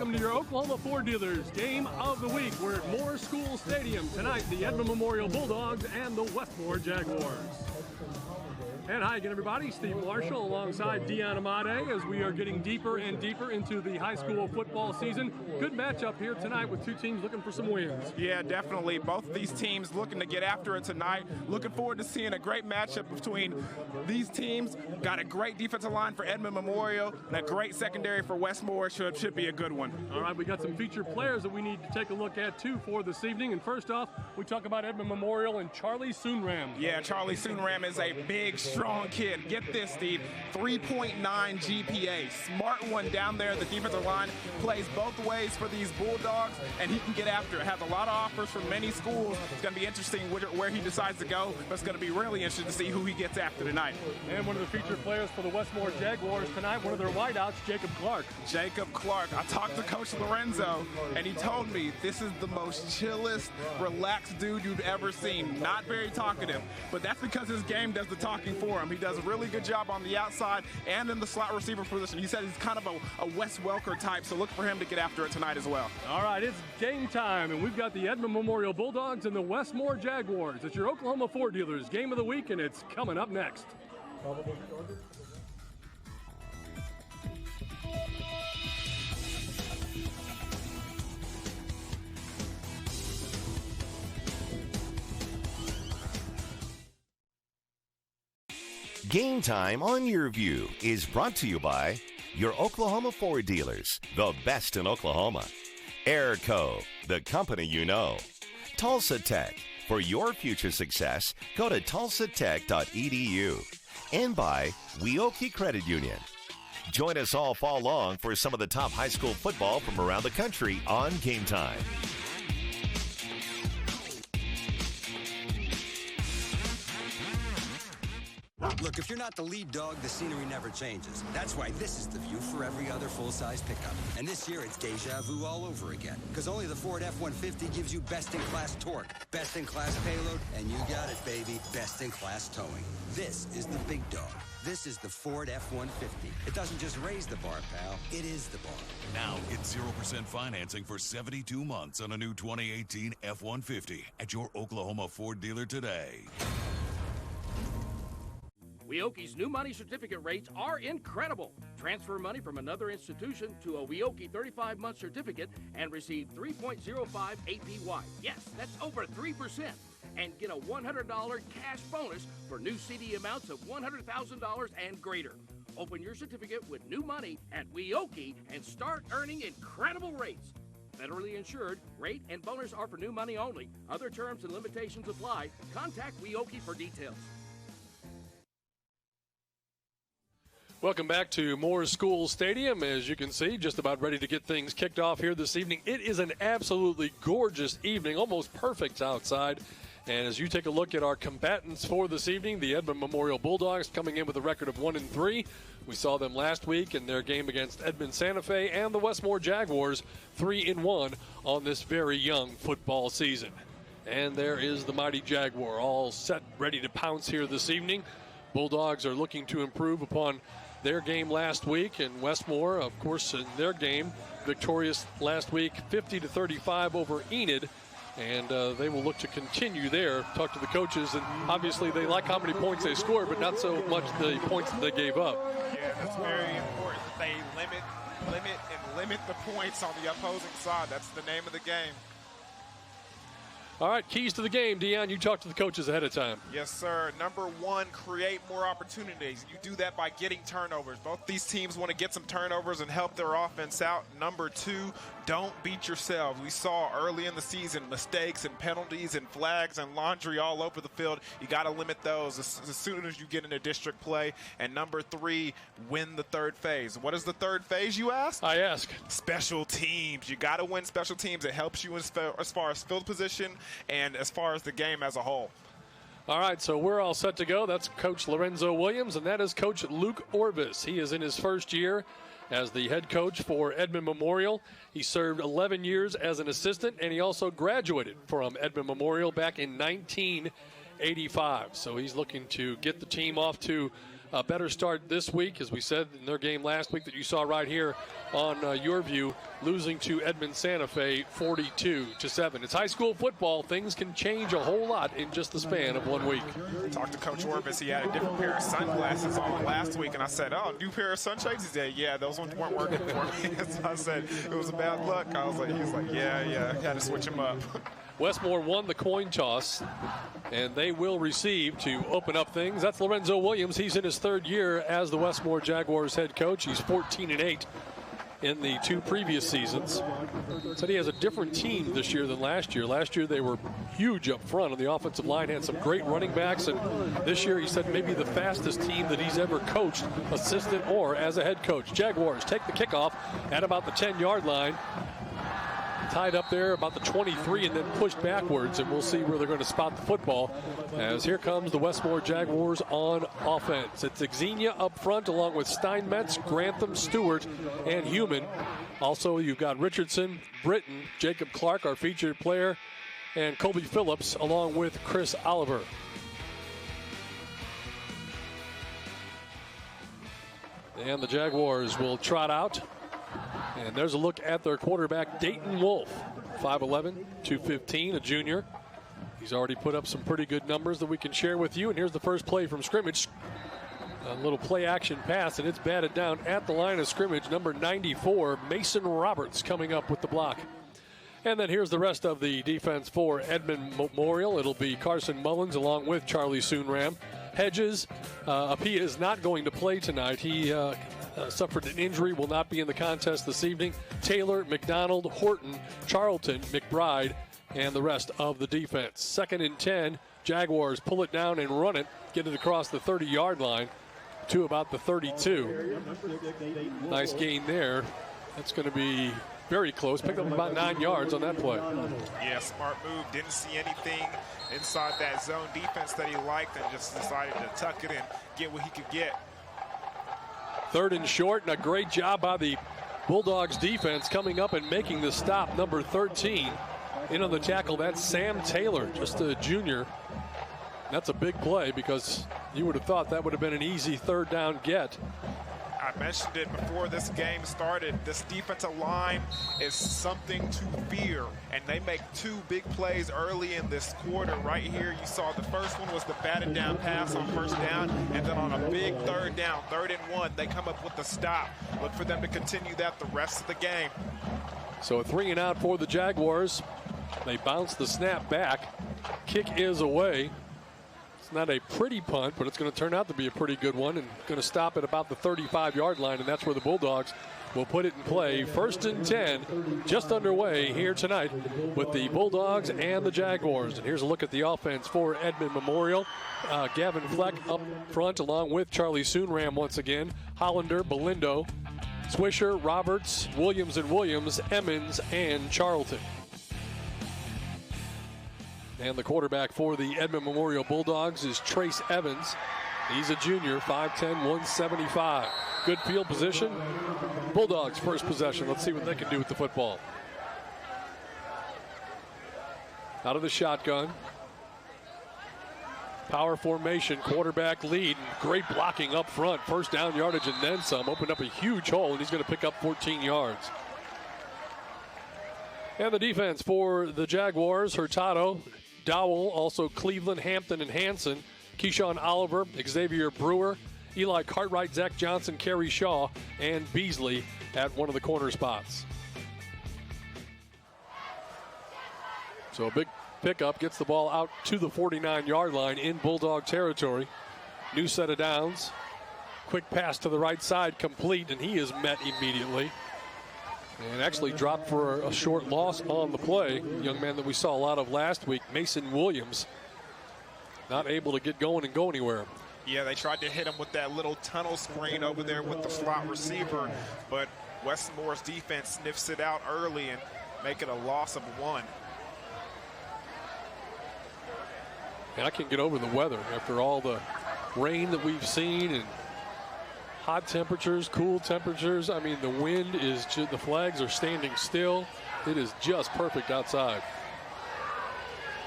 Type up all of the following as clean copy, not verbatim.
welcome to your Oklahoma Ford Dealers Game of the Week. We're at Moore School Stadium tonight, the Edmond Memorial Bulldogs and the Westmoore Jaguars. And hi again, everybody. Steve Marshall alongside Deon Amade as we are getting deeper and deeper into the high school football season. Good matchup here tonight with two teams looking for some wins. Yeah, definitely. Both of these teams looking to get after it tonight. Looking forward to seeing a great matchup between these teams. Got a great defensive line for Edmond Memorial and a great secondary for Westmoore. Should be a good one. All right, we got some featured players that we need to take a look at, too, for this evening. And first off, we talk about Edmond Memorial and Charlie Soonram. Yeah, Charlie Soonram is a big, strong kid. Get this, Steve, 3.9 GPA. Smart one down there. The defensive line plays both ways for these Bulldogs, and he can get after it. Has a lot of offers from many schools. It's going to be interesting where he decides to go, but it's going to be really interesting to see who he gets after tonight. And one of the featured players for the Westmoore Jaguars tonight, one of their wideouts, Jacob Clark. Jacob Clark. I talked to Coach Lorenzo, and he told me this is the most chillest, relaxed dude you've ever seen. Not very talkative, but that's because his game does the talking for him. He does a really good job on the outside and in the slot receiver position. He said he's kind of a Wes Welker type, so look for him to get after it tonight as well. All right, it's game time, and we've got the Edmond Memorial Bulldogs and the Westmoore Jaguars. It's your Oklahoma Ford Dealers Game of the Week, and it's coming up next. Game Time on YurView is brought to you by your Oklahoma Ford dealers, the best in Oklahoma. Airco, the company you know. Tulsa Tech, for your future success, go to tulsatech.edu. And by Weoki Credit Union. Join us all fall long for some of the top high school football from around the country on Game Time. Look, if you're not the lead dog, the scenery never changes. That's why this is the view for every other full-size pickup. And this year, it's deja vu all over again. Because only the Ford F-150 gives you best-in-class torque, best-in-class payload, and you got it, baby, best-in-class towing. This is the big dog. This is the Ford F-150. It doesn't just raise the bar, pal. It is the bar. Now get 0% financing for 72 months on a new 2018 F-150 at your Oklahoma Ford dealer today. Weoki's new money certificate rates are incredible. Transfer money from another institution to a Weoki 35-month certificate and receive 3.05 APY. Yes, that's over 3%. And get a $100 cash bonus for new CD amounts of $100,000 and greater. Open your certificate with new money at Weoki and start earning incredible rates. Federally insured, rate and bonus are for new money only. Other terms and limitations apply. Contact Weoki for details. Welcome back to Moore School Stadium. As you can see, just about ready to get things kicked off here this evening. It is an absolutely gorgeous evening, almost perfect outside. And as you take a look at our combatants for this evening, the Edmond Memorial Bulldogs coming in with a record of 1-3. We saw them last week in their game against Edmond Santa Fe, and the Westmoore Jaguars 3-1 on this very young football season. And there is the mighty Jaguar, all set, ready to pounce here this evening. Bulldogs are looking to improve upon their game last week, and Westmoore, of course, in their game, victorious last week 50-35 over Enid, and they will look to continue there. Talk to the coaches, and obviously they like how many points they scored, but not so much the points that they gave up. Yeah, that's very important. They limit the points on the opposing side. That's the name of the game. All right, keys to the game. Deon, you talked to the coaches ahead of time. Yes, sir. Number one, create more opportunities. You do that by getting turnovers. Both these teams want to get some turnovers and help their offense out. Number two, don't beat yourselves. We saw early in the season mistakes and penalties and flags and laundry all over the field. You got to limit those as soon as you get into district play. And number three, win the third phase. What is the third phase, you ask? I ask. Special teams. You got to win special teams. It helps you as far as field position and as far as the game as a whole. All right, so we're all set to go. That's Coach Lorenzo Williams, and that is Coach Luke Orvis. He is in his first year as the head coach for Edmond Memorial. He served 11 years as an assistant, and he also graduated from Edmond Memorial back in 1985. So he's looking to get the team off to a better start this week, as we said in their game last week that you saw right here on YurView, losing to Edmond Santa Fe 42-7. It's high school football. Things can change a whole lot in just the span of 1 week. Talked to Coach Orvis. He had a different pair of sunglasses on last week, and I said, "Oh, new pair of sunshades?" He said, "Yeah, those ones weren't working for me." So I said, "It was a bad luck." He was like, "Yeah, had to switch them up." Westmoore won the coin toss, and they will receive to open up things. That's Lorenzo Williams. He's in his 3rd year as the Westmoore Jaguars head coach. He's 14-8 in the 2 previous seasons. Said he has a different team this year than last year. Last year they were huge up front on the offensive line, had some great running backs, and this year he said maybe the fastest team that he's ever coached, assistant or as a head coach. Jaguars take the kickoff at about the 10-yard line. Tied up there about the 23 and then pushed backwards, and we'll see where they're going to spot the football as here comes the Westmoore Jaguars on offense. It's Xenia up front along with Steinmetz, Grantham, Stewart, and Human. Also, you've got Richardson, Britton, Jacob Clark, our featured player, and Colby Phillips along with Chris Oliver. And the Jaguars will trot out. And there's a look at their quarterback, Dayton Wolf, 5'11", 215, a junior. He's already put up some pretty good numbers that we can share with you. And here's the first play from scrimmage. A little play-action pass, and it's batted down at the line of scrimmage. Number 94, Mason Roberts, coming up with the block. And then here's the rest of the defense for Edmond Memorial. It'll be Carson Mullins along with Charlie Soonram. Hedges, Apia is not going to play tonight. He suffered an injury, will not be in the contest this evening. Taylor, McDonald, Horton, Charlton, McBride, and the rest of the defense. 2nd and 10, Jaguars pull it down and run it, get it across the 30-yard line to about the 32. Nice gain there. That's going to be very close. Picked up about 9 yards on that play. Yeah, smart move. Didn't see anything inside that zone defense that he liked and just decided to tuck it and get what he could get. 3rd and short, and a great job by the Bulldogs defense coming up and making the stop. Number 13 in on the tackle. That's Sam Taylor, just a junior. That's a big play because you would have thought that would have been an easy 3rd down get. I mentioned it before this game started. This defensive line is something to fear, and they make 2 big plays early in this quarter. Right here, you saw the first one was the batted down pass on 1st down, and then on a big 3rd down, 3rd and 1, they come up with the stop. Look for them to continue that the rest of the game. So a 3 and out for the Jaguars. They bounce the snap back. Kick is away. It's not a pretty punt, but it's going to turn out to be a pretty good one and going to stop at about the 35-yard line, and that's where the Bulldogs will put it in play. 1st and 10, just underway here tonight with the Bulldogs and the Jaguars. And here's a look at the offense for Edmond Memorial. Gavin Fleck up front along with Charlie Soonram once again. Hollander, Belindo, Swisher, Roberts, Williams and Williams, Emmons, and Charlton. And the quarterback for the Edmond Memorial Bulldogs is Trace Evans. He's a junior, 5'10", 175. Good field position. Bulldogs first possession. Let's see what they can do with the football. Out of the shotgun. Power formation, quarterback lead. Great blocking up front. 1st down yardage and then some. Opened up a huge hole, and he's going to pick up 14 yards. And the defense for the Jaguars, Hurtado, Dowell, also Cleveland, Hampton, and Hanson, Keyshawn Oliver, Xavier Brewer, Eli Cartwright, Zach Johnson, Kerry Shaw, and Beasley at one of the corner spots. So a big pickup, gets the ball out to the 49-yard line in Bulldog territory. New set of downs. Quick pass to the right side, complete, and he is met immediately. And actually dropped for a short loss on the play. Young man that we saw a lot of last week, Mason Williams, not able to get going and go anywhere. Yeah, they tried to hit him with that little tunnel screen over there with the slot receiver, but Westmoore's defense sniffs it out early and make it a loss of 1. And I can't get over the weather after all the rain that we've seen and hot temperatures, cool temperatures. I mean, the wind is just, the flags are standing still. It is just perfect outside.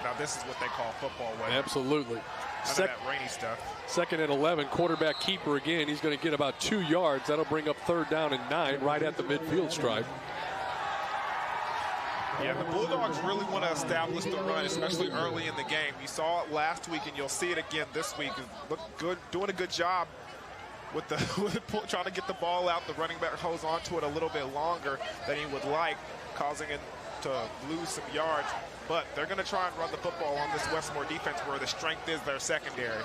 Now this is what they call football weather. Absolutely. None of that rainy stuff. 2nd and 11, quarterback keeper again. He's going to get about 2 yards. That'll bring up 3rd down and 9 right at the midfield stripe. Yeah, the Bulldogs really want to establish the run, especially early in the game. You saw it last week, and you'll see it again this week. Look good, doing a good job with trying to get the ball out. The running back holds on to it a little bit longer than he would like, causing it to lose some yards. But they're going to try and run the football on this Westmoore defense where the strength is their secondary.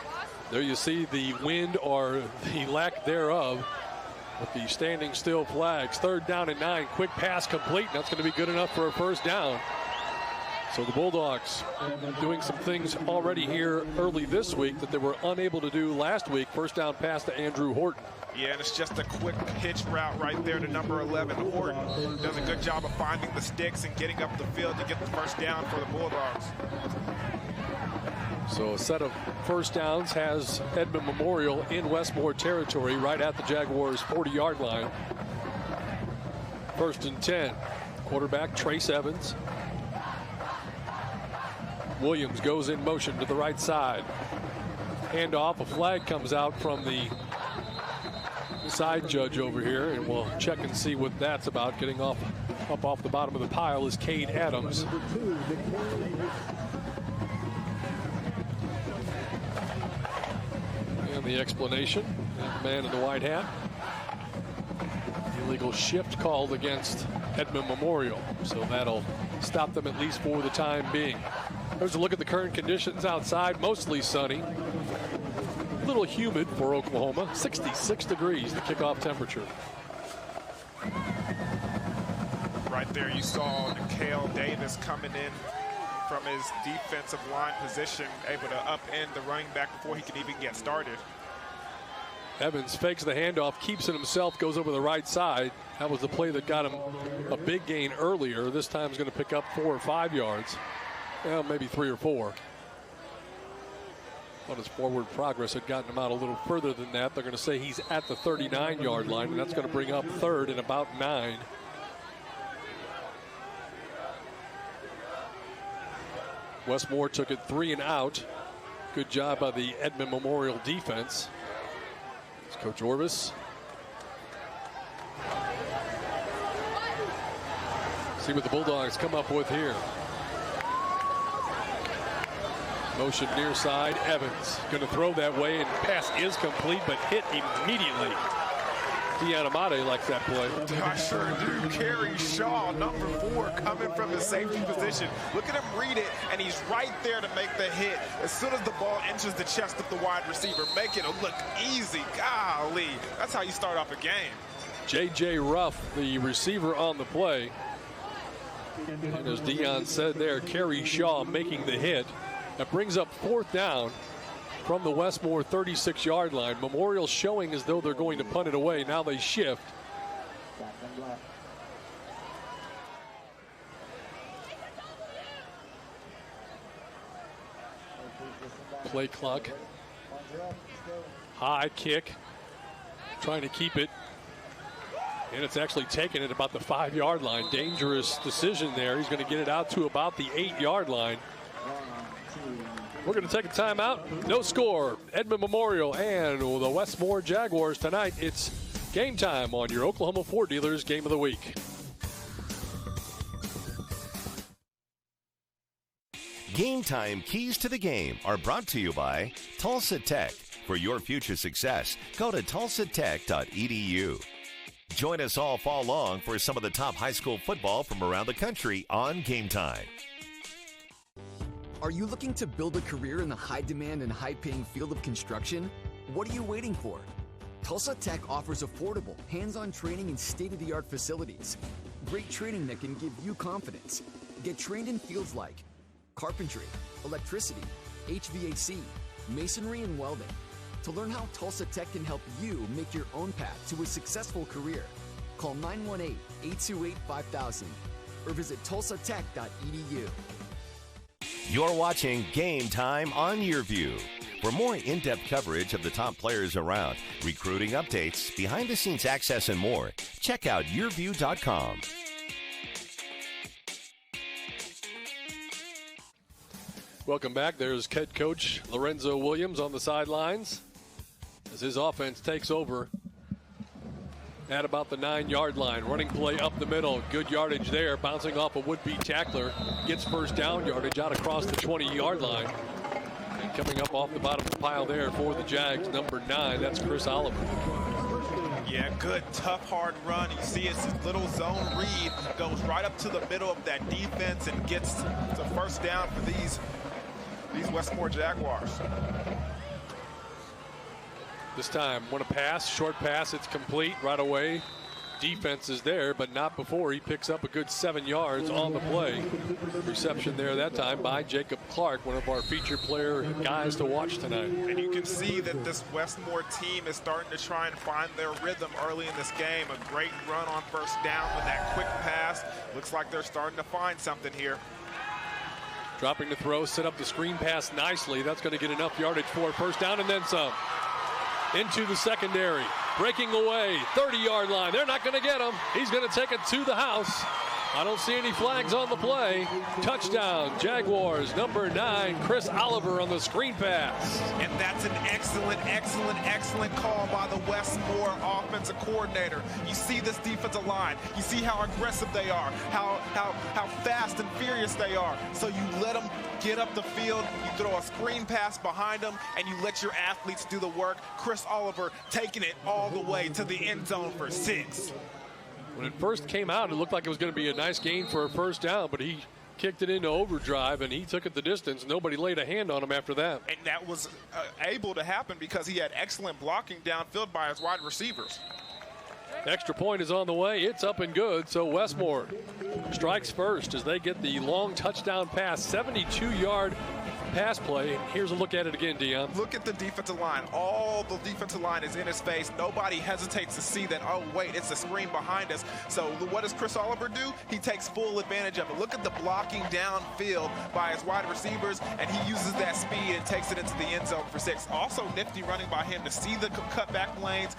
There you see the wind or the lack thereof with the standing still flags. 3rd down and 9. Quick pass complete. That's going to be good enough for a 1st down. So the Bulldogs doing some things already here early this week that they were unable to do last week. 1st down pass to Andrew Horton. Yeah, and it's just a quick hitch route right there to number 11, Horton. Does a good job of finding the sticks and getting up the field to get the 1st down for the Bulldogs. So a set of 1st downs has Edmond Memorial in Westmoore territory right at the Jaguars' 40-yard line. 1st and 10. Quarterback Trace Evans. Williams goes in motion to the right side. Handoff. A flag comes out from the side judge over here, and we'll check and see what that's about. Getting up off the bottom of the pile is Cade Adams. And the explanation, that man in the white hat. Illegal shift called against Edmond Memorial, so that'll stop them at least for the time being. There's a look at the current conditions outside. Mostly sunny. A little humid for Oklahoma. 66 degrees, the kickoff temperature. Right there you saw Mikhail Davis coming in from his defensive line position, able to upend the running back before he can even get started. Evans fakes the handoff, keeps it himself, goes over the right side. That was the play that got him a big gain earlier. This time he's going to pick up 4 or 5 yards. Well, maybe 3 or 4. But his forward progress had gotten him out a little further than that. They're going to say he's at the 39-yard line, and that's going to bring up 3rd and about 9. Westmoore took it 3 and out. Good job by the Edmond Memorial defense. It's Coach Orvis. See what the Bulldogs come up with here. Motion near side. Evans going to throw that way, and pass is complete, but hit immediately. Dianamade likes that play. I sure do. Kerry Shaw, number 4, coming from the safety position. Look at him read it, and he's right there to make the hit. As soon as the ball enters the chest of the wide receiver, make it look easy. Golly, that's how you start off a game. J.J. Ruff, the receiver on the play. And as Dion said there, Kerry Shaw making the hit. That brings up 4th down from the Westmoore 36-yard line. Memorial showing as though they're going to punt it away. Now they shift. Play clock. High kick. Trying to keep it. And it's actually taken at about the 5-yard line. Dangerous decision there. He's going to get it out to about the 8-yard line. We're going to take a timeout. No score. Edmond Memorial and the Westmoore Jaguars tonight. It's game time on your Oklahoma Ford Dealers Game of the Week. Game time keys to the game are brought to you by Tulsa Tech. For your future success, go to tulsatech.edu. Join us all fall long for some of the top high school football from around the country on Game Time. Are you looking to build a career in the high-demand and high-paying field of construction? What are you waiting for? Tulsa Tech offers affordable, hands-on training and state-of-the-art facilities. Great training that can give you confidence. Get trained in fields like carpentry, electricity, HVAC, masonry, and welding. To learn how Tulsa Tech can help you make your own path to a successful career, call 918-828-5000 or visit tulsatech.edu. You're watching Game Time on YurView. For more in-depth coverage of the top players around, recruiting updates, behind-the-scenes access, and more, check out YurView.com. Welcome back. There's head coach Lorenzo Williams on the sidelines as his offense takes over at about the 9-yard line. Running play up the middle. Good yardage there. Bouncing off a would-be tackler. Gets first down yardage out across the 20-yard line. And coming up off the bottom of the pile there for the Jags, number 9, that's Chris Oliver. Yeah, good, tough, hard run. You see it's his little zone read. Goes right up to the middle of that defense and gets the first down for these Westmoore Jaguars. This time, want to pass, short pass, it's complete right away. Defense is there, but not before he picks up a good 7 yards on the play. Reception there that time by Jacob Clark, one of our featured player guys to watch tonight. And you can see that this Westmoore team is starting to try and find their rhythm early in this game. A great run on first down with that quick pass. Looks like they're starting to find something here. Dropping the throw, set up the screen pass nicely. That's going to get enough yardage for a first down and then some. Into the secondary, breaking away, 30-yard line. They're not going to get him. He's going to take it to the house. I don't see any flags on the play. Touchdown, Jaguars, number 9, Chris Oliver on the screen pass. And that's an excellent, excellent, excellent call by the Westmoore offensive coordinator. You see this defensive line. You see how aggressive they are, how fast and furious they are. So you let them get up the field, you throw a screen pass behind them, and you let your athletes do the work. Chris Oliver taking it all the way to the end zone for 6. When it first came out, it looked like it was going to be a nice gain for a first down, but he kicked it into overdrive, and he took it the distance. Nobody laid a hand on him after that. And that was able to happen because he had excellent blocking downfield by his wide receivers. Extra point is on the way. It's up and good, so Westmoore strikes first as they get the long touchdown pass, 72-yard pass play. And here's a look at it again, Dion. Look at the defensive line. All the defensive line is in his face. Nobody hesitates to see that, oh, wait, it's a screen behind us. So what does Chris Oliver do? He takes full advantage of it. Look at the blocking downfield by his wide receivers, and he uses that speed and takes it into the end zone for 6. Also nifty running by him to see the cutback lanes,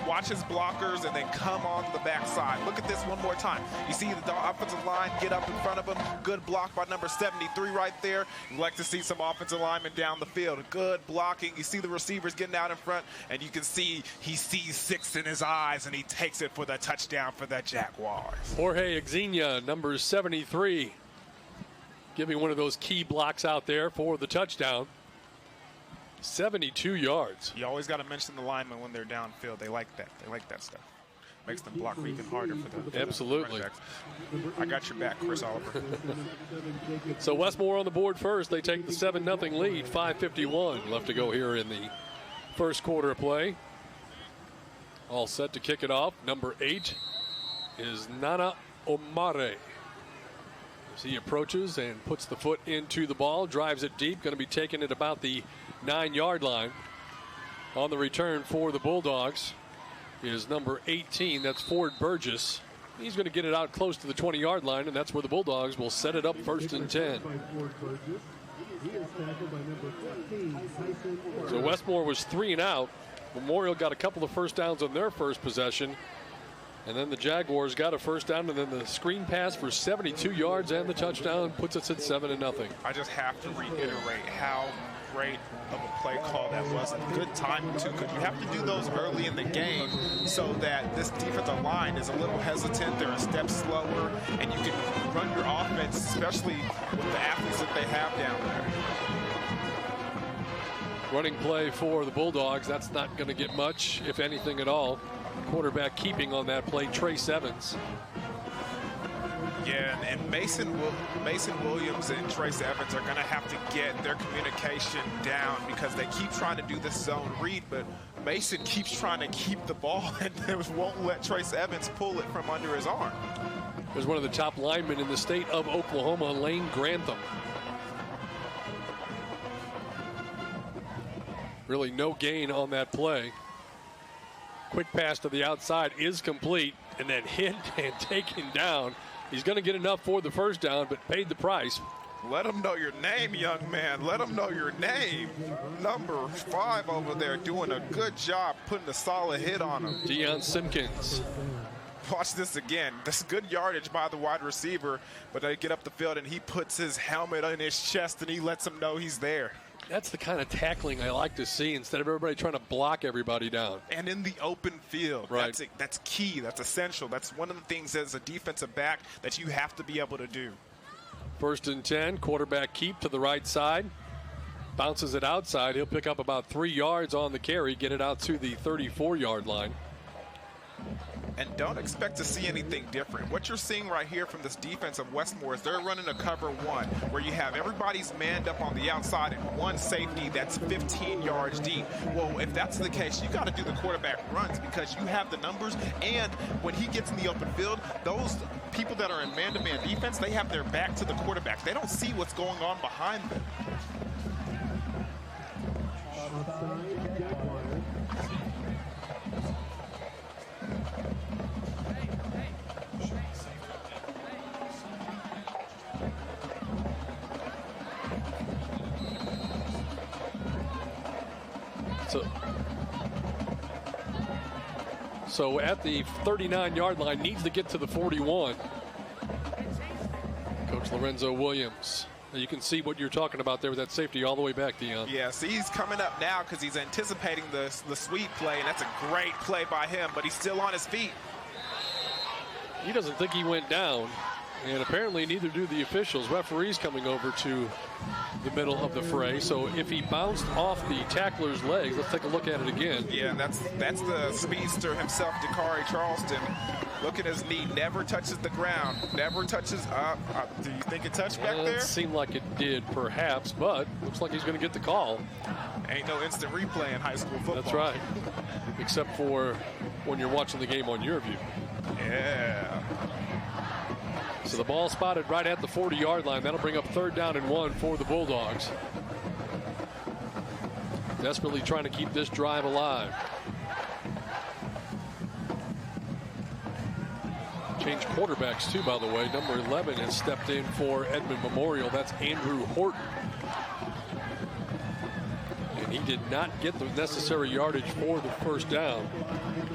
watch his blockers, and then come on the backside. Look at this one more time. You see the offensive line get up in front of him. Good block by number 73 right there. You like to see some offensive linemen down the field. Good blocking. You see the receivers getting out in front, and you can see he sees 6 in his eyes, and he takes it for the touchdown for the Jaguars. Jorge Exenia, number 73, giving one of those key blocks out there for the touchdown. 72 yards. You always got to mention the linemen when they're downfield. They like that. They like that stuff. Makes them block even harder for the Absolutely. I got your back, Chris Oliver. So Westmoore on the board first. They take the 7-0 lead. 5:51 left to go here in the first quarter of play. All set to kick it off. Number 8 is Nana Omare. As he approaches and puts the foot into the ball, drives it deep, going to be taken at about the 9-yard line. On the return for the Bulldogs is number 18, that's Ford Burgess. He's going to get it out close to the 20-yard line, and that's where the Bulldogs will set it up 1st and 10. So Westmoore was 3 and out. Memorial got a couple of first downs on their first possession, and then the Jaguars got a first down, and then the screen pass for 72 yards and the touchdown puts us at 7-0. I just have to reiterate how great of a play call that was, and good timing too, because you have to do those early in the game so that this defensive line is a little hesitant, they're a step slower, and you can run your offense, especially with the athletes that they have down there. Running play for the Bulldogs, that's not going to get much, if anything at all. Quarterback keeping on that play, Trace Evans. Yeah, and Mason Williams and Trace Evans are going to have to get their communication down because they keep trying to do this zone read, but Mason keeps trying to keep the ball and won't let Trace Evans pull it from under his arm. There's one of the top linemen in the state of Oklahoma, Lane Grantham. Really no gain on that play. Quick pass to the outside is complete, and then hit and taken down. He's going to get enough for the first down, but paid the price. Let him know your name, young man. Let him know your name. Number 5 over there doing a good job putting a solid hit on him. Deion Simpkins. watch this again. This good yardage by the wide receiver, but they get up the field and he puts his helmet on his chest and he lets them know he's there. That's the kind of tackling I like to see instead of everybody trying to block everybody down. And in the open field. Right. That's key. That's essential. That's one of the things as a defensive back that you have to be able to do. 1st and 10, quarterback keep to the right side. Bounces it outside. He'll pick up about 3 yards on the carry, get it out to the 34-yard line. And don't expect to see anything different. What you're seeing right here from this defense of Westmoore is they're running a cover 1 where you have everybody's manned up on the outside and one safety that's 15 yards deep. Well, if that's the case, you got to do the quarterback runs because you have the numbers, and when he gets in the open field, those people that are in man-to-man defense, they have their back to the quarterback. They don't see what's going on behind them. So at the 39-yard line, needs to get to the 41. Coach Lorenzo Williams. You can see what you're talking about there with that safety all the way back, Dion. Yeah, see, he's coming up now because he's anticipating the sweep play, and that's a great play by him, but he's still on his feet. He doesn't think he went down, and apparently neither do the officials. Referee's coming over to the middle of the fray, so if he bounced off the tackler's legs, let's take a look at it again. Yeah, that's the speedster himself, Dakari Charleston. Look at his knee, never touches the ground, never touches up. Do you think it touched back there? It seemed like it did, perhaps, but looks like he's going to get the call. Ain't no instant replay in high school football. That's right, except for when you're watching the game on YurView. Yeah. So the ball spotted right at the 40-yard line. That'll bring up 3rd down and 1 for the Bulldogs. Desperately trying to keep this drive alive. Changed quarterbacks too, by the way. Number 11 has stepped in for Edmond Memorial. That's Andrew Horton. And he did not get the necessary yardage for the 1st down.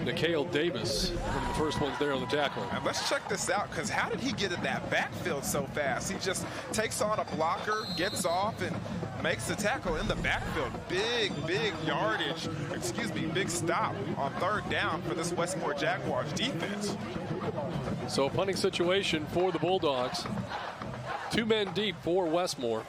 Nikhil Davis, one of the first ones there on the tackle. And let's check this out, because how did he get in that backfield so fast? He just takes on a blocker, gets off, and makes the tackle in the backfield. Big yardage, big stop on 3rd down for this Westmoore Jaguars defense. So a punting situation for the Bulldogs. 2 men deep for Westmoore.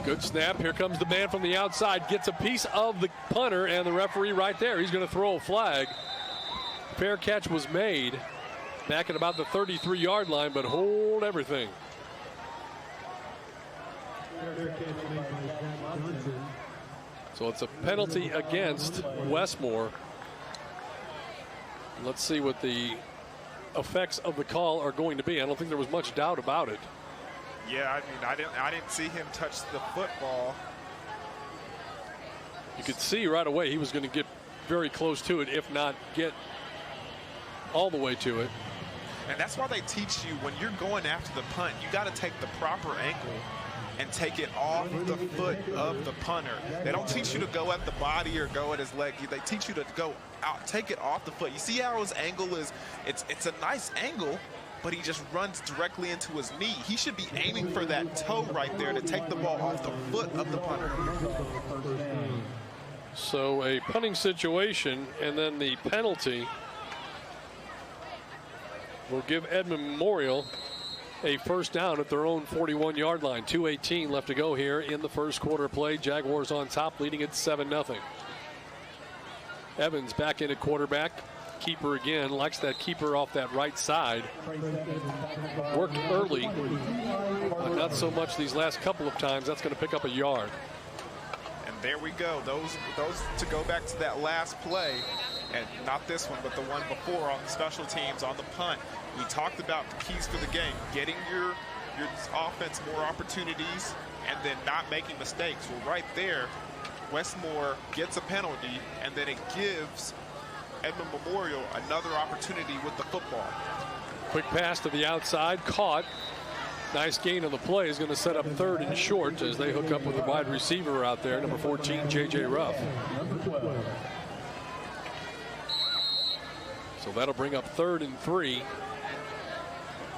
Good snap. Here comes the man from the outside. Gets a piece of the punter, and the referee right there. He's going to throw a flag. Fair catch was made back at about the 33-yard line, but hold everything. So it's a penalty against Westmoore. Let's see what the effects of the call are going to be. I don't think there was much doubt about it. Yeah, I mean, I didn't see him touch the football. You could see right away he was going to get very close to it, if not get all the way to it. And that's why they teach you when you're going after the punt, you got to take the proper angle and take it off the foot of the punter. They don't teach you to go at the body or go at his leg. They teach you to go out, take it off the foot. You see how his angle is? It's a nice angle, but he just runs directly into his knee. He should be aiming for that toe right there to take the ball off the foot of the punter. So a punting situation, and then the penalty will give Edmond Memorial a 1st down at their own 41-yard line. 2:18 left to go here in the 1st quarter play. Jaguars on top, leading at 7-0. Evans back in at quarterback. Keeper again, likes that keeper off that right side. Worked early, but not so much these last couple of times. That's going to pick up a yard. And there we go. Those to go back to that last play, and not this one, but the one before on the special teams on the punt. We talked about the keys for the game, getting your offense more opportunities and then not making mistakes. Well, right there, Westmoore gets a penalty, and then it gives Edmond Memorial another opportunity with the football. Quick pass to the outside, caught. Nice gain on the play. Is going to set up 3rd and short as they hook up with the wide receiver out there, number 14, J.J. Ruff. So that'll bring up 3rd and 3.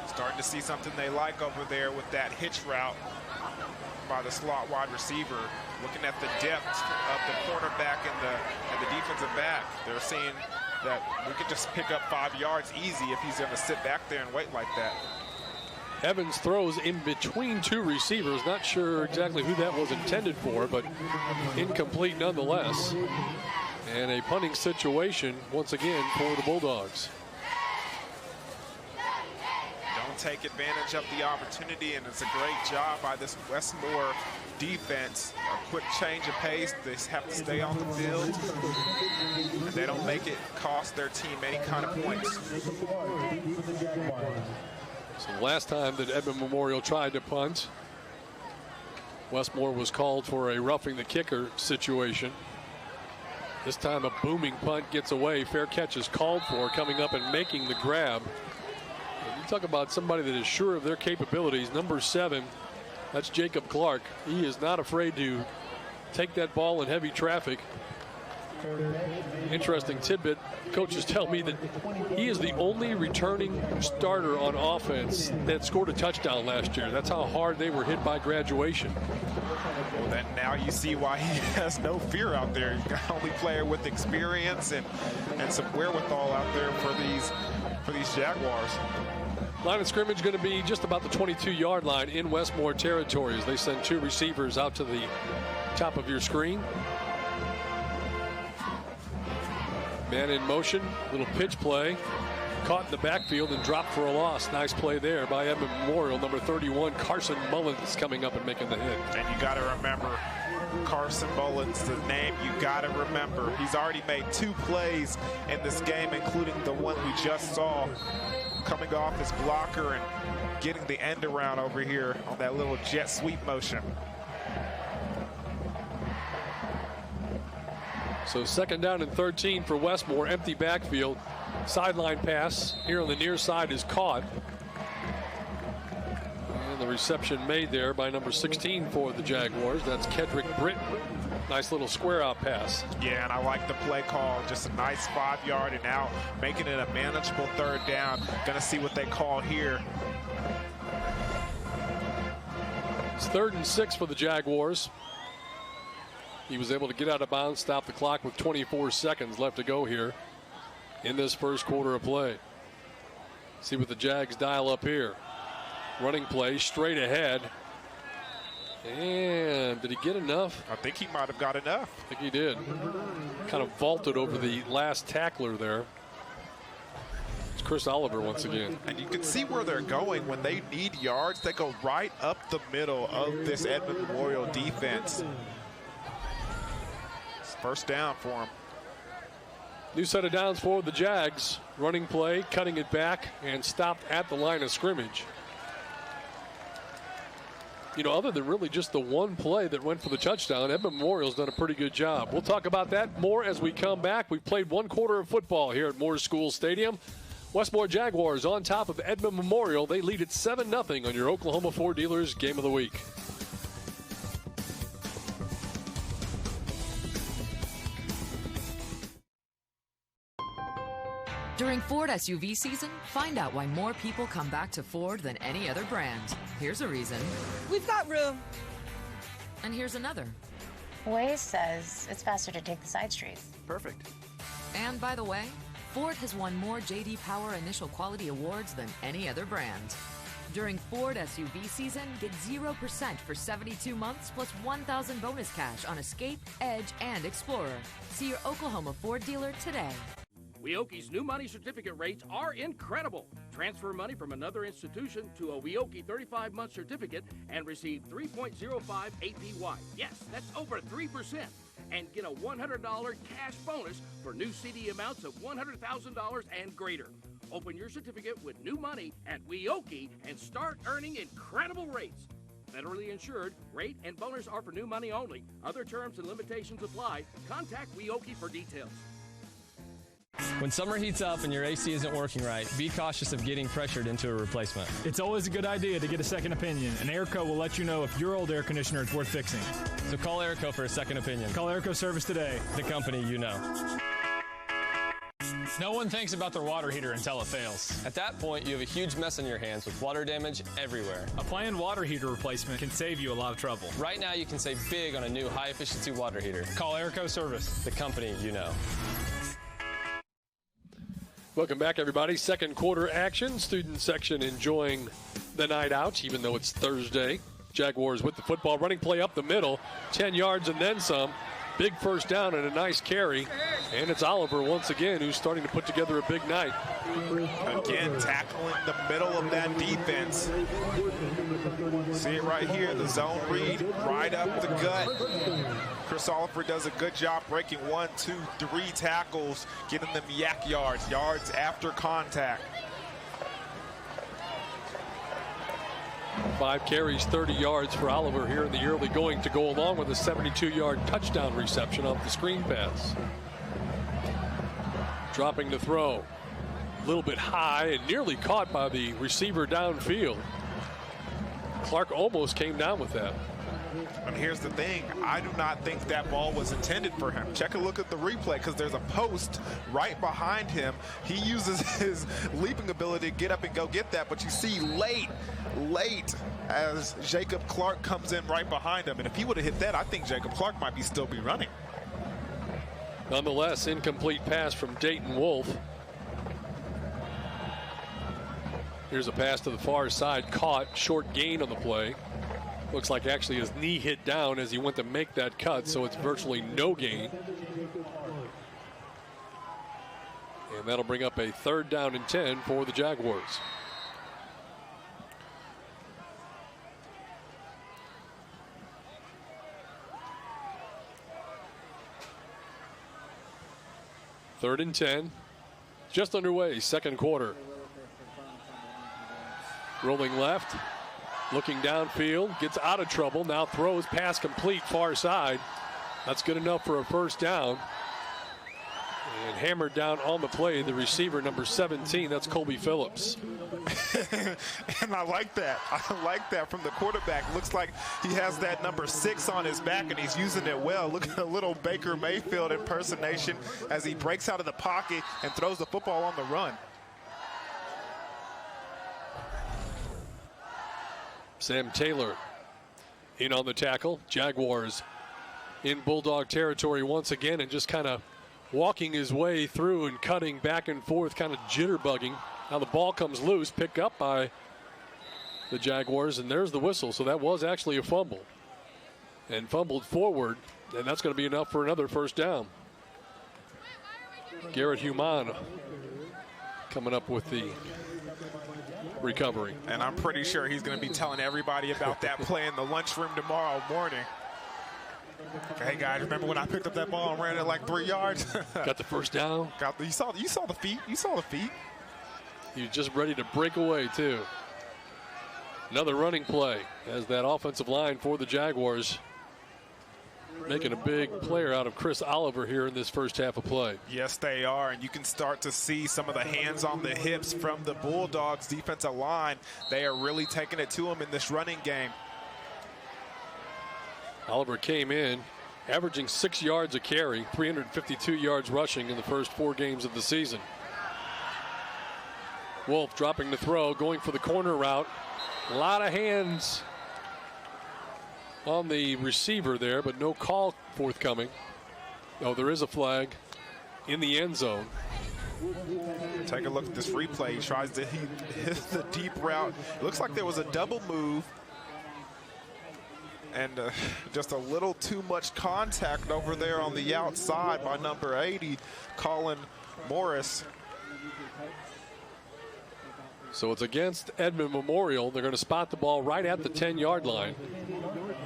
Starting to see something they like over there with that hitch route by the slot wide receiver. Looking at the depth of the cornerback and the defensive back. They're seeing that we could just pick up 5 yards easy if he's going to sit back there and wait like that. Evans throws in between 2 receivers. Not sure exactly who that was intended for, but incomplete nonetheless. And a punting situation once again for the Bulldogs. Don't take advantage of the opportunity, and it's a great job by this Westmoore defense. A quick change of pace. They have to stay on the field, and they don't make it cost their team any kind of points. So the last time that Edmond Memorial tried to punt, Westmoore was called for a roughing the kicker situation. This time a booming punt gets away. Fair catch is called for, coming up and making the grab. And you talk about somebody that is sure of their capabilities. Number 7, that's Jacob Clark. He is not afraid to take that ball in heavy traffic. Interesting tidbit. Coaches tell me that he is the only returning starter on offense that scored a touchdown last year. That's how hard they were hit by graduation. Well, then now you see why he has no fear out there. He's the only player with experience and some wherewithal out there for these Jaguars. Line of scrimmage going to be just about the 22-yard line in Westmoore territory as they send 2 receivers out to the top of your screen. Man in motion, little pitch play, caught in the backfield and dropped for a loss. Nice play there by Edmond Memorial. Number 31, Carson Mullins, coming up and making the hit. And you got to remember, Carson Mullins, the name you got to remember. He's already made 2 plays in this game, including the one we just saw, coming off his blocker and getting the end around over here on that little jet sweep motion. So 2nd down and 13 for Westmoore. Empty backfield. Sideline pass here on the near side is caught. And the reception made there by number 16 for the Jaguars. That's Kedrick Britton. Nice little square out pass. Yeah, and I like the play call. Just a nice 5-yard and out, making it a manageable 3rd down. Gonna see what they call here. It's 3rd and 6 for the Jaguars. He was able to get out of bounds, stop the clock with 24 seconds left to go here in this first quarter of play. See what the Jags dial up here. Running play straight ahead. And did he get enough? I think he might have got enough. I think he did. Kind of vaulted over the last tackler there. It's Chris Oliver once again. And you can see where they're going when they need yards. They go right up the middle of this Edmond Memorial defense. First down for him. New set of downs for the Jags. Running play, cutting it back, and stopped at the line of scrimmage. You know, other than really just the one play that went for the touchdown, Edmond Memorial's done a pretty good job. We'll talk about that more as we come back. We've played 1 quarter of football here at Moore School Stadium. Westmoore Jaguars on top of Edmond Memorial. They lead at 7-0 on your Oklahoma Ford Dealers Game of the Week. During Ford SUV season, find out why more people come back to Ford than any other brand. Here's a reason. We've got room. And here's another. Waze says it's faster to take the side streets. Perfect. And by the way, Ford has won more J.D. Power Initial Quality Awards than any other brand. During Ford SUV season, get 0% for 72 months plus $1,000 bonus cash on Escape, Edge, and Explorer. See your Oklahoma Ford dealer today. Weoki's new money certificate rates are incredible. Transfer money from another institution to a Weoki 35-month certificate and receive 3.05 APY. Yes, that's over 3%. And get a $100 cash bonus for new CD amounts of $100,000 and greater. Open your certificate with new money at Weoki and start earning incredible rates. Federally insured, rate and bonus are for new money only. Other terms and limitations apply. Contact Weoki for details. When summer heats up and your AC isn't working right, be cautious of getting pressured into a replacement. It's always a good idea to get a second opinion, and Airco will let you know if your old air conditioner is worth fixing. So call Airco for a second opinion. Call Airco Service today. The company you know. No one thinks about their water heater until it fails. At that point, you have a huge mess on your hands with water damage everywhere. A planned water heater replacement can save you a lot of trouble. Right now, you can save big on a new high-efficiency water heater. Call Airco Service, the company you know. Welcome back, everybody. Second quarter action. Student section enjoying the night out, even though it's Thursday. Jaguars with the football. Running play up the middle. 10 yards and then some. Big first down and a nice carry. And it's Oliver once again who's starting to put together a big night. Again, tackling the middle of that defense. See it right here, the zone read, right up the gut. Chris Oliver does a good job breaking 1, 2, 3 tackles, getting them yak yards after contact. 5 carries, 30 yards for Oliver here in the early going to go along with a 72-yard touchdown reception off the screen pass. Dropping to throw. A little bit high and nearly caught by the receiver downfield. Clark almost came down with that. And here's the thing, I do not think that ball was intended for him. Check a look at the replay because there's a post right behind him. He uses his leaping ability to get up and go get that, but you see late as Jacob Clark comes in right behind him. And if he would have hit that, I think Jacob Clark might still be running. Nonetheless, incomplete pass from Dayton Wolf. Here's a pass to the far side, caught, short gain on the play. Looks like actually his knee hit down as he went to make that cut, so it's virtually no gain. And that'll bring up a 3rd down and 10 for the Jaguars. Third and 10, just underway, second quarter. Rolling left, looking downfield, gets out of trouble, now throws, pass complete, far side. That's good enough for a first down. And hammered down on the play, the receiver, number 17, that's Colby Phillips. And I like that. I like that from the quarterback. Looks like he has that number 6 on his back, and he's using it well. Look at a little Baker Mayfield impersonation as he breaks out of the pocket and throws the football on the run. Sam Taylor in on the tackle. Jaguars in Bulldog territory once again, and just kind of walking his way through and cutting back and forth, kind of jitterbugging. Now the ball comes loose, picked up by the Jaguars, and there's the whistle. So that was actually a fumble. And fumbled forward, and that's going to be enough for another first down. Garrett Human coming up with the recovery. And I'm pretty sure he's going to be telling everybody about that play in the lunchroom tomorrow morning. Hey guys, remember when I picked up that ball and ran it like 3 yards? Got the first down. You saw the feet. You saw the feet. He was just ready to break away too. Another running play as that offensive line for the Jaguars making a big player out of Chris Oliver here in this first half of play. Yes, they are, and you can start to see some of the hands on the hips from the Bulldogs defensive line. They are really taking it to him in this running game. Oliver came in averaging 6 yards a carry, 352 yards rushing in the first 4 games of the season. Wolf dropping the throw, going for the corner route. A lot of hands on the receiver there, but no call forthcoming. Oh, there is a flag in the end zone. Take a look at this replay. He tries to hit the deep route. It looks like there was a double move and just a little too much contact over there on the outside by number 80, Colin Morris. So it's against Edmond Memorial. They're going to spot the ball right at the 10-yard line.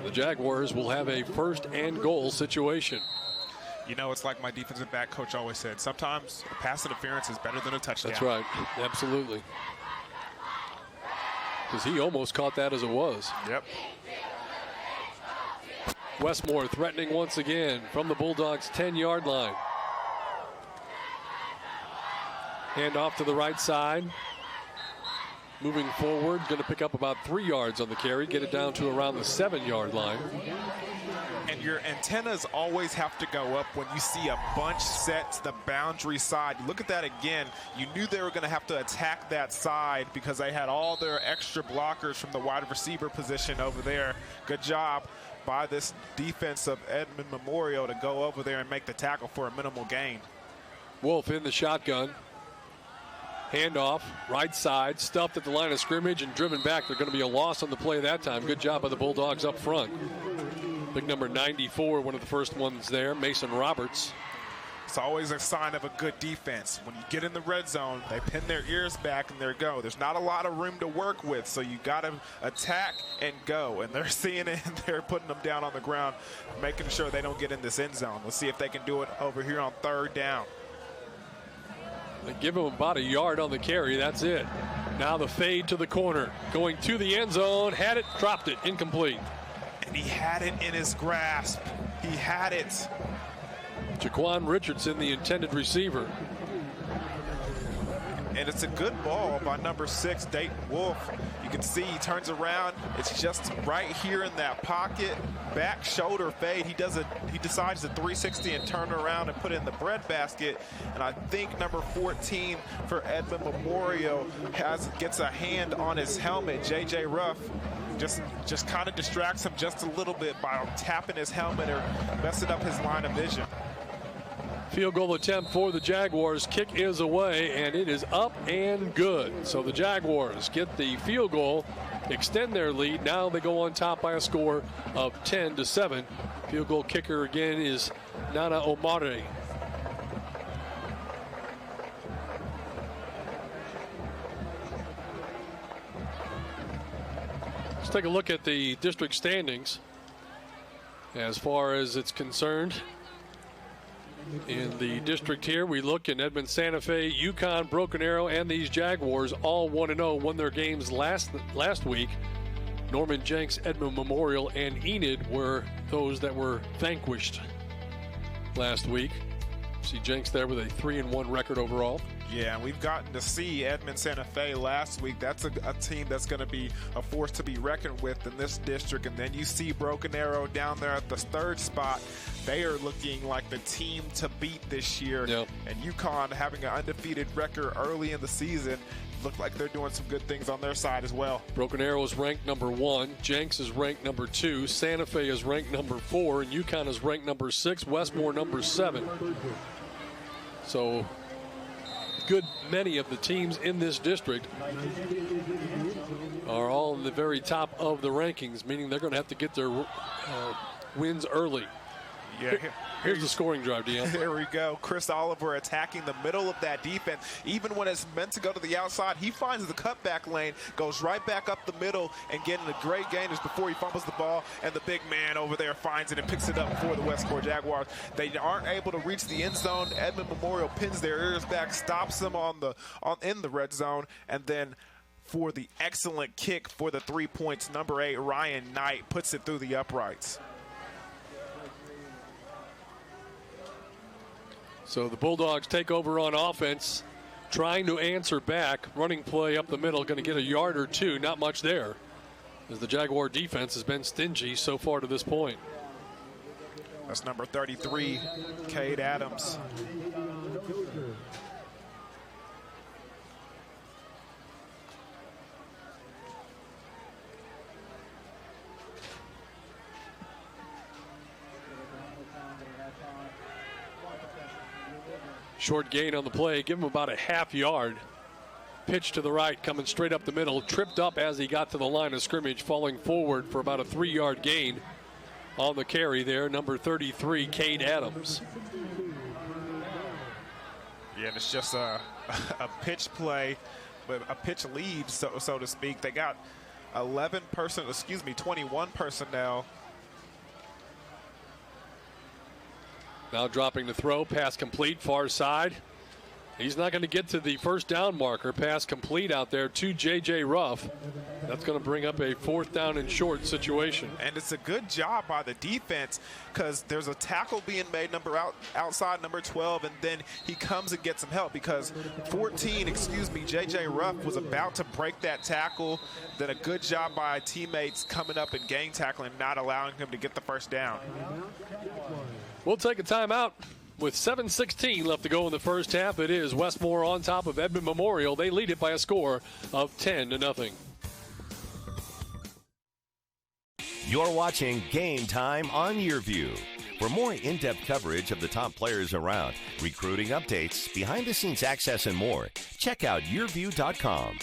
The Jaguars will have a first and goal situation. You know, it's like my defensive back coach always said, sometimes a pass interference is better than a touchdown. That's right. Absolutely. Because he almost caught that as it was. Yep. Westmoore threatening once again from the Bulldogs' 10-yard line. Hand off to the right side. moving forward, going to pick up about 3 yards on the carry, get it down to around the 7-yard line. And your antennas always have to go up when you see a bunch set to the boundary side. Look at that again. You knew they were going to have to attack that side because they had all their extra blockers from the wide receiver position over there. Good job by this defense of Edmond Memorial to go over there and make the tackle for a minimal gain. Wolf in the shotgun. Handoff, right side, stuffed at the line of scrimmage and driven back. They're going to be a loss on the play that time. Good job by the Bulldogs up front. Big number 94, one of the first ones there, Mason Roberts. It's always a sign of a good defense. When you get in the red zone, they pin their ears back and they go. There's not a lot of room to work with, so you got to attack and go. And they're seeing it, and they're putting them down on the ground, making sure they don't get in this end zone. Let's see if they can do it over here on 3rd down. They give him about a yard on the carry. That's it. Now the fade to the corner. Going to the end zone. Had it, dropped it. Incomplete. And he had it in his grasp. He had it. Jaquan Richardson, the intended receiver. And it's a good ball by number 6, Dayton Wolf. You can see he turns around. It's just right here in that pocket. Back shoulder fade. He decides to 360 and turn around and put it in the breadbasket. And I think number 14 for Edmond Memorial gets a hand on his helmet. J.J. Ruff just kind of distracts him just a little bit by tapping his helmet or messing up his line of vision. Field goal attempt for the Jaguars. Kick is away, and it is up and good. So the Jaguars get the field goal, extend their lead. Now they go on top by a score of 10-7. Field goal kicker again is Nana Omare. Let's take a look at the district standings as far as it's concerned. In the district here, we look in Edmond, Santa Fe, UConn, Broken Arrow, and these Jaguars all 1-0, won their games last week. Norman Jenks, Edmond Memorial, and Enid were those that were vanquished last week. See Jenks there with a 3-1 record overall. Yeah, and we've gotten to see Edmond Santa Fe last week. That's a team that's going to be a force to be reckoned with in this district. And then you see Broken Arrow down there at the 3rd spot. They are looking like the team to beat this year. Yep. And UConn having an undefeated record early in the season. Look like they're doing some good things on their side as well. Broken Arrow is ranked number 1. Jenks is ranked number 2. Santa Fe is ranked number 4. And UConn is ranked number 6. Westmoore number 7. So good many of the teams in this district are all in the very top of the rankings, meaning they're going to have to get their wins early. Yeah, here's the scoring drive, Deon. Here we go. Chris Oliver attacking the middle of that defense. Even when it's meant to go to the outside, he finds the cutback lane, goes right back up the middle, and getting a great gain just before he fumbles the ball. And the big man over there finds it and picks it up for the Westmoore Jaguars. They aren't able to reach the end zone. Edmond Memorial pins their ears back, stops them in the red zone, and then for the excellent kick for the 3 points, number 8, Ryan Knight puts it through the uprights. So the Bulldogs take over on offense, trying to answer back. Running play up the middle, going to get a yard or two. Not much there, as the Jaguar defense has been stingy so far to this point. That's number 33, Cade Adams. Short gain on the play, give him about a half yard. Pitch to the right, coming straight up the middle. Tripped up as he got to the line of scrimmage, falling forward for about a 3-yard gain on the carry there. Number 33, Cade Adams. Yeah, and it's just a pitch play, but a pitch lead, so to speak. They got 21 personnel. Now dropping the throw, pass complete, far side. He's not going to get to the first down marker. Pass complete out there to J.J. Ruff. That's going to bring up a 4th down and short situation. And it's a good job by the defense because there's a tackle being made outside number 12, and then he comes and gets some help because J.J. Ruff was about to break that tackle. Then a good job by teammates coming up and gang tackling, not allowing him to get the first down. We'll take a timeout. With 7:16 left to go in the first half, it is Westmoore on top of Edmond Memorial. They lead it by a score of 10-0. You're watching Game Time on YurView. For more in-depth coverage of the top players around, recruiting updates, behind-the-scenes access, and more, check out YurView.com.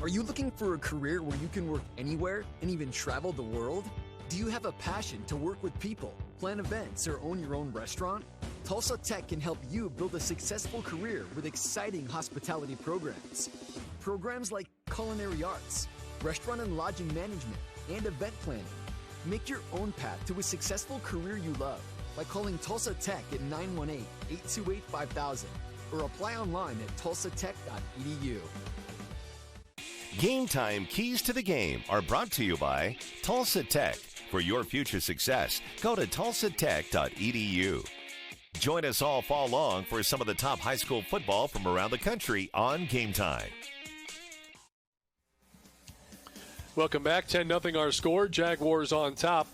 Are you looking for a career where you can work anywhere and even travel the world? Do you have a passion to work with people, plan events, or own your own restaurant? Tulsa Tech can help you build a successful career with exciting hospitality programs. Programs like culinary arts, restaurant and lodging management, and event planning. Make your own path to a successful career you love by calling Tulsa Tech at 918-828-5000 or apply online at tulsatech.edu. Game Time Keys to the Game are brought to you by Tulsa Tech. For your future success, go to tulsatech.edu. Join us all fall long for some of the top high school football from around the country on Game Time. Welcome back. 10-0 our score. Jaguars on top.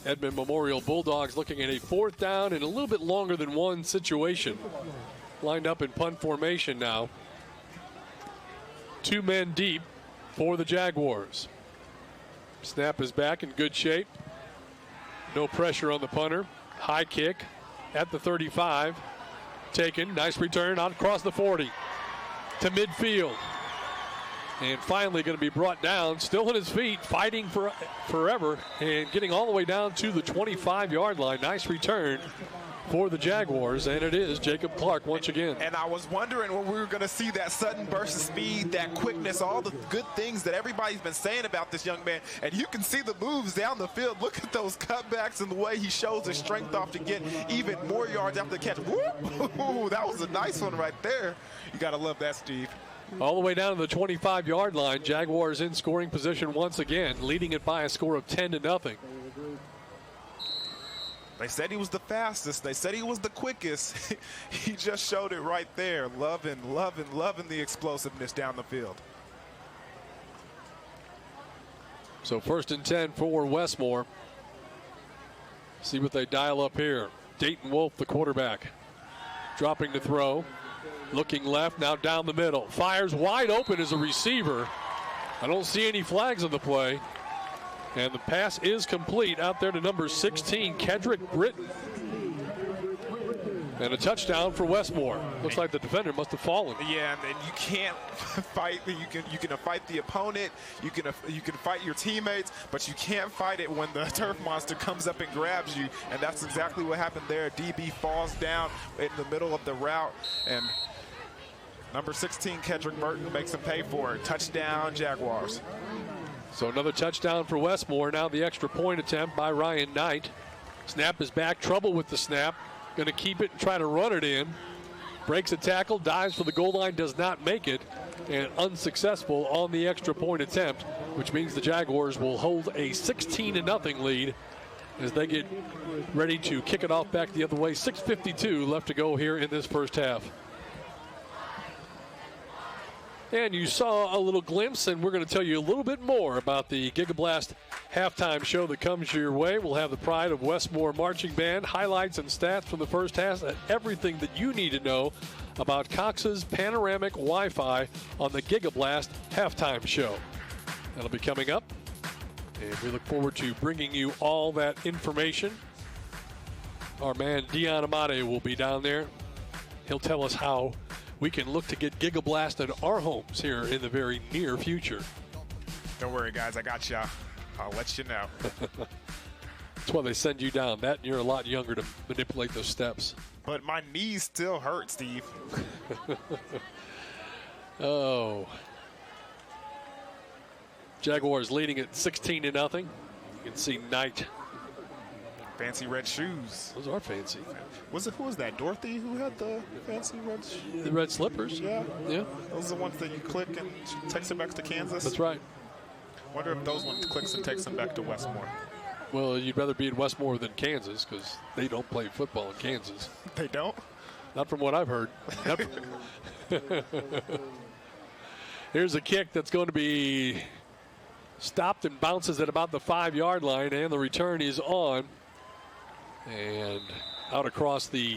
Edmond Memorial Bulldogs looking at a 4th down and a little bit longer than one situation. Lined up in punt formation now. 2 men deep for the Jaguars. Snap is back in good shape. No pressure on the punter. High kick at the 35. Taken. Nice return out across the 40 to midfield. And finally going to be brought down, still on his feet, fighting for forever, and getting all the way down to the 25-yard line. Nice return for the Jaguars, and it is Jacob Clark once again. And I was wondering when we were going to see that sudden burst of speed, that quickness, all the good things that everybody's been saying about this young man. And you can see the moves down the field. Look at those cutbacks and the way he shows his strength off to get even more yards after the catch. Woo! That was a nice one right there. You got to love that, Steve. All the way down to the 25-yard line. Jaguars in scoring position once again, leading it by a score of 10-0. They said he was the fastest. They said he was the quickest. He just showed it right there. Loving the explosiveness down the field. So 1st and 10 for Westmoore. See what they dial up here. Dayton Wolf, the quarterback, dropping to throw. Looking left, now down the middle. Fires wide open as a receiver. I don't see any flags on the play. And the pass is complete out there to number 16, Kedrick Britton. And a touchdown for Westmoore. Looks like the defender must have fallen. Yeah, and you can't fight. You can fight the opponent. You can fight your teammates, but you can't fight it when the turf monster comes up and grabs you. And that's exactly what happened there. DB falls down in the middle of the route, and number 16, Kedrick Burton, makes him pay for it. Touchdown, Jaguars. So another touchdown for Westmoore. Now the extra point attempt by Ryan Knight. Snap is back. Trouble with the snap. Going to keep it and try to run it in. Breaks a tackle. Dives for the goal line. Does not make it. And unsuccessful on the extra point attempt, which means the Jaguars will hold a 16-0 lead as they get ready to kick it off back the other way. 6:52 left to go here in this first half. And you saw a little glimpse, and we're going to tell you a little bit more about the GigaBlast halftime show that comes your way. We'll have the Pride of Westmoore Marching Band, highlights and stats from the first half, and everything that you need to know about Cox's Panoramic Wi-Fi on the GigaBlast halftime show. That'll be coming up, and we look forward to bringing you all that information. Our man Dion Amade will be down there. He'll tell us how we can look to get GigaBlast in our homes here in the very near future. Don't worry, guys. I got you. I'll let you know. That's why they send you down. That and you're a lot younger to manipulate those steps. But my knees still hurt, Steve. Oh. Jaguars leading at 16-0. You can see Knight Fancy red shoes. Those are fancy. Who was that? Dorothy who had the fancy red shoes? The red slippers. Yeah. Yeah. Those are the ones that you click and takes them back to Kansas. That's right. Wonder if those ones clicks and takes them back to Westmoore. Well, you'd rather be in Westmoore than Kansas because they don't play football in Kansas. They don't? Not from what I've heard. Here's a kick that's going to be stopped and bounces at about the 5-yard line, and the return is on. And out across the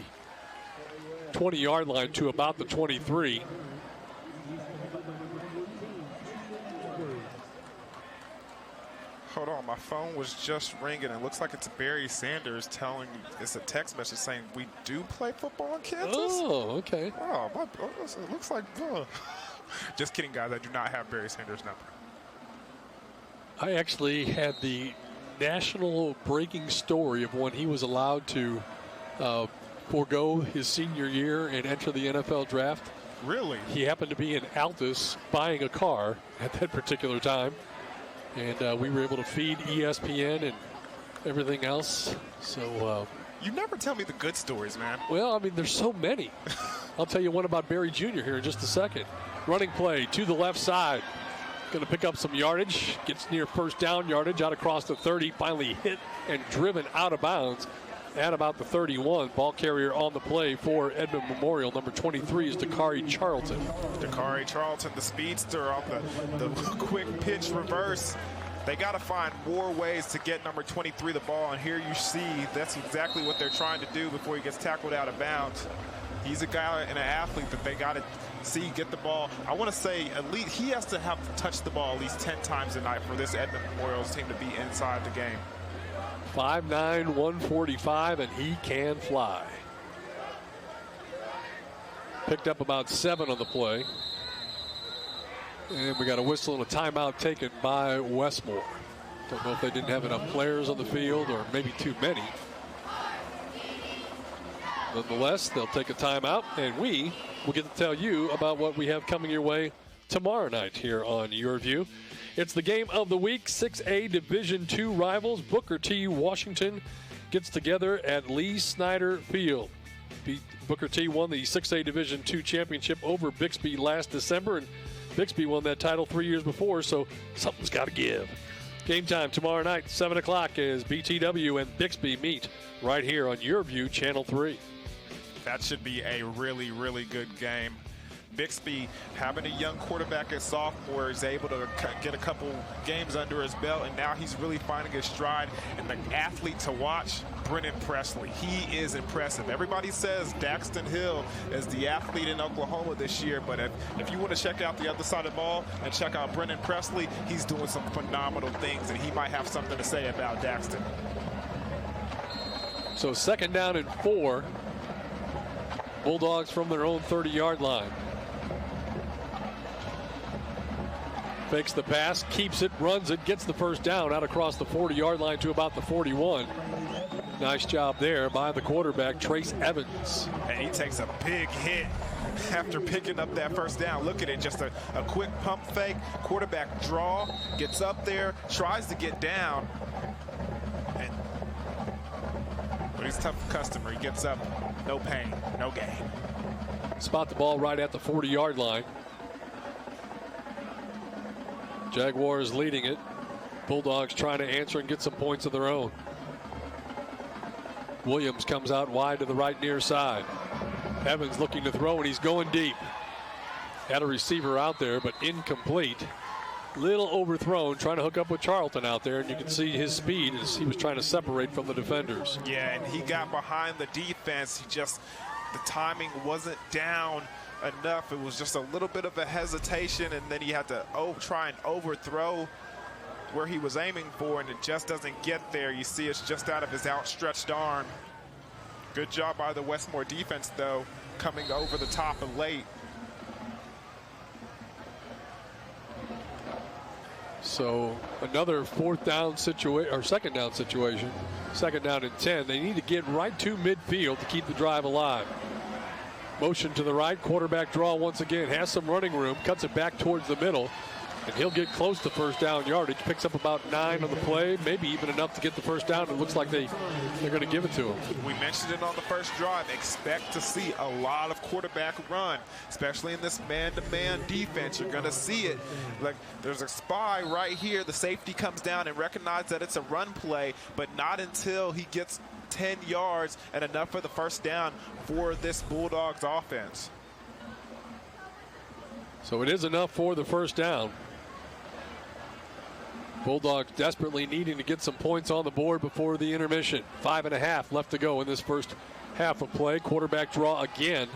20-yard line to about the 23. Hold on, my phone was just ringing. It looks like it's Barry Sanders telling, it's a text message saying we do play football in Kansas. Oh, okay. Oh, it looks like, just kidding, guys. I do not have Barry Sanders' number. I actually had the national breaking story of when he was allowed to forego his senior year and enter the NFL draft. Really? He happened to be in Altus buying a car at that particular time. And we were able to feed ESPN and everything else. So you never tell me the good stories, man. Well, I mean, there's so many. I'll tell you one about Barry Jr. here in just a second. Running play to the left side. Going to pick up some yardage. Gets near first down yardage out across the 30. Finally hit and driven out of bounds at about the 31. Ball carrier on the play for Edmond Memorial. Number 23 is Dakari Charlton. Dakari Charlton, the speedster off the quick pitch reverse. They got to find more ways to get number 23 the ball, and here you see that's exactly what they're trying to do before he gets tackled out of bounds. He's a guy and an athlete that they got to see get the ball. I want to say at least he has to have to touch the ball at least 10 times a night for this Edmond Memorial's team to be inside the game. 5'9", 145, and he can fly. Picked up about 7 on the play. And we got a whistle and a timeout taken by Westmoore. Don't know if they didn't have enough players on the field or maybe too many. Nonetheless, they'll take a timeout, and we will get to tell you about what we have coming your way tomorrow night here on YurView. It's the game of the week. 6A Division II rivals Booker T. Washington gets together at Lee Snyder Field. Booker T. won the 6A Division II championship over Bixby last December, and Bixby won that title 3 years before, so something's got to give. Game time tomorrow night, 7 o'clock, as BTW and Bixby meet right here on YurView Channel 3. That should be a really, really good game. Bixby, having a young quarterback at sophomore, is able to get a couple games under his belt, and now he's really finding his stride. And the athlete to watch, Brennan Presley. He is impressive. Everybody says Daxton Hill is the athlete in Oklahoma this year, but if you want to check out the other side of the ball and check out Brennan Presley, he's doing some phenomenal things, and he might have something to say about Daxton. So 2nd down and 4. Bulldogs from their own 30-yard line. Fakes the pass, keeps it, runs it, gets the first down out across the 40-yard line to about the 41. Nice job there by the quarterback, Trace Evans. And he takes a big hit after picking up that first down. Look at it, just a quick pump fake, quarterback draw, gets up there, tries to get down. But he's a tough customer. He gets up, no pain, no gain. Spot the ball right at the 40-yard line. Jaguars leading it. Bulldogs trying to answer and get some points of their own. Williams comes out wide to the right near side. Evans looking to throw, and he's going deep. Had a receiver out there, but incomplete. Little overthrown, trying to hook up with Charlton out there, and you can see his speed as he was trying to separate from the defenders. Yeah, and he got behind the defense. The timing wasn't down enough. It was just a little bit of a hesitation, and then he had to try and overthrow where he was aiming for, and it just doesn't get there. You see it's just out of his outstretched arm. Good job by the Westmoore defense, though, coming over the top and late. So another 4th down situation, or 2nd down situation. 2nd down and 10. They need to get right to midfield to keep the drive alive. Motion to the right, quarterback draw once again, has some running room, cuts it back towards the middle. And he'll get close to first down yardage. Picks up about 9 on the play, maybe even enough to get the first down. It looks like they're going to give it to him. We mentioned it on the first drive. Expect to see a lot of quarterback run, especially in this man-to-man defense. You're going to see it. Like, there's a spy right here. The safety comes down and recognizes that it's a run play, but not until he gets 10 yards and enough for the first down for this Bulldogs offense. So it is enough for the first down. Bulldogs desperately needing to get some points on the board before the intermission. 5.5 left to go in this first half of play. Quarterback draw again.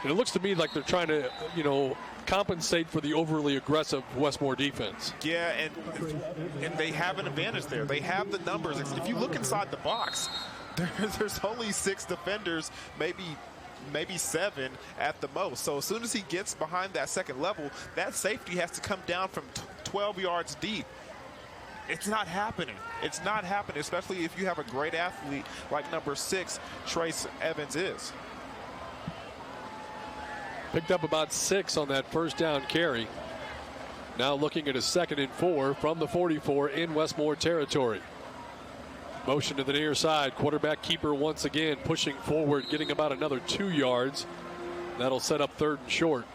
And it looks to me like they're trying to, compensate for the overly aggressive Westmoore defense. Yeah, and they have an advantage there. They have the numbers. If you look inside the box, there's only 6 defenders, maybe 7 at the most. So as soon as he gets behind that second level, that safety has to come down from 12 yards deep. It's not happening. It's not happening, especially if you have a great athlete like number 6, Trace Evans is. Picked up about 6 on that first down carry. Now looking at a 2nd and 4 from the 44 in Westmoore territory. Motion to the near side. Quarterback keeper once again pushing forward, getting about another 2 yards. That'll set up 3rd and short.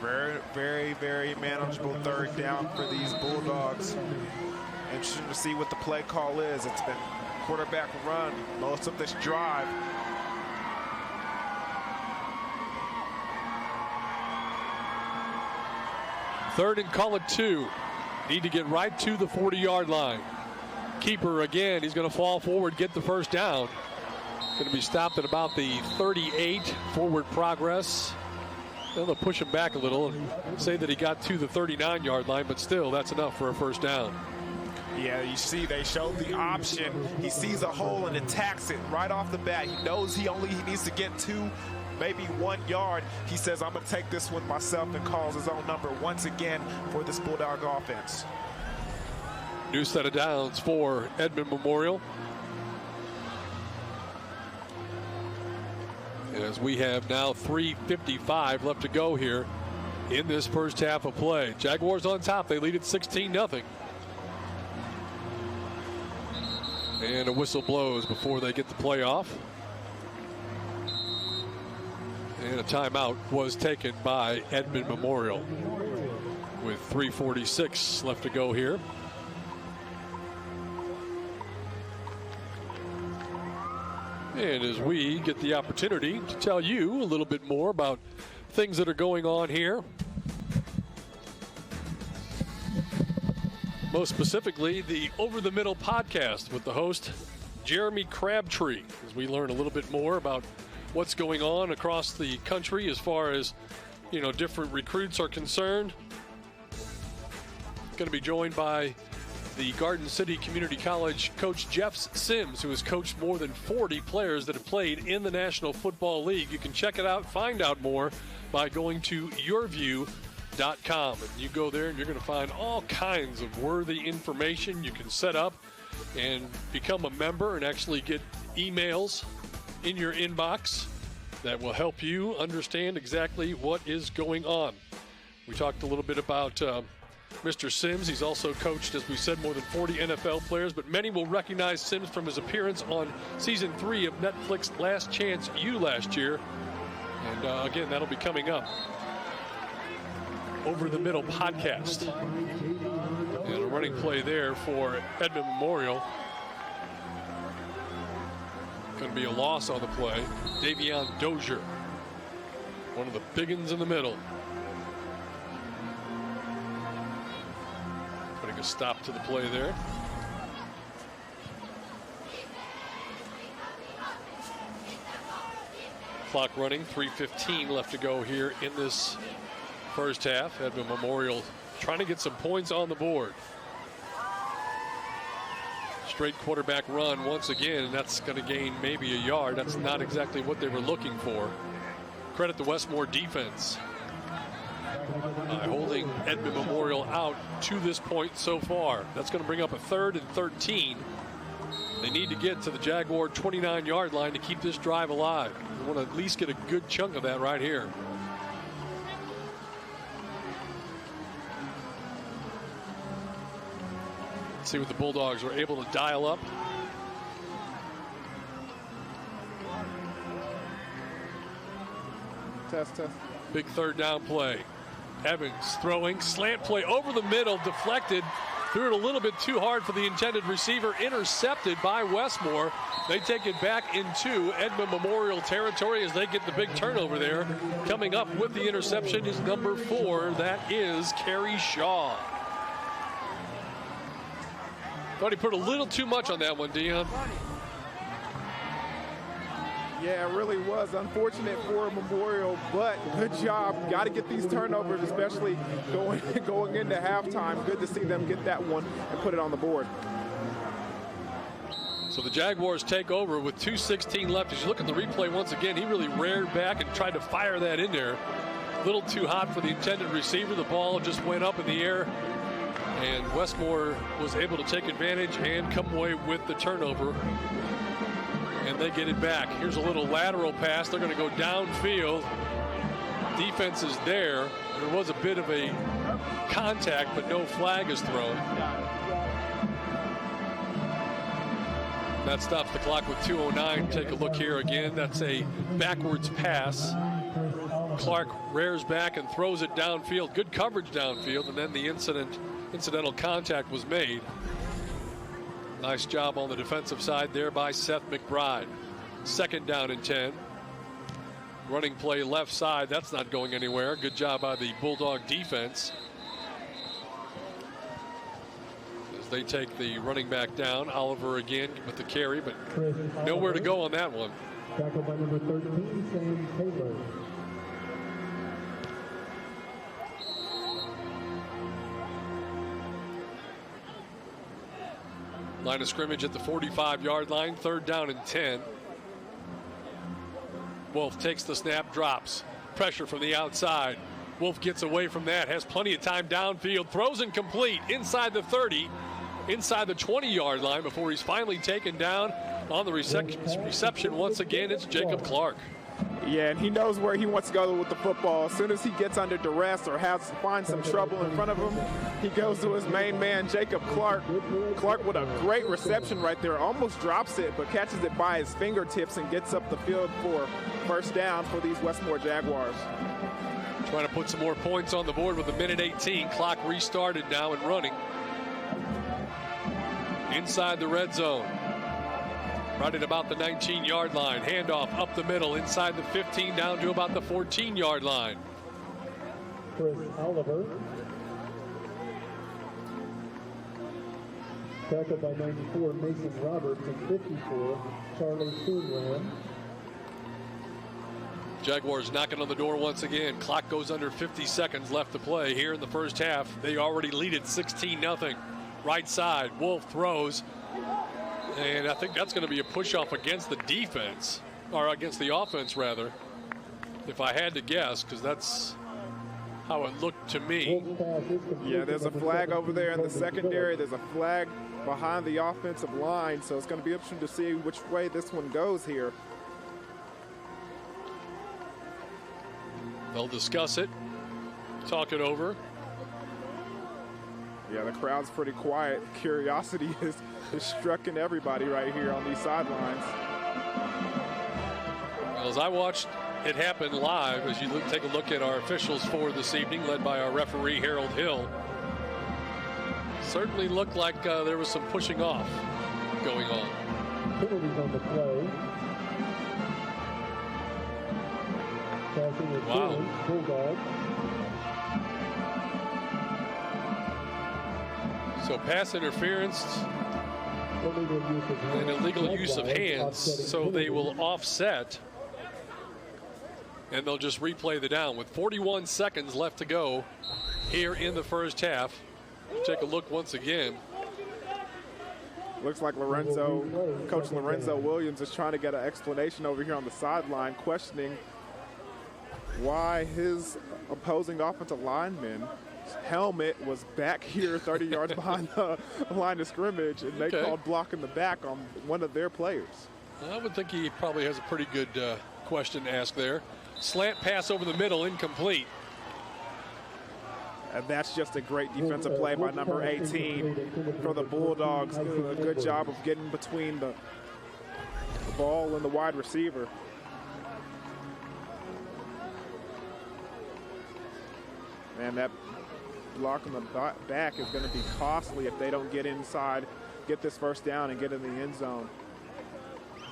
Very, very, very manageable 3rd down for these Bulldogs. Interesting to see what the play call is. It's been quarterback run most of this drive. Third and call it 2. Need to get right to the 40-yard line. Keeper again, he's going to fall forward, get the first down. Going to be stopped at about the 38. Forward progress. They'll push him back a little and say that he got to the 39-yard line, but still, that's enough for a first down. Yeah, you see they showed the option. He sees a hole and attacks it right off the bat. He knows he needs to get 2, maybe 1 yard. He says, I'm going to take this one myself, and calls his own number once again for this Bulldog offense. New set of downs for Edmond Memorial. As we have now 3:55 left to go here in this first half of play. Jaguars on top. They lead at 16-0. And a whistle blows before they get the play off. And a timeout was taken by Edmond Memorial with 3:46 left to go here. And as we get the opportunity to tell you a little bit more about things that are going on here. Most specifically, the Over the Middle podcast with the host, Jeremy Crabtree, as we learn a little bit more about what's going on across the country as far as, different recruits are concerned. Going to be joined by the Garden City Community College coach Jeff Sims, who has coached more than 40 players that have played in the National Football League. You can check it out, find out more by going to YurView.com. And you go there and you're going to find all kinds of worthy information. You can set up and become a member and actually get emails in your inbox that will help you understand exactly what is going on. We talked a little bit about Mr. Sims. He's also coached, as we said, more than 40 NFL players, but many will recognize Sims from his appearance on Season 3 of Netflix Last Chance U last year. And again, that'll be coming up. Over the Middle podcast. And a running play there for Edmond Memorial. Going to be a loss on the play. Davion Dozier, one of the big ones in the middle. Putting a stop to the play there. Clock running, 3:15 left to go here in this first half. Edmond Memorial trying to get some points on the board. Straight quarterback run once again, and that's going to gain maybe a yard. That's not exactly what they were looking for. Credit the Westmoore defense holding Edmond Memorial out to this point so far. That's going to bring up a 3rd and 13. They need to get to the Jaguar 29-yard line to keep this drive alive. They want to at least get a good chunk of that right here. See what the Bulldogs were able to dial up. Test. Big third down play. Evans throwing, slant play over the middle, deflected, threw it a little bit too hard for the intended receiver, intercepted by Westmoore. They take it back into Edmond Memorial territory as they get the big turnover there. Coming up with the interception is number 4. That is Kerry Shaw. Thought he put a little too much on that one, Dion. Yeah, it really was unfortunate for Memorial, but good job. Got to get these turnovers, especially going into halftime. Good to see them get that one and put it on the board. So the Jaguars take over with 2:16 left. As you look at the replay once again, he really reared back and tried to fire that in there. A little too hot for the intended receiver. The ball just went up in the air, and Westmoore was able to take advantage and come away with the turnover. And they get it back. Here's a little lateral pass. They're going to go downfield. Defense is there. There was a bit of a contact, but no flag is thrown. That stops the clock with 2:09. Take a look here again. That's a backwards pass. Clark rears back and throws it downfield. Good coverage downfield, and then the incidental contact was made. Nice job on the defensive side there by Seth McBride. 2nd down and 10. Running play left side. That's not going anywhere. Good job by the Bulldog defense. As they take the running back down. Oliver again with the carry, but nowhere to go on that one. Tackled by number 13, Sam Taylor. Line of scrimmage at the 45-yard line. 3rd down and 10. Wolf takes the snap, drops. Pressure from the outside. Wolf gets away from that, has plenty of time downfield, throws incomplete inside the 30, inside the 20-yard line before he's finally taken down on the reception. Once again, it's Jacob Clark. Yeah, and he knows where he wants to go with the football. As soon as he gets under duress or finds some trouble in front of him, he goes to his main man, Jacob Clark. Clark with a great reception right there. Almost drops it, but catches it by his fingertips and gets up the field for 1st down for these Westmoore Jaguars. Trying to put some more points on the board with 1:18. Clock restarted now and running. Inside the red zone. Right at about the 19-yard line. Handoff up the middle, inside the 15, down to about the 14-yard line. Chris Oliver. Tackled by 94, Mason Roberts, and 54, Charlie Soonram. Jaguars knocking on the door once again. Clock goes under 50 seconds left to play here in the first half. They already lead it 16-0. Right side, Wolf throws. And I think that's going to be a push-off against the defense, or against the offense, rather, if I had to guess, because that's how it looked to me. Yeah, there's a flag over there in the secondary. There's a flag behind the offensive line, so it's going to be interesting to see which way this one goes here. They'll discuss it, talk it over. Yeah, the crowd's pretty quiet. Curiosity is striking everybody right here on these sidelines. Well, as I watched it happen live, as you take a look at our officials for this evening, led by our referee, Harold Hill, certainly looked like there was some pushing off going on. Penalties on the play. Wow. Bulldogs. So pass interference and illegal use of hands, so they will offset, and they'll just replay the down with 41 seconds left to go here in the first half. Take a look once again. Looks like Coach Lorenzo Williams is trying to get an explanation over here on the sideline, questioning why his opposing offensive lineman helmet was back here 30 yards behind the line of scrimmage, and they called blocking the back on one of their players. I would think he probably has a pretty good question to ask there. Slant pass over the middle, incomplete. And that's just a great defensive play by number 18 for the Bulldogs. A good job of getting between the ball and the wide receiver. And that block on the back is going to be costly if they don't get inside, get this first down and get in the end zone.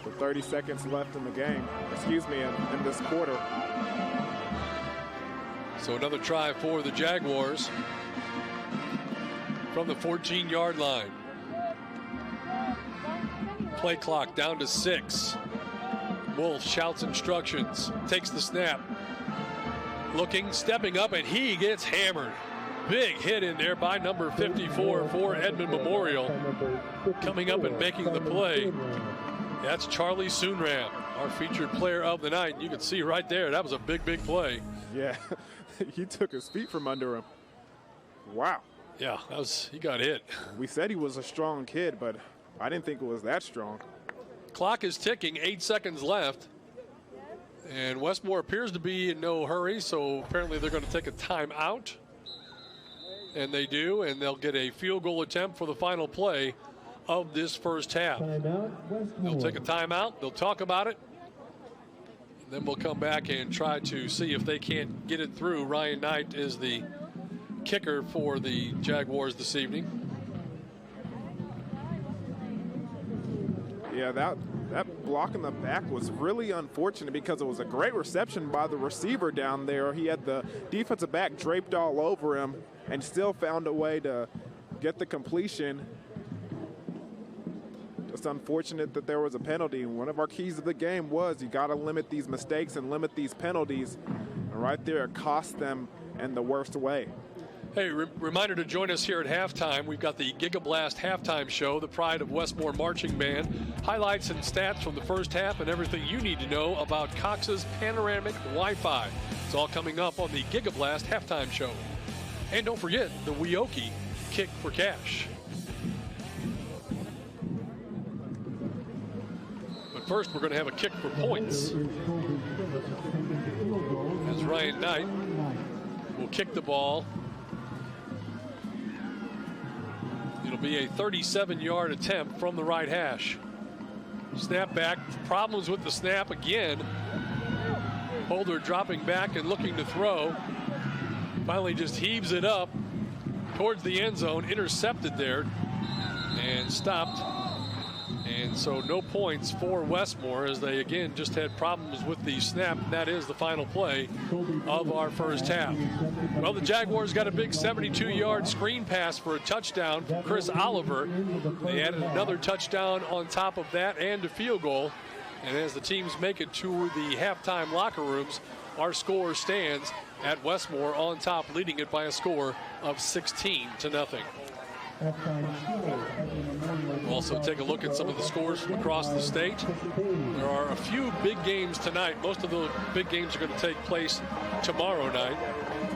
With 30 seconds left in the game, in this quarter. So another try for the Jaguars from the 14-yard line. Play clock down to 6. Wolf shouts instructions, takes the snap. Looking, stepping up, and he gets hammered. Big hit in there by number 54 for Edmond Memorial. Coming up and making the play, that's Charlie Soonram, our featured player of the night. You can see right there, that was a big, big play. Yeah, he took his feet from under him. Wow. Yeah, he got hit. We said he was a strong kid, but I didn't think it was that strong. Clock is ticking, 8 seconds left. And Westmoore appears to be in no hurry, so apparently they're going to take a timeout. And they do, and they'll get a field goal attempt for the final play of this first half. They'll take a timeout, they'll talk about it, and then we'll come back and try to see if they can't get it through. Ryan Knight is the kicker for the Jaguars this evening. Yeah, that block in the back was really unfortunate because it was a great reception by the receiver down there. He had the defensive back draped all over him and still found a way to get the completion. Just unfortunate that there was a penalty. One of our keys of the game was you got to limit these mistakes and limit these penalties. And right there, it cost them in the worst way. Hey, reminder to join us here at halftime. We've got the Gigablast halftime show, the pride of Westmoore Marching Band. Highlights and stats from the first half and everything you need to know about Cox's Panoramic Wi-Fi. It's all coming up on the Gigablast halftime show. And don't forget the Wioki Kick for Cash. But first, we're going to have a kick for points. As Ryan Knight will kick the ball. It'll be a 37-yard attempt from the right hash. Snap back, problems with the snap again. Holder dropping back and looking to throw. Finally just heaves it up towards the end zone, intercepted there and stopped. And so no points for Westmoore as they again just had problems with the snap. That is the final play of our first half. Well, the Jaguars got a big 72-yard screen pass for a touchdown from Chris Oliver. They added another touchdown on top of that and a field goal. And as the teams make it to the halftime locker rooms, our score stands at Westmoore on top, leading it by a score of 16-0. We'll also take a look at some of the scores from across the state. There are a few big games tonight. Most of the big games are going to take place tomorrow night.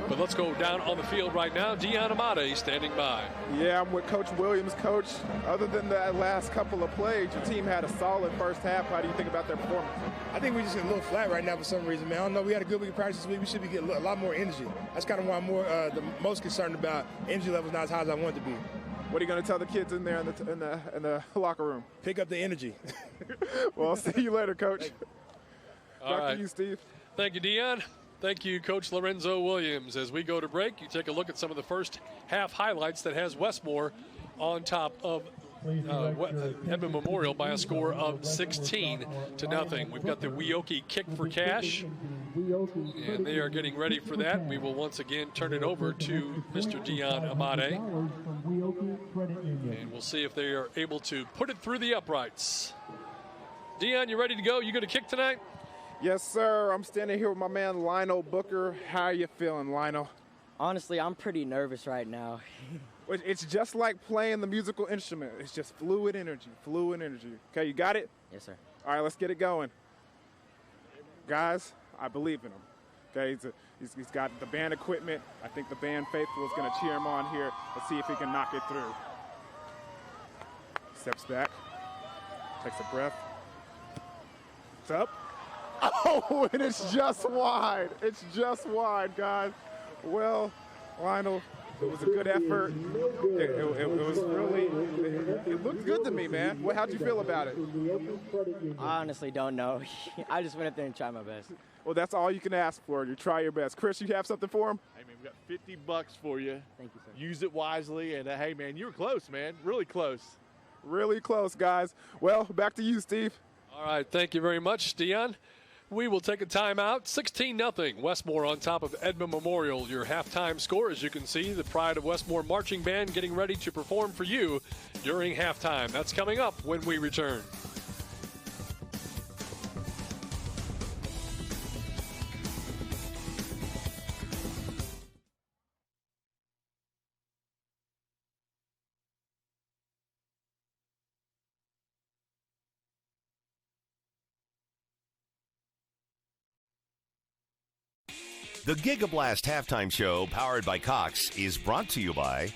But let's go down on the field right now. Dion Amade standing by. Yeah, I'm with Coach Williams. Coach, other than that last couple of plays, your team had a solid first half. How do you think about their performance? I think we're just a little flat right now for some reason, man. I don't know. We had a good week of practice this week. We should be getting a lot more energy. That's kind of why I'm the most concerned about energy levels not as high as I want it to be. What are you going to tell the kids in there in the locker room? Pick up the energy. Well, I'll see you later, Coach. All right. To you, Steve. Thank you, Dion. Thank you, Coach Lorenzo Williams. As we go to break, you take a look at some of the first half highlights that has Westmoore on top of Edmond Memorial by a score of 16-0. We've got the Wioki Kick for Cash, and they are getting ready for that. We will once again turn it over to Mr. Dion Amade, and we'll see if they are able to put it through the uprights. Dion, you ready to go? You going to kick tonight? Yes, sir. I'm standing here with my man Lionel Booker. How are you feeling, Lionel? Honestly, I'm pretty nervous right now. It's just like playing the musical instrument. It's just fluid energy, fluid energy. Okay, you got it? Yes, sir. All right, let's get it going. Guys, I believe in him. Okay, he's got the band equipment. I think the band faithful is going to cheer him on here. Let's see if he can knock it through. Steps back, takes a breath. It's up. Oh, and it's just wide. It's just wide, guys. Well, Lionel, it was a good effort. It was really, it looked good to me, man. How'd you feel about it? I honestly don't know. I just went up there and tried my best. Well, that's all you can ask for. You try your best. Chris, you have something for him? Hey, man, we got $50 for you. Thank you, sir. Use it wisely. And, hey, man, you were close, man. Really close. Really close, guys. Well, back to you, Steve. All right, thank you very much, Dion. We will take a timeout. 16-0. Westmoore on top of Edmond Memorial. Your halftime score, as you can see, the Pride of Westmoore Marching Band getting ready to perform for you during halftime. That's coming up when we return. The Gigablast Halftime Show, powered by Cox, is brought to you by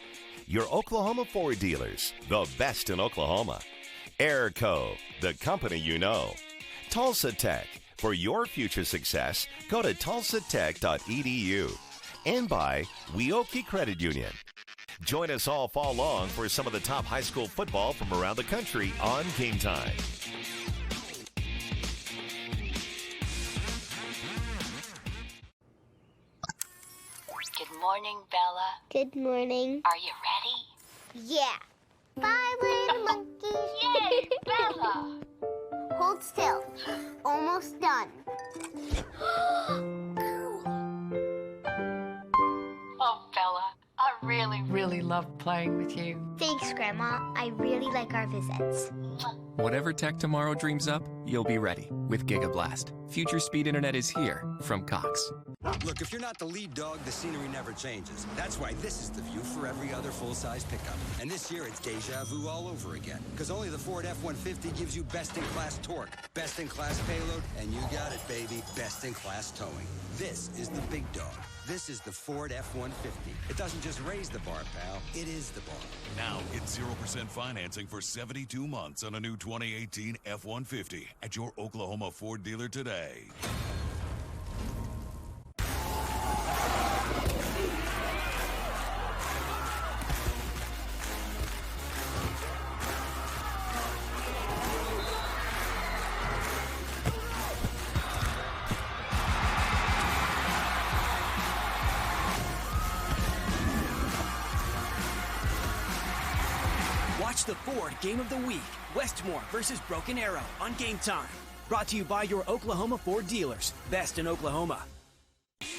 your Oklahoma Ford dealers, the best in Oklahoma. Airco, the company you know. Tulsa Tech, for your future success, go to tulsatech.edu. And by Wioki Credit Union. Join us all fall long for some of the top high school football from around the country on Game Time. Good morning, Bella. Good morning. Are you ready? Yeah. 5 little monkeys. Yay, Bella! Hold still. Almost done. Oh, Bella, I really love playing with you. Thanks, Grandma. I really like our visits. Whatever tech tomorrow dreams up, you'll be ready with Gigablast. Future speed internet is here from Cox. Look, if you're not the lead dog, the scenery never changes. That's why this is the view for every other full-size pickup. And this year, it's deja vu all over again. Because only the Ford F-150 gives you best-in-class torque, best-in-class payload, and you got it, baby, best-in-class towing. This is the big dog. This is the Ford F-150. It doesn't just raise the bar, pal. It is the bar. Now get 0% financing for 72 months on a new 2018 F-150 at your Oklahoma Ford dealer today. Watch the Ford Game of the Week, Westmoore versus Broken Arrow on Game Time. Brought to you by your Oklahoma Ford dealers, best in Oklahoma.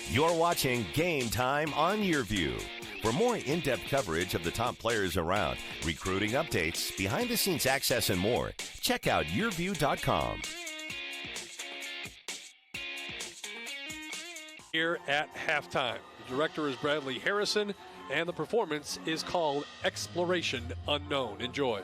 You're watching Game Time on YurView. For more in-depth coverage of the top players around, recruiting updates, behind-the-scenes access, and more, check out YurView.com. Here at halftime, the director is Bradley Harrison, and the performance is called Exploration Unknown. Enjoy.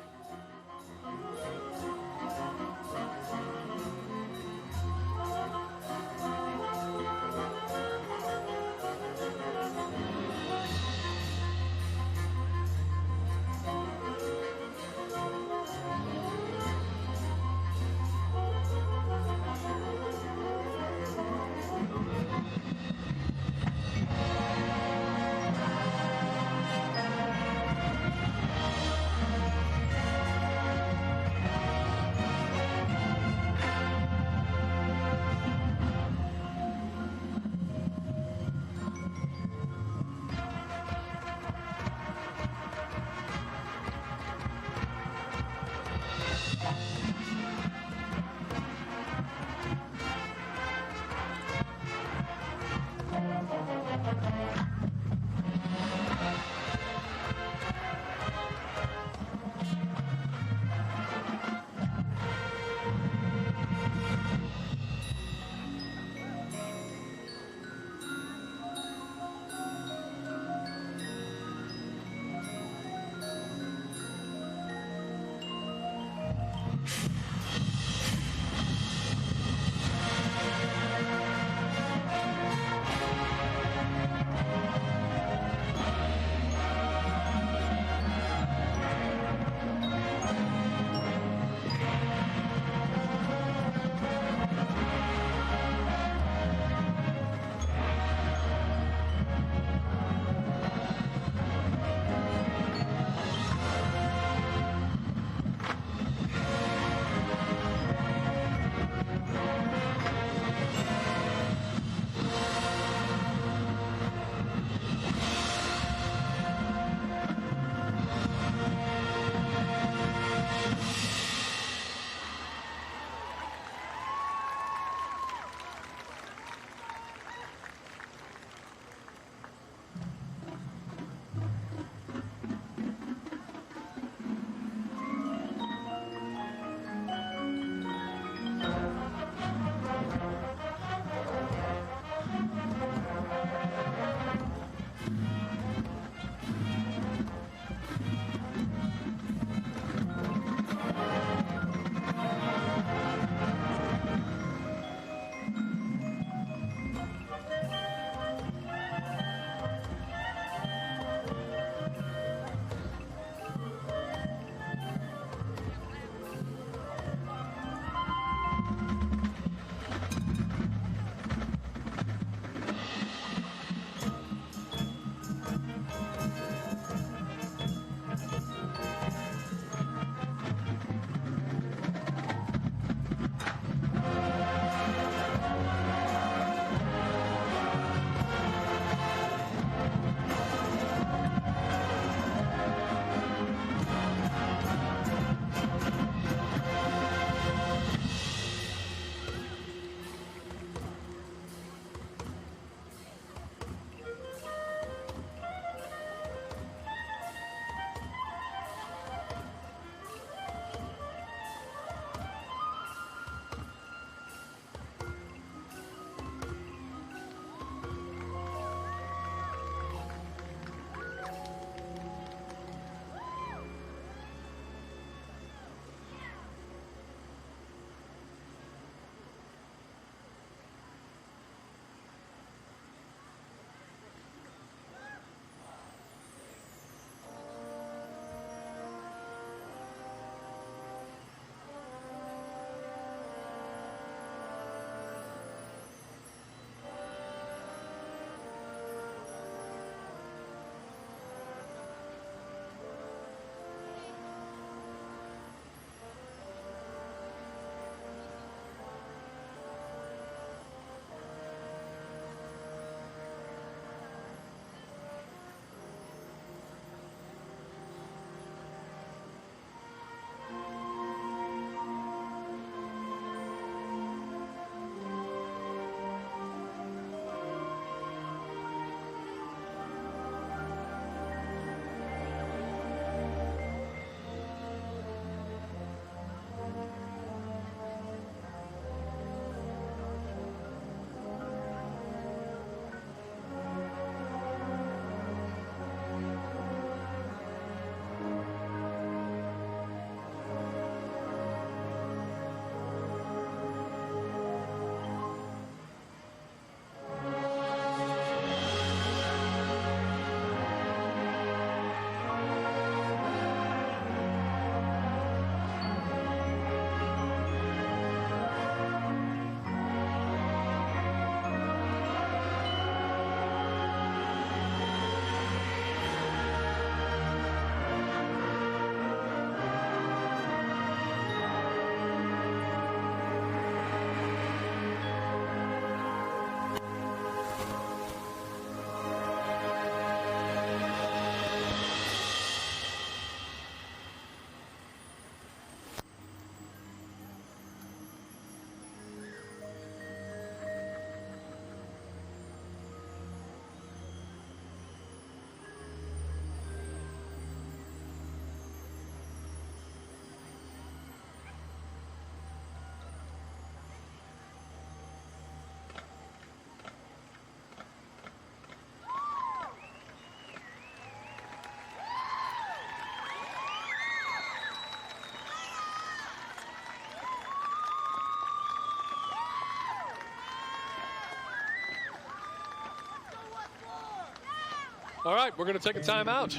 All right, we're going to take a timeout.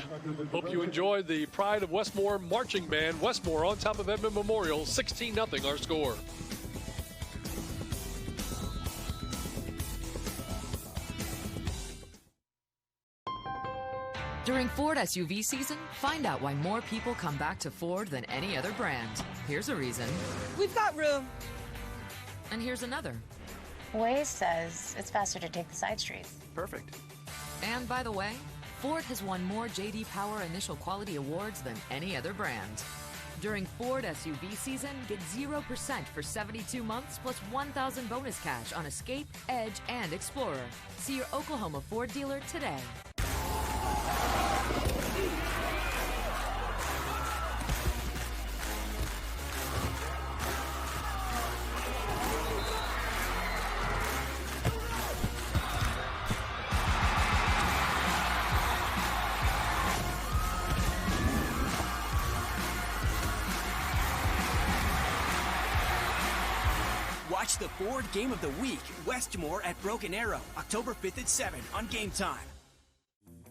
Hope you enjoyed the Pride of Westmoore marching band. Westmoore on top of Edmond Memorial, 16-0 our score. During Ford SUV season, find out why more people come back to Ford than any other brand. Here's a reason. We've got room. And here's another. Waze says it's faster to take the side streets. Perfect. And by the way, Ford has won more J.D. Power Initial Quality Awards than any other brand. During Ford SUV season, get 0% for 72 months plus $1,000 bonus cash on Escape, Edge, and Explorer. See your Oklahoma Ford dealer today. Watch the Ford Game of the Week, Westmoore at Broken Arrow, October 5th at 7 on Game Time.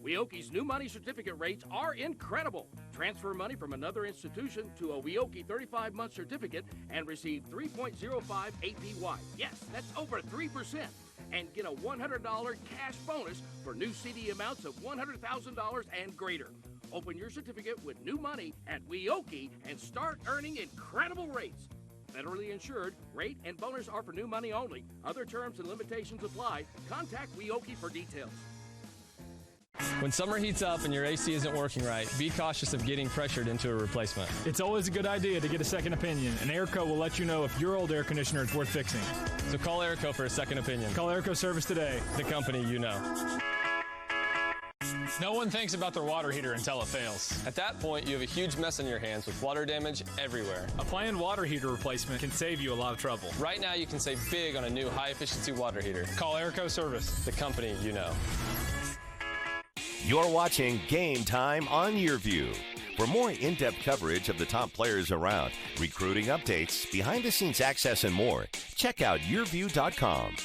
Weoki's new money certificate rates are incredible. Transfer money from another institution to a Weoki 35-month certificate and receive 3.05 APY. Yes, that's over 3%. And get a $100 cash bonus for new CD amounts of $100,000 and greater. Open your certificate with new money at Weoki and start earning incredible rates. Federally insured, rate and bonus are for new money only. Other terms and limitations apply. Contact Weoki for details. When summer heats up and your AC isn't working right, be cautious of getting pressured into a replacement. It's always a good idea to get a second opinion, and Airco will let you know if your old air conditioner is worth fixing. So call Airco for a second opinion. Call Airco Service today. The company you know. No one thinks about their water heater until it fails. At that point, you have a huge mess on your hands with water damage everywhere. A planned water heater replacement can save you a lot of trouble. Right now, you can save big on a new high-efficiency water heater. Call Airco Service. The company you know. You're watching Game Time on YurView. For more in-depth coverage of the top players around, recruiting updates, behind-the-scenes access, and more, check out YurView.com.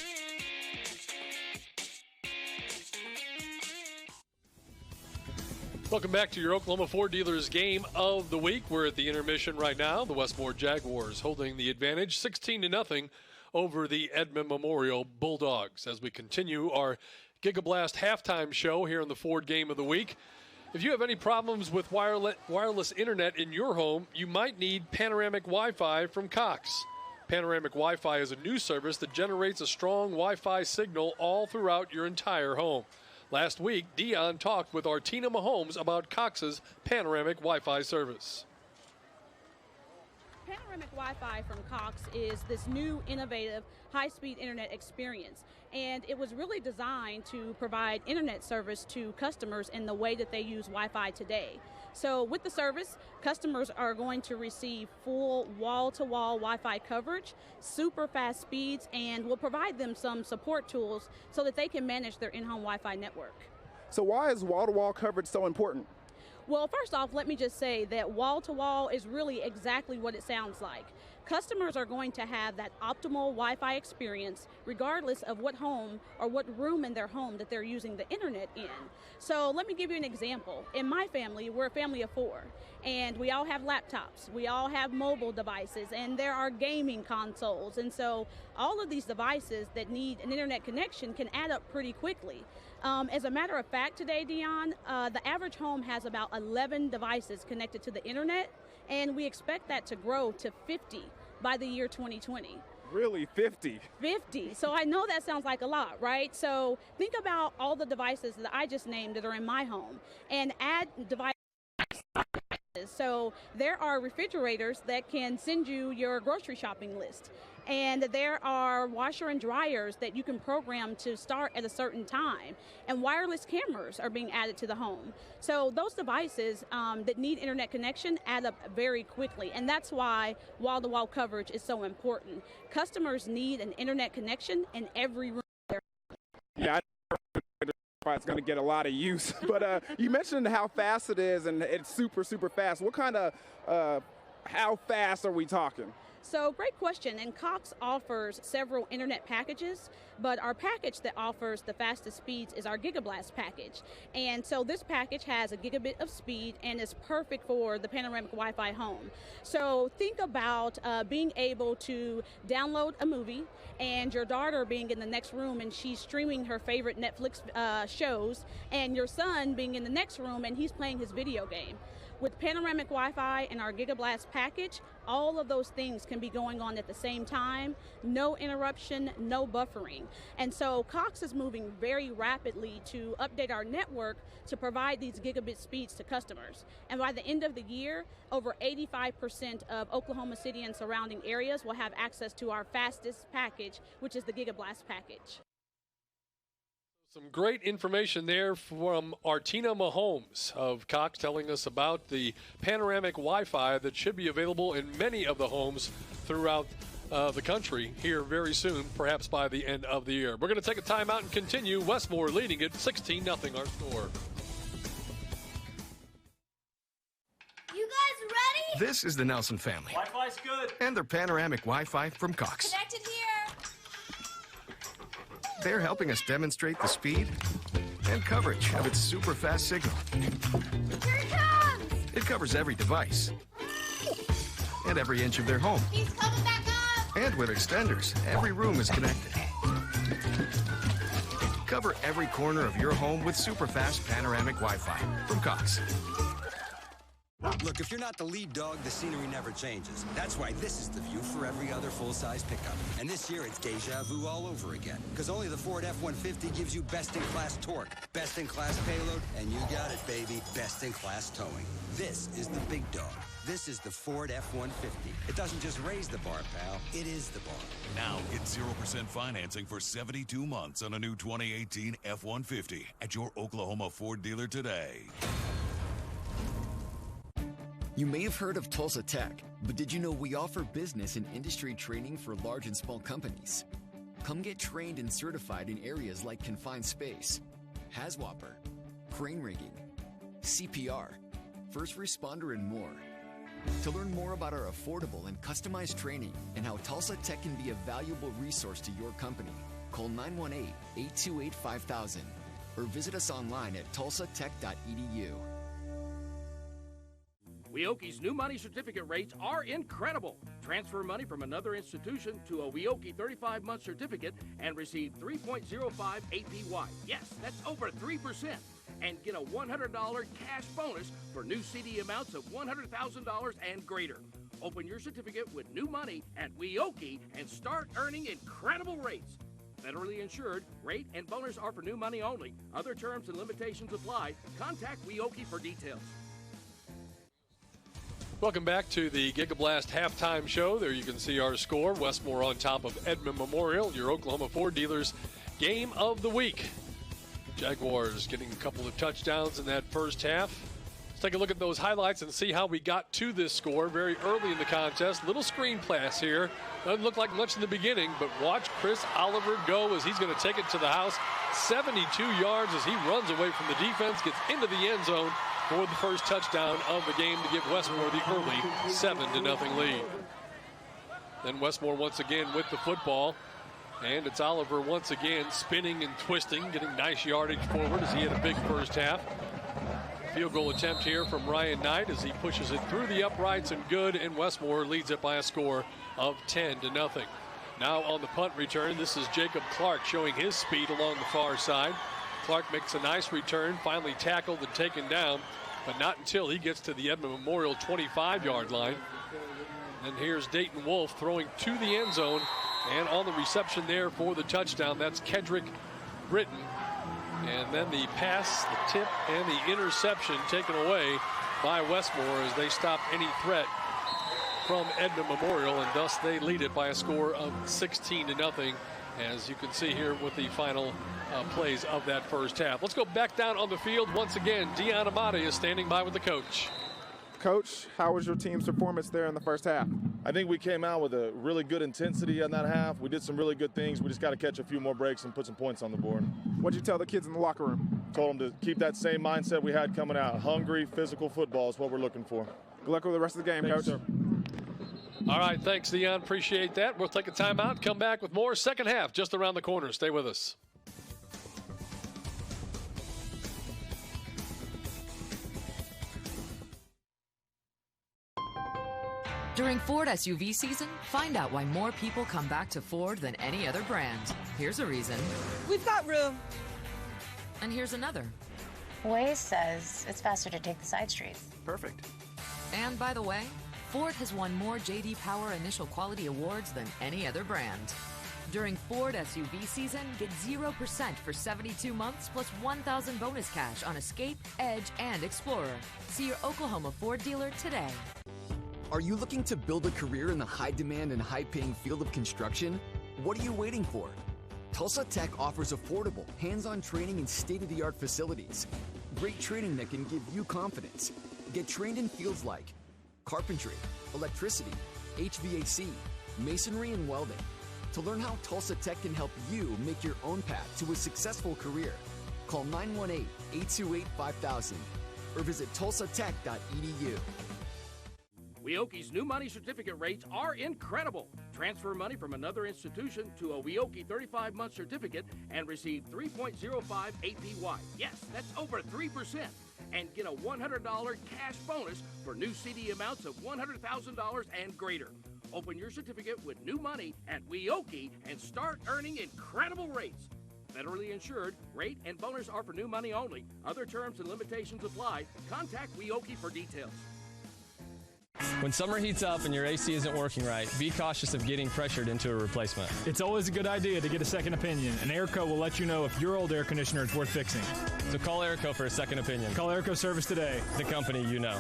Welcome back to your Oklahoma Ford Dealers Game of the Week. We're at the intermission right now. The Westmoore Jaguars holding the advantage 16-0 over the Edmond Memorial Bulldogs. As we continue our GigaBlast halftime show here on the Ford Game of the Week. If you have any problems with wireless internet in your home, you might need Panoramic Wi-Fi from Cox. Panoramic Wi-Fi is a new service that generates a strong Wi-Fi signal all throughout your entire home. Last week, Dion talked with Artina Mahomes about Cox's Panoramic Wi-Fi service. Panoramic Wi-Fi from Cox is this new, innovative, high-speed internet experience. And it was really designed to provide internet service to customers in the way that they use Wi-Fi today. So with the service, customers are going to receive full wall-to-wall Wi-Fi coverage, super fast speeds, and will provide them some support tools so that they can manage their in-home Wi-Fi network. So why is wall-to-wall coverage so important? Well, first off, let me just say that wall-to-wall is really exactly what it sounds like. Customers are going to have that optimal Wi-Fi experience regardless of what home or what room in their home that they're using the internet in. So let me give you an example. In my family, we're a family of 4, and we all have laptops, we all have mobile devices, and there are gaming consoles. And so all of these devices that need an internet connection can add up pretty quickly. As a matter of fact today, Dion, the average home has about 11 devices connected to the internet, and we expect that to grow to 50 by the year 2020. Really, 50? 50. So I know that sounds like a lot, right? So think about all the devices that I just named that are in my home and add devices. So there are refrigerators that can send you your grocery shopping list. And there are washer and dryers that you can program to start at a certain time. And wireless cameras are being added to the home. So those devices that need internet connection add up very quickly. And that's why wall-to-wall coverage is so important. Customers need an internet connection in every room. Yeah, it's going to get a lot of use. But you mentioned how fast it is, and it's super, super fast. What kind of, how fast are we talking? So great question, and Cox offers several internet packages, but our package that offers the fastest speeds is our GigaBlast package. And so this package has a gigabit of speed and is perfect for the Panoramic Wi-Fi home. So think about being able to download a movie and your daughter being in the next room and she's streaming her favorite Netflix shows, and your son being in the next room and he's playing his video game. With Panoramic Wi-Fi and our GigaBlast package, all of those things can be going on at the same time, no interruption, no buffering. And so Cox is moving very rapidly to update our network to provide these gigabit speeds to customers. And by the end of the year, over 85% of Oklahoma City and surrounding areas will have access to our fastest package, which is the GigaBlast package. Some great information there from Artina Mahomes of Cox, telling us about the Panoramic Wi-Fi that should be available in many of the homes throughout the country here very soon, perhaps by the end of the year. We're going to take a timeout and continue. Westmoore leading it 16-0 our score. You guys ready? This is the Nelson family. Wi-Fi's good. And their Panoramic Wi-Fi from Cox. Connected here. They're helping us demonstrate the speed and coverage of its super fast signal. Here it comes! It covers every device and every inch of their home. He's coming back up! And with extenders, every room is connected. Cover every corner of your home with super fast Panoramic Wi-Fi from Cox. Look, if you're not the lead dog, the scenery never changes. That's why this is the view for every other full-size pickup. And this year, it's deja vu all over again. Because only the Ford F-150 gives you best-in-class torque, best-in-class payload, and you got it, baby, best-in-class towing. This is the big dog. This is the Ford F-150. It doesn't just raise the bar, pal. It is the bar. Now get 0% financing for 72 months on a new 2018 F-150 at your Oklahoma Ford dealer today. You may have heard of Tulsa Tech, but did you know we offer business and industry training for large and small companies? Come get trained and certified in areas like confined space, HAZWOPER, crane rigging, CPR, first responder, and more. To learn more about our affordable and customized training and how Tulsa Tech can be a valuable resource to your company, call 918-828-5000 or visit us online at tulsatech.edu. Weoki's new money certificate rates are incredible. Transfer money from another institution to a Weoki 35-month certificate and receive 3.05 APY. Yes, that's over 3%. And get a $100 cash bonus for new CD amounts of $100,000 and greater. Open your certificate with new money at Weoki and start earning incredible rates. Federally insured, rate and bonus are for new money only. Other terms and limitations apply. Contact Weoki for details. Welcome back to the GigaBlast halftime show. There you can see our score. Westmoore on top of Edmond Memorial, your Oklahoma Ford dealers' game of the week. Jaguars getting a couple of touchdowns in that first half. Let's take a look at those highlights and see how we got to this score very early in the contest. Little screen pass here. Doesn't look like much in the beginning, but watch Chris Oliver go as he's going to take it to the house. 72 yards as he runs away from the defense, gets into the end zone for the first touchdown of the game to give Westmoore the early 7-0 lead. Then Westmoore once again with the football. And it's Oliver once again spinning and twisting, getting nice yardage forward as he had a big first half. Field goal attempt here from Ryan Knight as he pushes it through the uprights and good, and Westmoore leads it by a score of 10-0. Now on the punt return, this is Jacob Clark showing his speed along the far side. Clark makes a nice return, finally tackled and taken down, but not until he gets to the Edmond Memorial 25-yard line. And here's Dayton Wolf throwing to the end zone, and on the reception there for the touchdown, that's Kedrick Britton. And then the pass, the tip, and the interception taken away by Westmoore as they stop any threat from Edmond Memorial, and thus they lead it by a score of 16-0, as you can see here with the final plays of that first half. Let's go back down on the field once again. Dion Amati is standing by with the coach. Coach, how was your team's performance there in the first half? I think we came out with a really good intensity in that half. We did some really good things. We just got to catch a few more breaks and put some points on the board. What'd you tell the kids in the locker room? Told them to keep that same mindset we had coming out. Hungry, physical football is what we're looking for. Good luck with the rest of the game, Thank Coach. You, sir. All right, thanks, Dion. Appreciate that. We'll take a timeout, come back with more. Second half just around the corner. Stay with us. During Ford SUV season, find out why more people come back to Ford than any other brand. Here's a reason. We've got room. And here's another. Waze says it's faster to take the side streets. Perfect. And by the way, Ford has won more J.D. Power Initial Quality Awards than any other brand. During Ford SUV season, get 0% for 72 months plus $1,000 bonus cash on Escape, Edge, and Explorer. See your Oklahoma Ford dealer today. Are you looking to build a career in the high-demand and high-paying field of construction? What are you waiting for? Tulsa Tech offers affordable, hands-on training in state-of-the-art facilities. Great training that can give you confidence. Get trained in fields like carpentry, electricity, HVAC, masonry, and welding. To learn how Tulsa Tech can help you make your own path to a successful career, call 918-828-5000 or visit tulsatech.edu. Weoki's new money certificate rates are incredible. Transfer money from another institution to a Weoki 35-month certificate and receive 3.05 APY. Yes, that's over 3%. And get a $100 cash bonus for new CD amounts of $100,000 and greater. Open your certificate with new money at Weoki and start earning incredible rates. Federally insured, rate and bonus are for new money only. Other terms and limitations apply. Contact Weoki for details. When summer heats up and your AC isn't working right, be cautious of getting pressured into a replacement. It's always a good idea to get a second opinion, and Airco will let you know if your old air conditioner is worth fixing. So call Airco for a second opinion. Call Airco Service today. The company you know.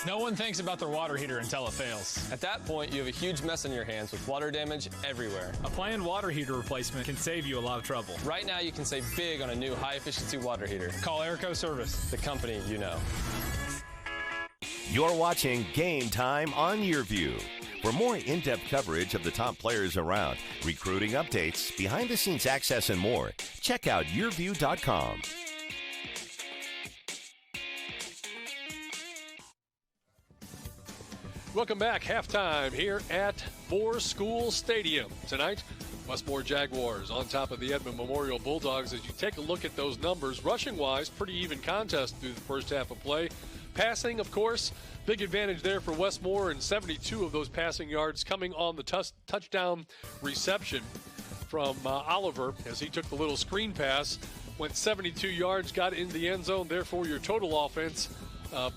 No one thinks about their water heater until it fails. At that point, you have a huge mess on your hands with water damage everywhere. A planned water heater replacement can save you a lot of trouble. Right now, you can save big on a new high-efficiency water heater. Call Airco Service. The company you know. You're watching Game Time on YurView. For more in-depth coverage of the top players around, recruiting updates, behind-the-scenes access, and more, check out YurView.com. Welcome back. Halftime here at Moore School Stadium. Tonight, Westmoore Jaguars on top of the Edmond Memorial Bulldogs. As you take a look at those numbers, rushing-wise, pretty even contest through the first half of play. Passing, of course, big advantage there for Westmoore, and 72 of those passing yards coming on the touchdown reception from Oliver as he took the little screen pass, went 72 yards, got into the end zone. Therefore, your total offense,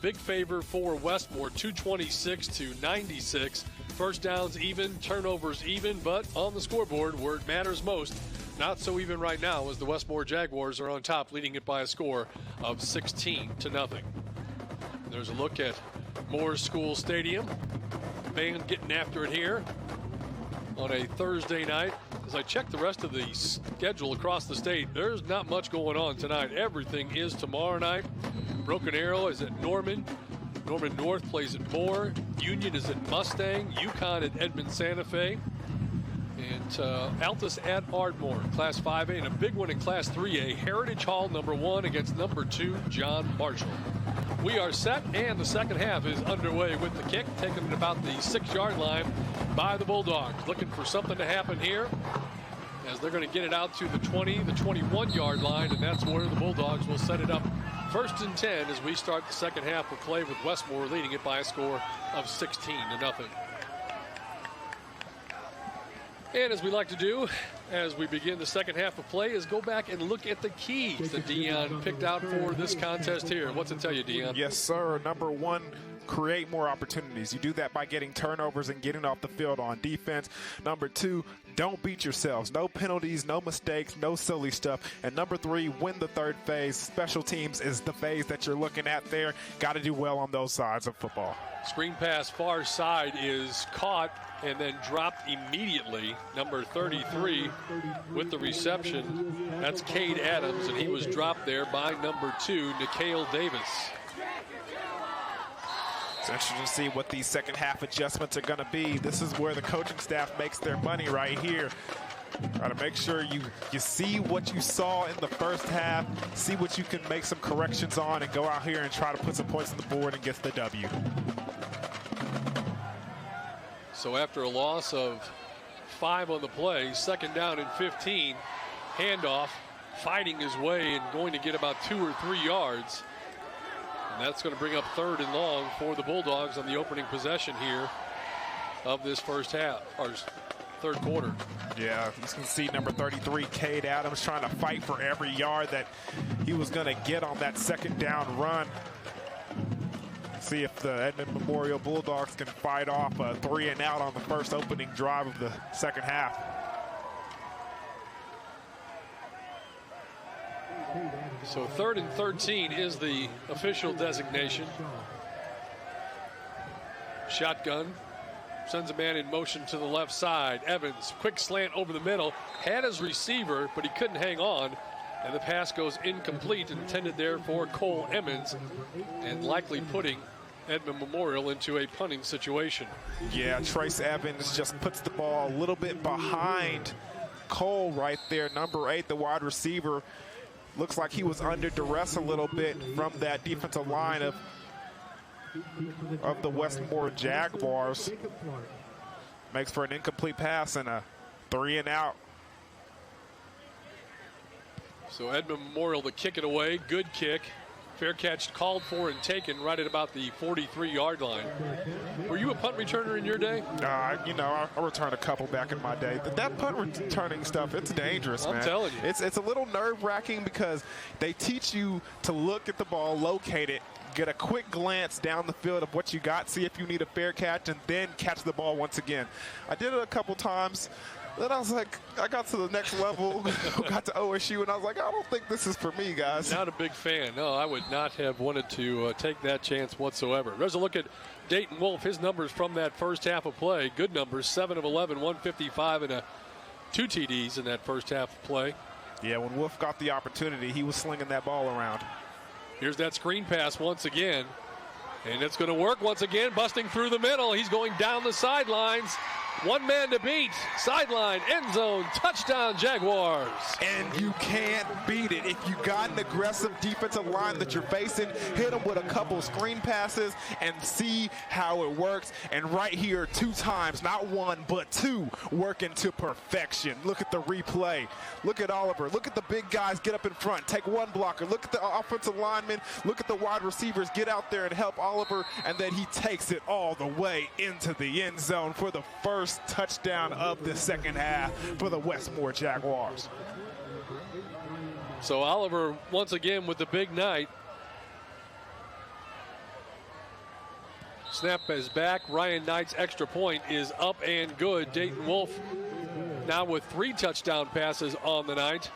big favor for Westmoore, 226 to 96. First downs even, turnovers even, but on the scoreboard where it matters most, not so even right now as the Westmoore Jaguars are on top, leading it by a score of 16-0. There's a look at Moore School Stadium. Band getting after it here on a Thursday night. As I check the rest of the schedule across the state, there's not much going on tonight. Everything is tomorrow night. Broken Arrow is at Norman. Norman North plays at Moore. Union is at Mustang. UConn at Edmond Santa Fe. And Altus at Ardmore, Class 5A, and a big one in Class 3A. Heritage Hall, number 1 against number 2, John Marshall. We are set, and the second half is underway with the kick, taken at about the 6-yard line by the Bulldogs. Looking for something to happen here as they're going to get it out to the 20, the 21-yard line, and that's where the Bulldogs will set it up. 1st and 10 as we start the second half of play with Westmoore leading it by a score of 16-0. And as we like to do as we begin the second half of play is go back and look at the keys that Dion picked out for this contest here. What's it tell you, Dion? Yes, sir. Number 1, create more opportunities. You do that by getting turnovers and getting off the field on defense. Number 2, don't beat yourselves. No penalties, no mistakes, no silly stuff. And number 3, win the third phase. Special teams is the phase that you're looking at there. Got to do well on those sides of football. Screen pass far side is caught and then dropped immediately. Number 33 with the reception. That's Cade Adams, and he was dropped there by number 2, Nikhil Davis. It's interesting to see what these second half adjustments are going to be. This is where the coaching staff makes their money right here. Try to make sure you see what you saw in the first half, see what you can make some corrections on, and go out here and try to put some points on the board and get the W. So after a loss of 5 on the play, 2nd down and 15, handoff, fighting his way and going to get about 2 or 3 yards. And that's going to bring up 3rd and long for the Bulldogs on the opening possession here of this first half, or 3rd quarter. Yeah, you can see number 33, Cade Adams, trying to fight for every yard that he was going to get on that 2nd down run. See if the Edmond Memorial Bulldogs can fight off a 3 and out on the first opening drive of the 2nd half. So 3rd and 13 is the official designation. Shotgun. Sends a man in motion to the left side. Evans, quick slant over the middle. Had his receiver, but he couldn't hang on. And the pass goes incomplete, intended there for Cole Emmons, and likely putting Edmond Memorial into a punting situation. Yeah, Trace Evans just puts the ball a little bit behind Cole right there. Number 8, the wide receiver. Looks like he was under duress a little bit from that defensive line of the Westmoore Jaguars. Makes for an incomplete pass and a 3 and out. So Edmond Memorial to kick it away. Good kick. Fair catch called for and taken right at about the 43-yard line. Were you a punt returner in your day? You know, I returned a couple back in my day. That punt returning stuff, it's dangerous, man. I'm telling you. It's a little nerve-wracking because they teach you to look at the ball, locate it, get a quick glance down the field of what you got, see if you need a fair catch, and then catch the ball once again. I did it a couple times. Then I was like, I got to the next level, got to OSU, and I was like, I don't think this is for me, guys. Not a big fan. No, I would not have wanted to take that chance whatsoever. There's a look at Dayton Wolf. His numbers from that first half of play. Good numbers, 7 of 11, 155, and 2 TDs in that first half of play. Yeah, when Wolf got the opportunity, he was slinging that ball around. Here's that screen pass once again. And it's going to work once again, busting through the middle. He's going down the sidelines. One man to beat. Sideline, end zone, touchdown Jaguars. And you can't beat it. If you got an aggressive defensive line that you're facing, hit them with a couple screen passes and see how it works. And right here, 2 times, not 1, but 2, working to perfection. Look at the replay. Look at Oliver. Look at the big guys get up in front. Take 1 blocker. Look at the offensive linemen. Look at the wide receivers. Get out there and help Oliver. And then he takes it all the way into the end zone for the first touchdown of the second half for the Westmoore Jaguars. So Oliver once again with the big night. Snap is back. Ryan Knight's extra point is up and good. Dayton Wolf now with 3 touchdown passes on the night.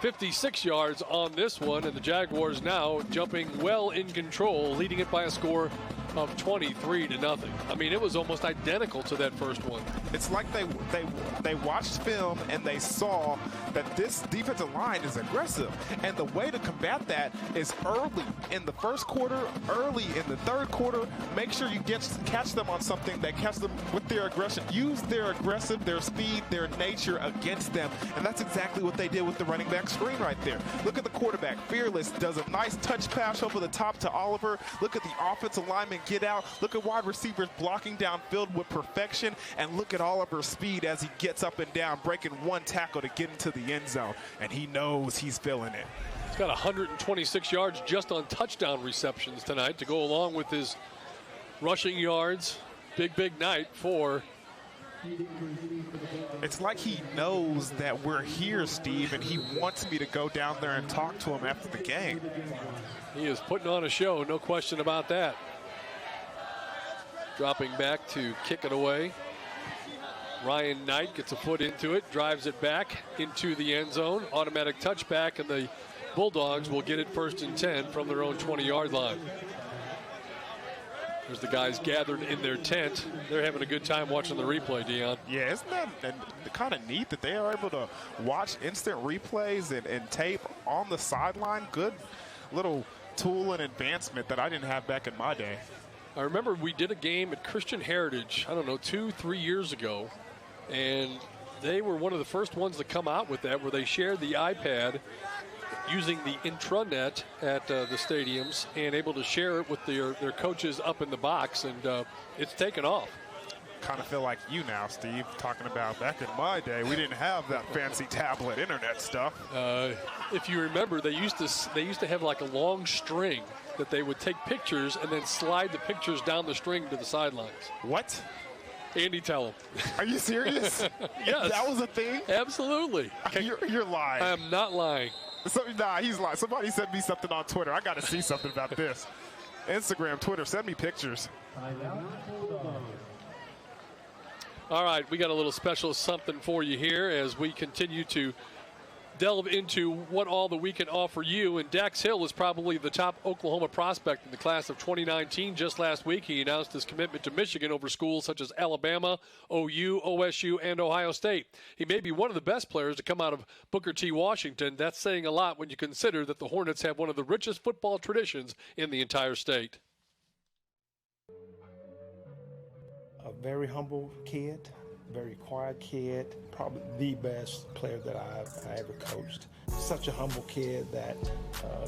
56 yards on this one, and the Jaguars now jumping well in control, leading it by a score of 23-0. I mean, it was almost identical to that first one. It's like they watched film and they saw that this defensive line is aggressive, and the way to combat that is early in the first quarter, early in the third quarter. Make sure you catch them on something that catch them with their aggression. Use their aggressive, their speed, their nature against them, and that's exactly what they did with the running back screen right there. Look at the quarterback. Fearless does a nice touch pass over the top to Oliver. Look at the offensive lineman get out. Look at wide receivers blocking downfield with perfection, and look at Oliver's speed as he gets up and down, breaking 1 tackle to get into the end zone, and he knows he's feeling it. He's got 126 yards just on touchdown receptions tonight to go along with his rushing yards. Big night for... It's like he knows that we're here, Steve, and he wants me to go down there and talk to him after the game. He is putting on a show, no question about that. Dropping back to kick it away. Ryan Knight gets a foot into it, drives it back into the end zone. Automatic touchback, and the Bulldogs will get it 1st and 10 from their own 20-yard line. There's the guys gathered in their tent. They're having a good time watching the replay, Dion. Yeah, isn't that kind of neat that they are able to watch instant replays and tape on the sideline? Good little tool and advancement that I didn't have back in my day. I remember we did a game at Christian Heritage, I don't know, 2-3 years ago, and they were one of the first ones to come out with that, where they shared the iPad using the intranet at the stadiums and able to share it with their coaches up in the box, and it's taken off. kind of feel like you now, Steve, talking about back in my day, we didn't have that fancy tablet internet stuff. If you remember, they used to have like a long string that they would take pictures and then slide the pictures down the string to the sidelines. What? Andy, tell him. Are you serious? Yes. That was a thing? Absolutely. You're lying. I am not lying. Nah, he's lying. Somebody sent me something on Twitter. I got to see something about this. Instagram, Twitter, send me pictures. All right, we got a little special something for you here as we continue to delve into what all the week can offer you. And Dax Hill was probably the top Oklahoma prospect in the class of 2019. Just last week, he announced his commitment to Michigan over schools such as Alabama, OU, OSU, and Ohio State. He may be one of the best players to come out of Booker T. Washington. That's saying a lot when you consider that the Hornets have one of the richest football traditions in the entire state. A very humble kid. Very quiet kid, probably the best player that I ever coached. Such a humble kid that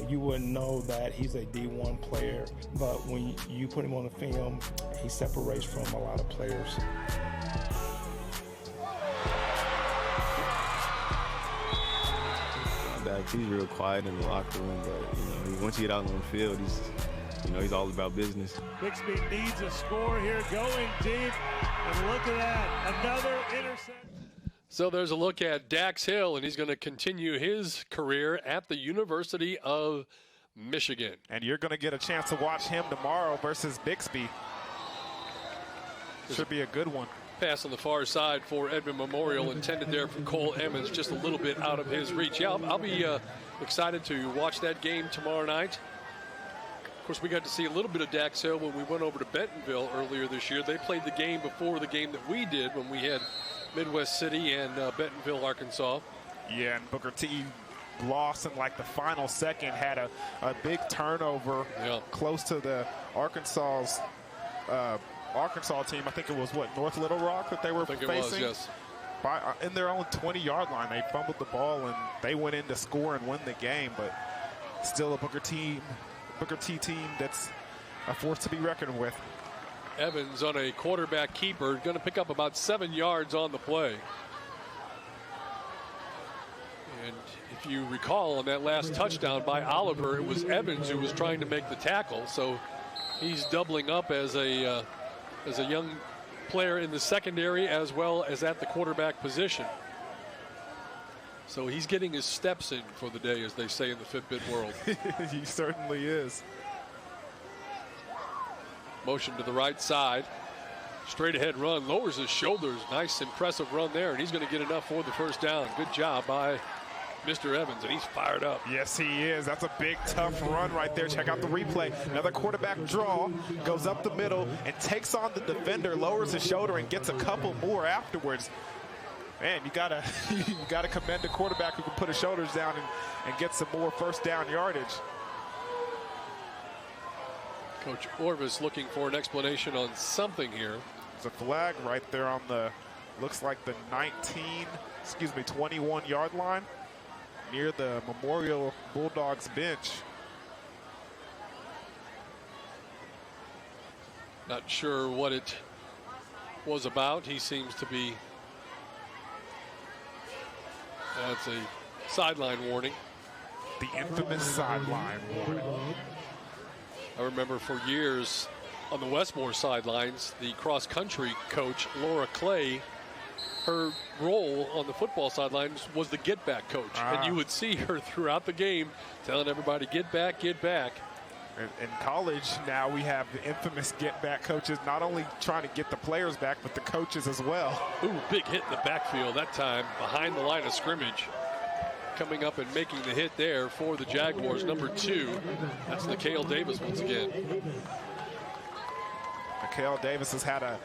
you wouldn't know that he's a D1 player, but when you put him on the film, he separates from a lot of players. He's real quiet in the locker room, but once you get out on the field, he's all about business. Bixby needs a score here, going deep, and look at that, another interception. So there's a look at Dax Hill, and he's going to continue his career at the University of Michigan. And you're going to get a chance to watch him tomorrow versus Bixby. Should be a good one. Pass on the far side for Edmond Memorial, intended there for Cole Emmons, just a little bit out of his reach. Yeah, I'll be excited to watch that game tomorrow night. Of course, we got to see a little bit of Dax Hill when we went over to Bentonville earlier this year. They played the game before the game that we did when we had Midwest City and Bentonville, Arkansas. Yeah, and Booker T lost in like the final second, had a big turnover close to the Arkansas team. I think it was, North Little Rock that they were facing? It was, yes. In their own 20-yard line, they fumbled the ball, and they went in to score and win the game, but still a Booker T team that's a force to be reckoned with. Evans on a quarterback keeper, going to pick up about 7 yards on the play. And if you recall, on that last touchdown by Oliver, it was Evans who was trying to make the tackle. So he's doubling up as a young player in the secondary as well as at the quarterback position. So he's getting his steps in for the day, as they say in the Fitbit world. He certainly is. Motion to the right side. Straight ahead run, lowers his shoulders. Nice, impressive run there, and he's going to get enough for the first down. Good job by Mr. Evans, and he's fired up. Yes, he is. That's a big, tough run right there. Check out the replay. Another quarterback draw, goes up the middle and takes on the defender, lowers his shoulder, and gets a couple more afterwards. Man, you gotta commend the quarterback who can put his shoulders down and get some more first down yardage. Coach Orvis looking for an explanation on something here. There's a flag right there on the, looks like the 21-yard line near the Memorial Bulldogs bench. Not sure what it was about. He seems to be. That's a sideline warning. The infamous sideline warning. I remember for years on the Westmoore sidelines, the cross-country coach, Laura Clay, her role on the football sidelines was the get-back coach. And you would see her throughout the game telling everybody, get back, get back. In college now we have the infamous get-back coaches, not only trying to get the players back, but the coaches as well. Ooh, big hit in the backfield that time, behind the line of scrimmage. Coming up and making the hit there for the Jaguars, number 2. That's Nikhil Davis once again. Nikhil Davis has had a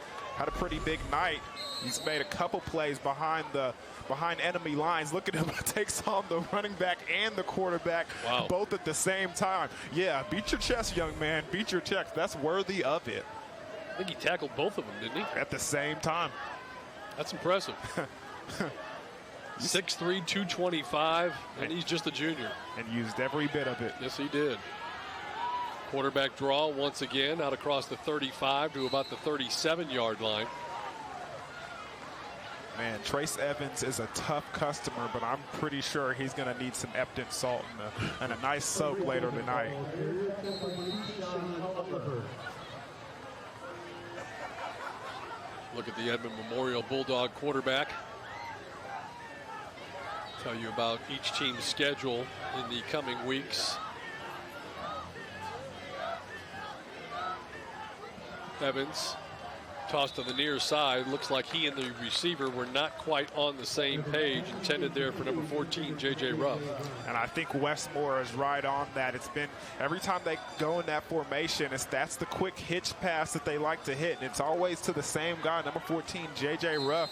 pretty big night. He's made a couple plays behind enemy lines. Look at him, takes on the running back and the quarterback both at the same time. Yeah, beat your chest, young man. Beat your chest. That's worthy of it. I think he tackled both of them, didn't he? At the same time. That's impressive. 6'3", 225, and he's just a junior. And used every bit of it. Yes, he did. Quarterback draw once again out across the 35 to about the 37-yard line. Man, Trace Evans is a tough customer, but I'm pretty sure he's going to need some Epsom salt and a nice soak later tonight. Look at the Edmond Memorial Bulldog quarterback. Tell you about each team's schedule in the coming weeks. Evans tossed to the near side. Looks like he and the receiver were not quite on the same page. Intended there for number 14, J.J. Ruff. And I think Westmoore is right on that. It's been every time they go in that formation, that's the quick hitch pass that they like to hit. And it's always to the same guy, number 14, J.J. Ruff.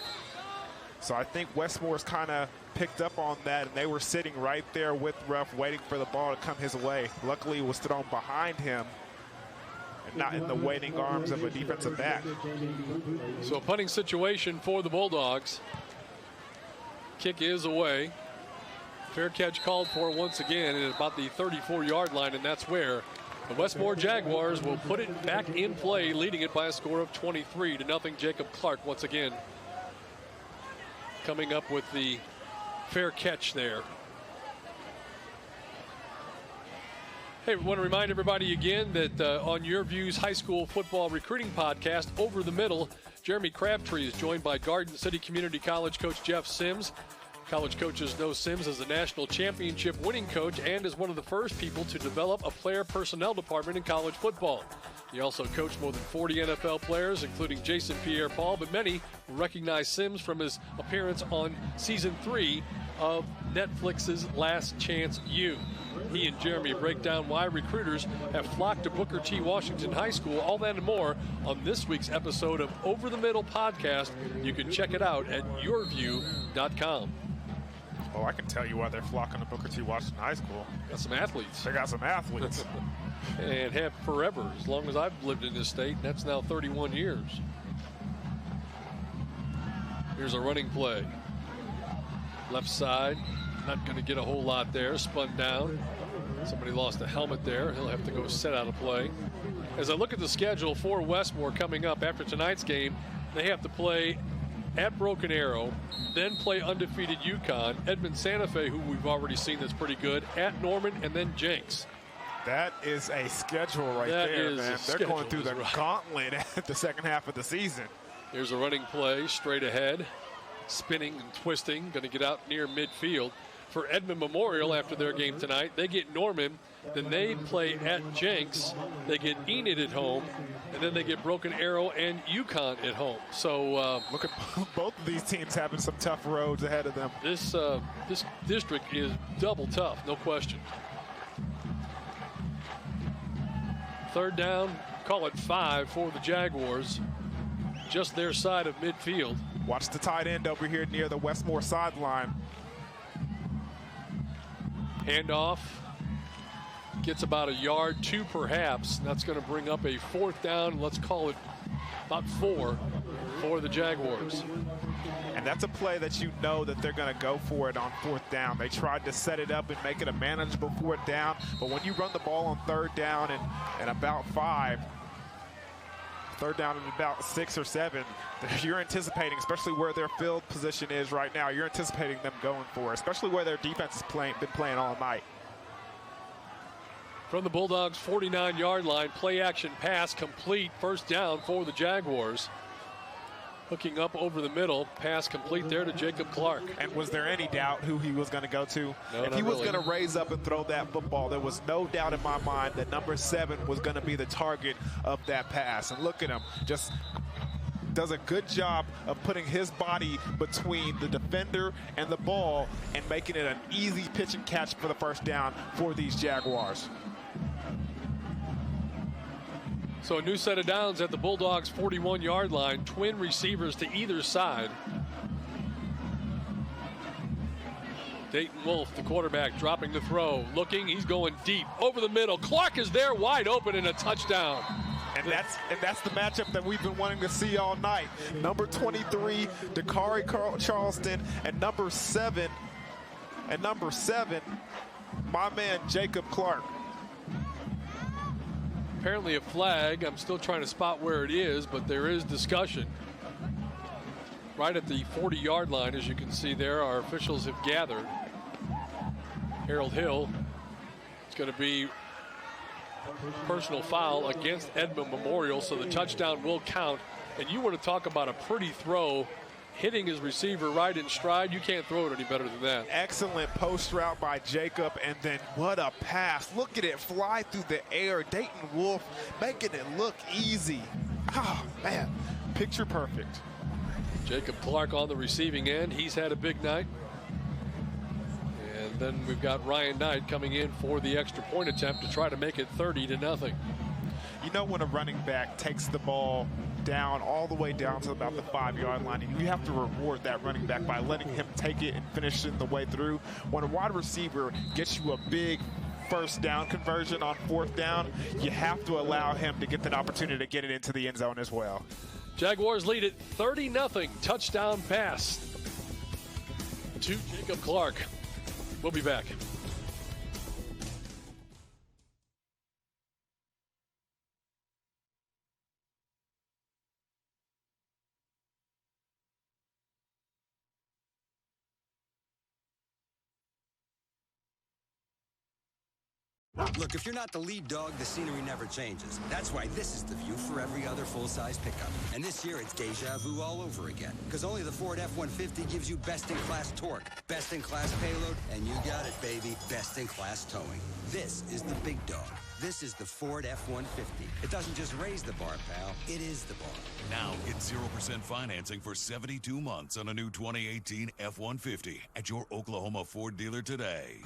So I think Westmore's kind of picked up on that, and they were sitting right there with Ruff waiting for the ball to come his way. Luckily, it was thrown behind him, not in the waiting arms of a defensive back. So a punting situation for the Bulldogs. Kick is away. Fair catch called for once again at about the 34-yard line, and that's where the Westmoore Jaguars will put it back in play, leading it by a score of 23-0. Jacob Clark once again coming up with the fair catch there. Hey, we want to remind everybody again that on YurView's high school football recruiting podcast, Over the Middle, Jeremy Crabtree is joined by Garden City Community College coach Jeff Sims. College coaches know Sims as a national championship winning coach and is one of the first people to develop a player personnel department in college football. He also coached more than 40 NFL players, including Jason Pierre-Paul, but many recognize Sims from his appearance on Season 3 of Netflix's Last Chance U. He and Jeremy break down why recruiters have flocked to Booker T. Washington High School. All that and more on this week's episode of Over the Middle podcast. You can check it out at YurView.com. Oh, I can tell you why they're flocking to Booker T. Washington High School. Got some athletes. They got some athletes. And have forever, as long as I've lived in this state. That's now 31 years. Here's a running play. Left side, not going to get a whole lot there. Spun down. Somebody lost a helmet there. He'll have to go set out of play. As I look at the schedule for Westmoore coming up after tonight's game, they have to play at Broken Arrow, then play undefeated UConn, Edmond Santa Fe, who we've already seen that's pretty good, at Norman, and then Jenks. That is a schedule there, man. They're going through the gauntlet at the second half of the season. Here's a running play straight ahead, spinning and twisting, going to get out near midfield. For Edmond Memorial after their game tonight, they get Norman, then they play at Jenks, they get Enid at home, and then they get Broken Arrow and UConn at home. So look at both of these teams having some tough roads ahead of them. This district is double tough, no question. Third down, call it 5 for the Jaguars. Just their side of midfield. Watch the tight end over here near the Westmoore sideline. Handoff. Gets about a yard, 2 perhaps. That's going to bring up a 4th down. Let's call it about 4 for the Jaguars. And that's a play that you know that they're going to go for it on 4th down. They tried to set it up and make it a manageable 4th down, but when you run the ball on 3rd down and about 5, 3rd down and about 6 or 7, you're anticipating, especially where their field position is right now, you're anticipating them going for it, especially where their defense has been playing all night. From the Bulldogs' 49-yard line, play action pass complete, 1st down for the Jaguars. Hooking up over the middle, pass complete there to Jacob Clark. And was there any doubt who he was going to go to? No, if he was going to raise up and throw that football, there was no doubt in my mind that number 7 was going to be the target of that pass. And look at him, just does a good job of putting his body between the defender and the ball and making it an easy pitch and catch for the 1st down for these Jaguars. So a new set of downs at the Bulldogs' 41-yard line. Twin receivers to either side. Dayton Wolf, the quarterback, dropping the throw. Looking, he's going deep. Over the middle. Clark is there, wide open, and a touchdown. And that's the matchup that we've been wanting to see all night. Number 23, Dakari Charleston, and number 7, my man Jacob Clark. Apparently a flag. I'm still trying to spot where it is, but there is discussion. right at the 40-yard line. As you can see there, our officials have gathered. Harold Hill, it's going to be personal foul against Edmond Memorial, so the touchdown will count. And you want to talk about a pretty throw, hitting his receiver right in stride. You can't throw it any better than that. Excellent post route by Jacob, and then what a pass. Look at it fly through the air. Dayton Wolf making it look easy. Oh, man, picture perfect. Jacob Clark on the receiving end. He's had a big night. And then we've got Ryan Knight coming in for the extra point attempt to try to make it 30-0. You know when a running back takes the ball down all the way down to about the 5-yard line, and you have to reward that running back by letting him take it and finish it the way through. When a wide receiver gets you a big first down conversion on 4th down, you have to allow him to get that opportunity to get it into the end zone as well. Jaguars lead it 30-0. Touchdown pass to Jacob Clark. We'll be back. Look, if you're not the lead dog, the scenery never changes. That's why this is the view for every other full-size pickup. And this year, it's deja vu all over again. Because only the Ford F-150 gives you best-in-class torque, best-in-class payload, and you got it, baby, best-in-class towing. This is the big dog. This is the Ford F-150. It doesn't just raise the bar, pal. It is the bar. Now get 0% financing for 72 months on a new 2018 F-150 at your Oklahoma Ford dealer today.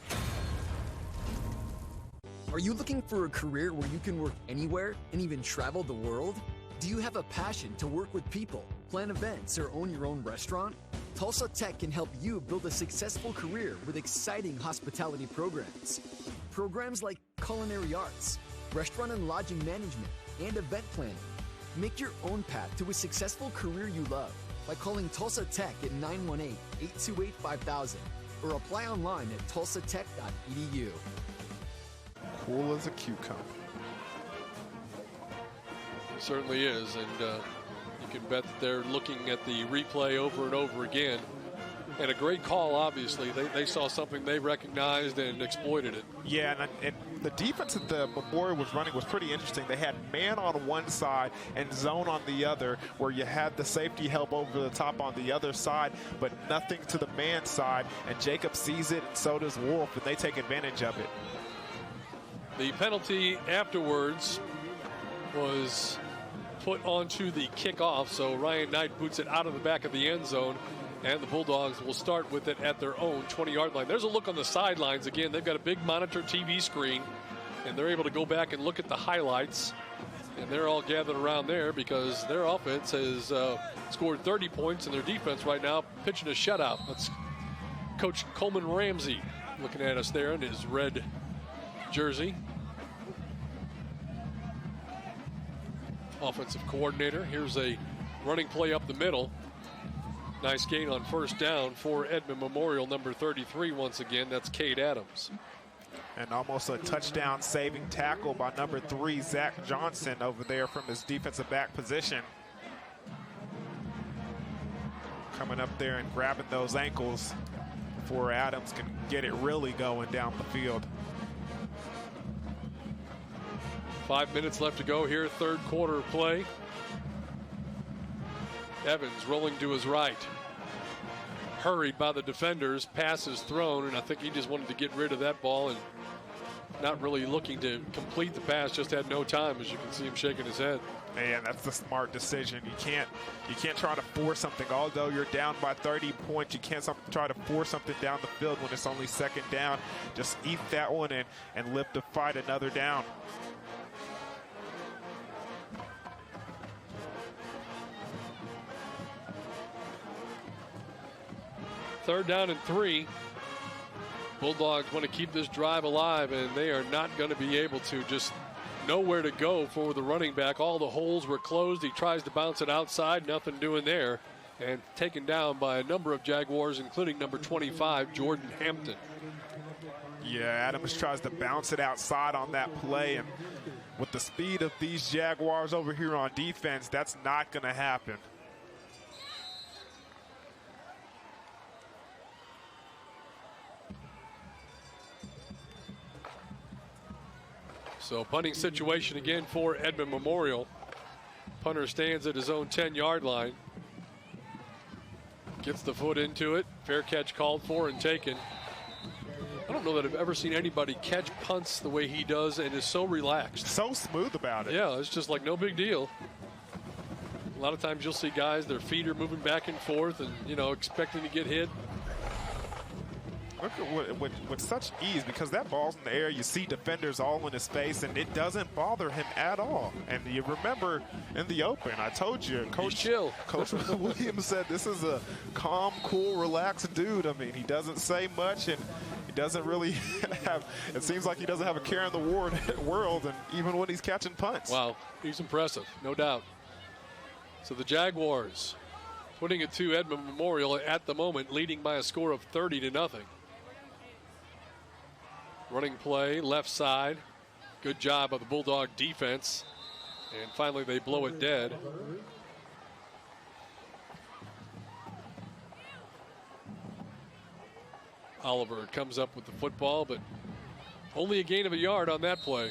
Are you looking for a career where you can work anywhere and even travel the world? Do you have a passion to work with people, plan events, or own your own restaurant? Tulsa Tech can help you build a successful career with exciting hospitality programs. Programs like culinary arts, restaurant and lodging management, and event planning. Make your own path to a successful career you love by calling Tulsa Tech at 918-828-5000 or apply online at tulsatech.edu. Cool as a cucumber. Certainly is, and you can bet that they're looking at the replay over and over again. And a great call, obviously. They saw something they recognized and exploited it. Yeah, and the defense that the Memorial was running was pretty interesting. They had man on one side and zone on the other, where you had the safety help over the top on the other side, but nothing to the man side. And Jacob sees it, and so does Wolf, and they take advantage of it. The penalty afterwards was put onto the kickoff, so Ryan Knight boots it out of the back of the end zone, and the Bulldogs will start with it at their own 20-yard line. There's a look on the sidelines again. They've got a big monitor TV screen, and they're able to go back and look at the highlights, and they're all gathered around there because their offense has scored 30 points, and their defense right now pitching a shutout. That's Coach Coleman Ramsey looking at us there in his red jersey. Offensive coordinator. Here's a running play up the middle. Nice gain on first down for Edmond Memorial, number 33 once again. That's Cade Adams. And almost a touchdown saving tackle by number 3, Zach Johnson, over there from his defensive back position. Coming up there and grabbing those ankles before Adams can get it really going down the field. 5 minutes left to go here, third quarter play. Evans rolling to his right. Hurried by the defenders, pass is thrown, and I think he just wanted to get rid of that ball and not really looking to complete the pass, just had no time, as you can see him shaking his head. Man, that's the smart decision. You can't try to force something. Although you're down by 30 points, you can't try to force something down the field when it's only second down. Just eat that one and live to fight another down. Third down and 3. Bulldogs want to keep this drive alive, and they are not going to be able to. Just nowhere to go for the running back. All the holes were closed. He tries to bounce it outside. Nothing doing there. And taken down by a number of Jaguars, including number 25, Jordan Hampton. Yeah, Adams tries to bounce it outside on that play. And with the speed of these Jaguars over here on defense, that's not going to happen. So punting situation again for Edmond Memorial. Punter stands at his own 10-yard line. Gets the foot into it. Fair catch called for and taken. I don't know that I've ever seen anybody catch punts the way he does and is so relaxed. So smooth about it. Yeah, it's just like no big deal. A lot of times you'll see guys, their feet are moving back and forth and, you know, expecting to get hit. Look at with such ease, because that ball's in the air, you see defenders all in his face, and it doesn't bother him at all. And you remember in the open, I told you, Coach Williams said this is a calm, cool, relaxed dude. I mean, he doesn't say much, and he doesn't really have, it seems like he doesn't have a care in the world, and even when he's catching punts. Wow, he's impressive, no doubt. So the Jaguars putting it to Edmond Memorial at the moment, leading by a score of 30-0. Running play, left side. Good job of the Bulldog defense. And finally they blow it dead. Oliver comes up with the football, but only a gain of a yard on that play.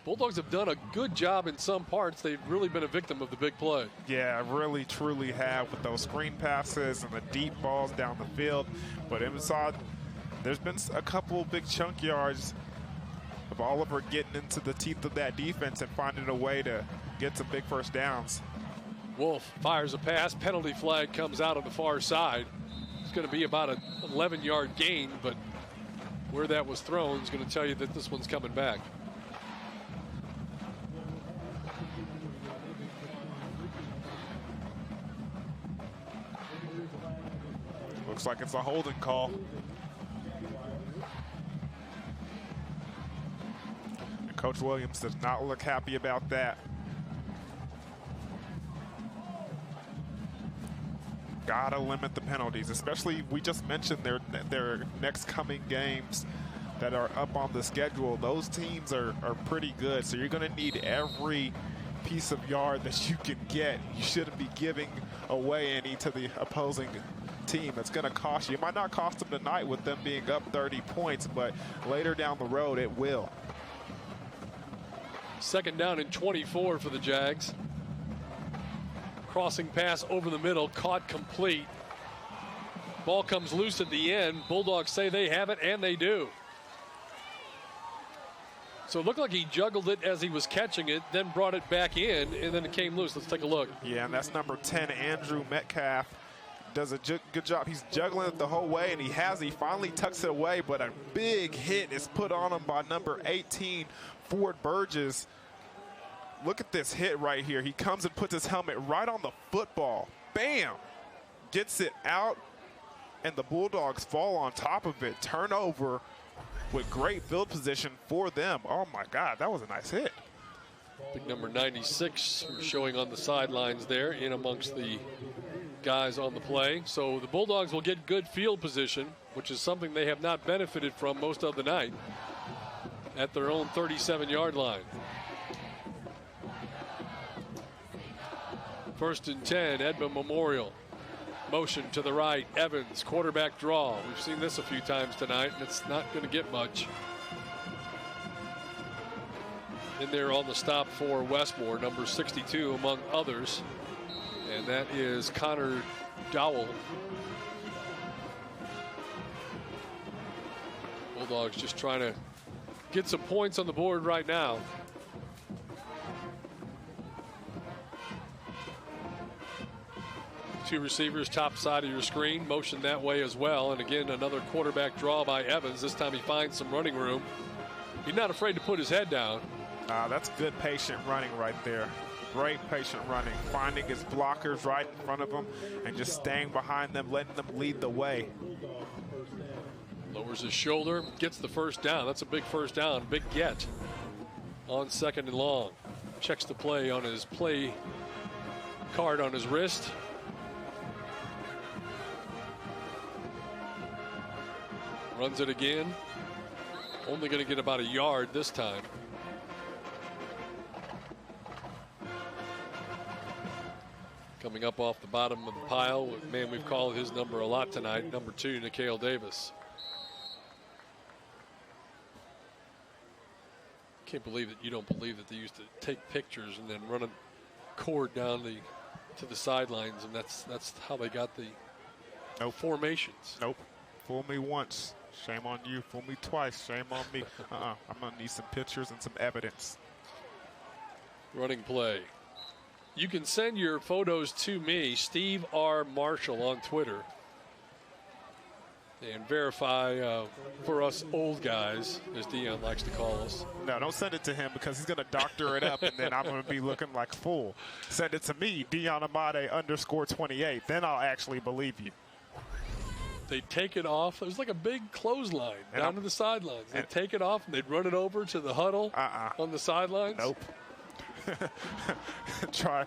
Bulldogs have done a good job in some parts. They've really been a victim of the big play. Yeah, really, truly have, with those screen passes and the deep balls down the field. But inside, there's been a couple big chunk yards of Oliver getting into the teeth of that defense and finding a way to get some big first downs. Wolf fires a pass. Penalty flag comes out on the far side. It's going to be about an 11-yard gain, but where that was thrown is going to tell you that this one's coming back. Looks like it's a holding call. And Coach Williams does not look happy about that. Gotta limit the penalties, especially, we just mentioned their next coming games that are up on the schedule. Those teams are pretty good, so you're gonna need every piece of yard that you can get. You shouldn't be giving away any to the opposing team. It's going to cost you. It might not cost them tonight with them being up 30 points, but later down the road it will. Second down and 24 for the Jags. Crossing pass over the middle, caught complete. Ball comes loose at the end. Bulldogs say they have it, and they do. So it looked like he juggled it as he was catching it, then brought it back in, and then it came loose. Let's take a look. Yeah, and that's number 10, Andrew Metcalfe. Does a good job. He's juggling it the whole way, and he finally tucks it away, but a big hit is put on him by number 18, Ford Burgess. Look at this hit right here. He comes and puts his helmet right on the football. Bam! Gets it out, and the Bulldogs fall on top of it. Turnover with great field position for them. Oh, my God, that was a nice hit. Big number 96 showing on the sidelines there in amongst the guys on the play. So the Bulldogs will get good field position, which is something they have not benefited from most of the night, at their own 37-yard line. First and 10, Edmond Memorial. Motion to the right, Evans, quarterback draw. We've seen this a few times tonight, and it's not going to get much. In there on the stop for Westmoore, number 62 among others. And that is Connor Dowell. Bulldogs just trying to get some points on the board right now. Two receivers top side of your screen, motion that way as well. And again, another quarterback draw by Evans. This time he finds some running room. He's not afraid to put his head down. That's good patient running right there. Great patient running, finding his blockers right in front of him and just staying behind them, letting them lead the way. Lowers his shoulder, gets the first down. That's a big first down, big get on second and long. Checks the play on his play card on his wrist. Runs it again. Only going to get about a yard this time. Coming up off the bottom of the pile, man, we've called his number a lot tonight, number 2, Nikhil Davis. Can't believe that you don't believe that they used to take pictures and then run a cord down to the sidelines, and that's how they got the formations. Nope. Fool me once, shame on you. Fool me twice, shame on me. I'm going to need some pictures and some evidence. Running play. You can send your photos to me, Steve R. Marshall, on Twitter. And verify for us old guys, as Dion likes to call us. No, don't send it to him because he's going to doctor it up, and then I'm going to be looking like a fool. Send it to me, Dion Amade _28. Then I'll actually believe you. They take it off. It was like a big clothesline down to the sidelines. They'd take it off, and they'd run it over to the huddle on the sidelines. Nope. Try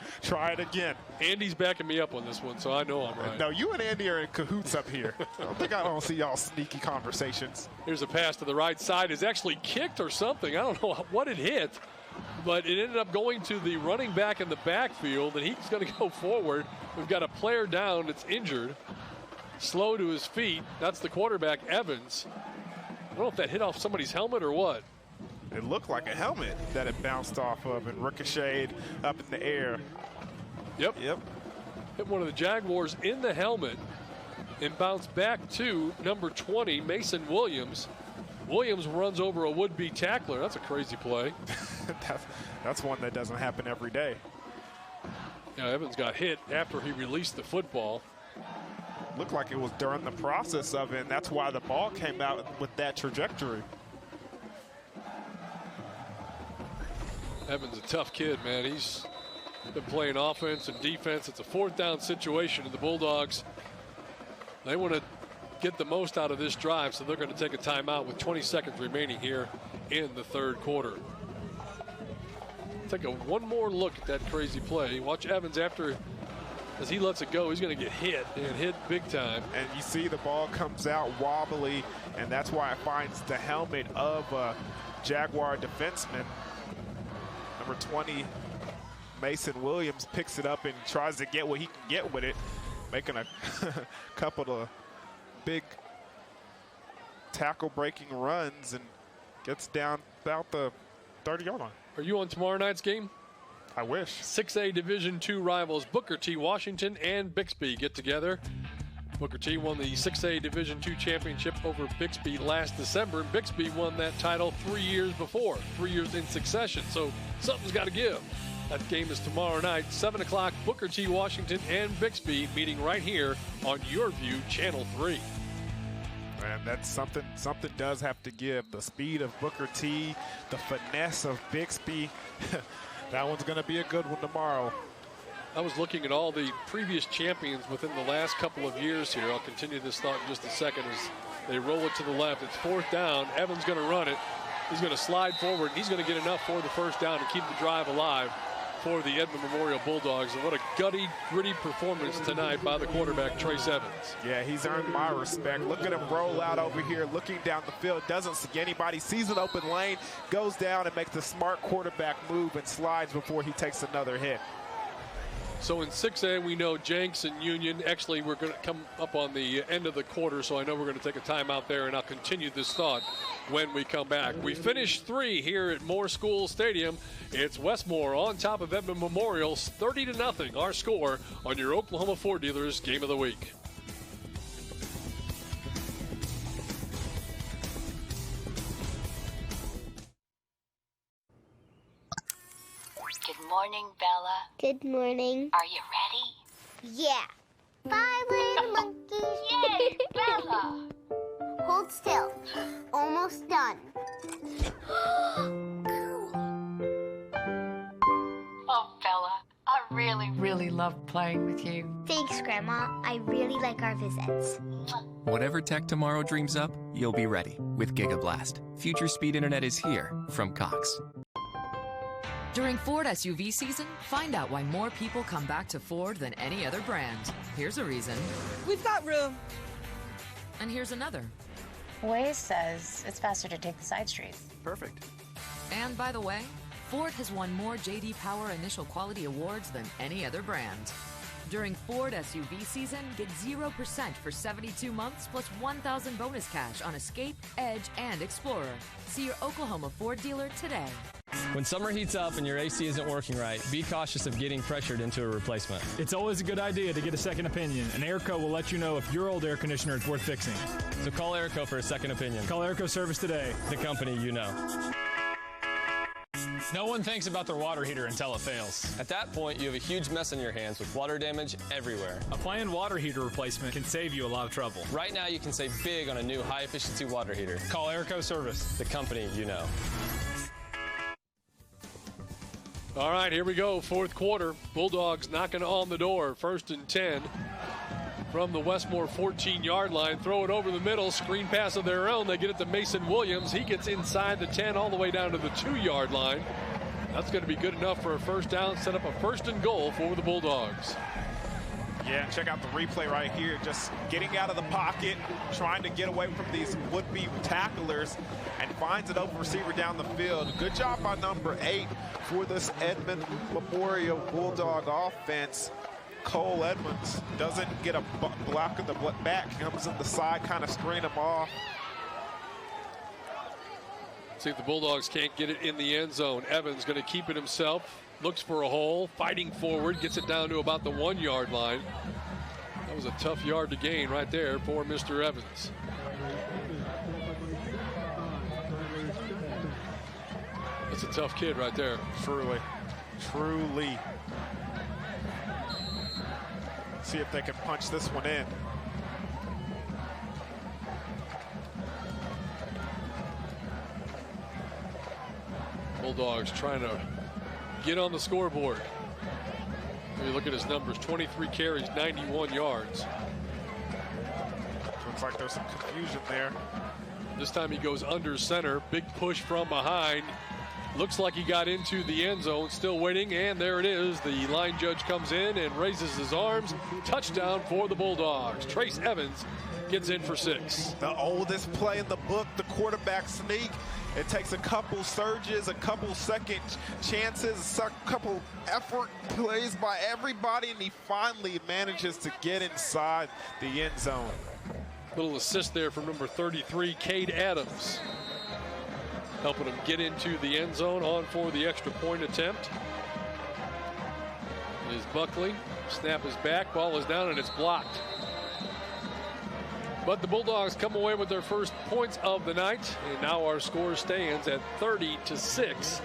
it again. Andy's backing me up on this one, so I know I'm right. No, you and Andy are in cahoots up here. I don't see y'all sneaky conversations. Here's a pass to the right side. It's actually kicked or something. I don't know what it hit, but it ended up going to the running back in the backfield, and he's going to go forward. We've got a player down that's injured, slow to his feet. That's the quarterback, Evans. I don't know if that hit off somebody's helmet or what. It looked like a helmet that it bounced off of and ricocheted up in the air. Yep. Hit one of the Jaguars in the helmet and bounced back to number 20, Mason Williams. Williams runs over a would-be tackler. That's a crazy play. That's one that doesn't happen every day. Yeah, Evans got hit after he released the football. Looked like it was during the process of it, and that's why the ball came out with that trajectory. Evans a tough kid, man. He's been playing offense and defense. It's a 4th down situation, and the Bulldogs, they want to get the most out of this drive, so they're going to take a timeout with 20 seconds remaining here in the 3rd quarter. Take one more look at that crazy play. Watch Evans as he lets it go, he's going to get hit, and hit big time. And you see the ball comes out wobbly, and that's why it finds the helmet of a Jaguar defenseman. Number 20, Mason Williams, picks it up and tries to get what he can get with it, making a couple of big tackle-breaking runs and gets down about the 30-yard line. Are you on tomorrow night's game? I wish. 6A Division II rivals Booker T. Washington and Bixby get together. Booker T won the 6A Division II championship over Bixby last December, and Bixby won that title 3 years before, 3 years in succession. So something's got to give. That game is tomorrow night, 7 o'clock. Booker T. Washington and Bixby meeting right here on YurView Channel 3. And that's something does have to give. The speed of Booker T, the finesse of Bixby. That one's going to be a good one tomorrow. I was looking at all the previous champions within the last couple of years here. I'll continue this thought in just a second as they roll it to the left. It's 4th down. Evans going to run it. He's going to slide forward. He's going to get enough for the 1st down to keep the drive alive for the Edmond Memorial Bulldogs. And what a gritty performance tonight by the quarterback, Trace Evans. Yeah, he's earned my respect. Look at him roll out over here, looking down the field, doesn't see anybody, sees an open lane, goes down and makes the smart quarterback move and slides before he takes another hit. So in 6A, we know Jenks and Union. Actually, we're going to come up on the end of the quarter, so I know we're going to take a timeout there, and I'll continue this thought when we come back. We finished 3 here at Moore School Stadium. It's Westmoore on top of Edmond Memorial, 30-0, our score on your Oklahoma Ford Dealers Game of the Week. Good morning, Bella. Good morning. Are you ready? Yeah. 5 little monkeys. Yay, Bella. Hold still. Almost done. Oh, Bella, I really love playing with you. Thanks, Grandma. I really like our visits. Whatever tech tomorrow dreams up, you'll be ready with GigaBlast. Future speed internet is here from Cox. During Ford SUV season, find out why more people come back to Ford than any other brand. Here's a reason. We've got room. And here's another. Waze says it's faster to take the side streets. Perfect. And by the way, Ford has won more J.D. Power Initial Quality Awards than any other brand. During Ford SUV season, get 0% for 72 months plus $1,000 bonus cash on Escape, Edge, and Explorer. See your Oklahoma Ford dealer today. When summer heats up and your AC isn't working right, be cautious of getting pressured into a replacement. It's always a good idea to get a second opinion, and Airco will let you know if your old air conditioner is worth fixing. So call Airco for a second opinion. Call Airco Service today. The company you know. No one thinks about their water heater until it fails. At that point, you have a huge mess on your hands with water damage everywhere. A planned water heater replacement can save you a lot of trouble. Right now, you can save big on a new high-efficiency water heater. Call Airco Service. The company you know. All right, here we go. Fourth quarter. Bulldogs knocking on the door. 1st and 10 from the Westmoore 14-yard line. Throw it over the middle. Screen pass of their own. They get it to Mason Williams. He gets inside the 10 all the way down to the 2-yard line. That's going to be good enough for a first down. Set up a 1st and goal for the Bulldogs. Yeah, check out the replay right here. Just getting out of the pocket, trying to get away from these would-be tacklers, and finds an open receiver down the field. Good job by number 8 for this Edmond Memorial Bulldog offense. Cole Edmonds doesn't get a block in the back, comes in the side, kind of screen him off. See if the Bulldogs can't get it in the end zone. Evans going to keep it himself. Looks for a hole, fighting forward, gets it down to about the 1-yard line. That was a tough yard to gain right there for Mr. Evans. That's a tough kid right there. Truly. See if they can punch this one in. Bulldogs trying to get on the scoreboard. Let me look at his numbers. 23 carries, 91 yards. Looks like there's some confusion there. This time he goes under center. Big push from behind. Looks like he got into the end zone. Still waiting, and there it is. The line judge comes in and raises his arms. Touchdown for the Bulldogs. Trace Evans gets in for 6. The oldest play in the book, the quarterback sneak. It takes a couple surges, a couple second chances, a couple effort plays by everybody, and he finally manages to get inside the end zone. Little assist there from number 33, Cade Adams, helping him get into the end zone on for the extra point attempt. It is Buckley. Snap is back, ball is down, and it's blocked. But the Bulldogs come away with their first points of the night, and now our score stands at 30-6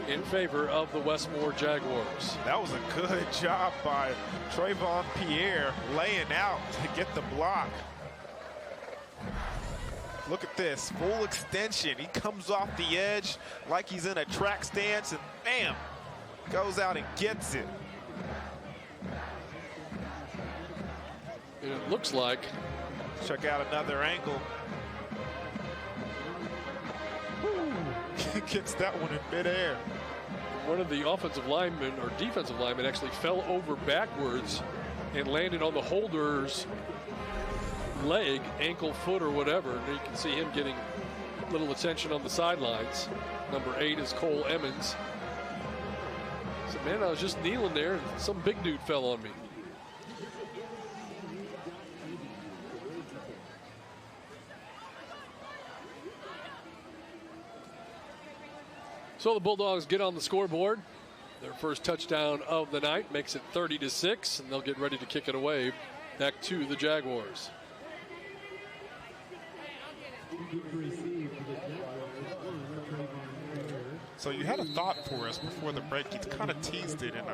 in favor of the Westmoore Jaguars. That was a good job by Trayvon Pierre laying out to get the block. Look at this, full extension. He comes off the edge like he's in a track stance, and bam, goes out and gets it. And it looks like, check out another angle. Gets that one in midair. One of the offensive linemen or defensive linemen actually fell over backwards and landed on the holder's leg, ankle, foot, or whatever. And you can see him getting a little attention on the sidelines. Number 8 is Cole Emmons. He said, man, I was just kneeling there and some big dude fell on me. So the Bulldogs get on the scoreboard. Their first touchdown of the night makes it 30-6, and they'll get ready to kick it away back to the Jaguars. So you had a thought for us before the break. You kind of teased it, and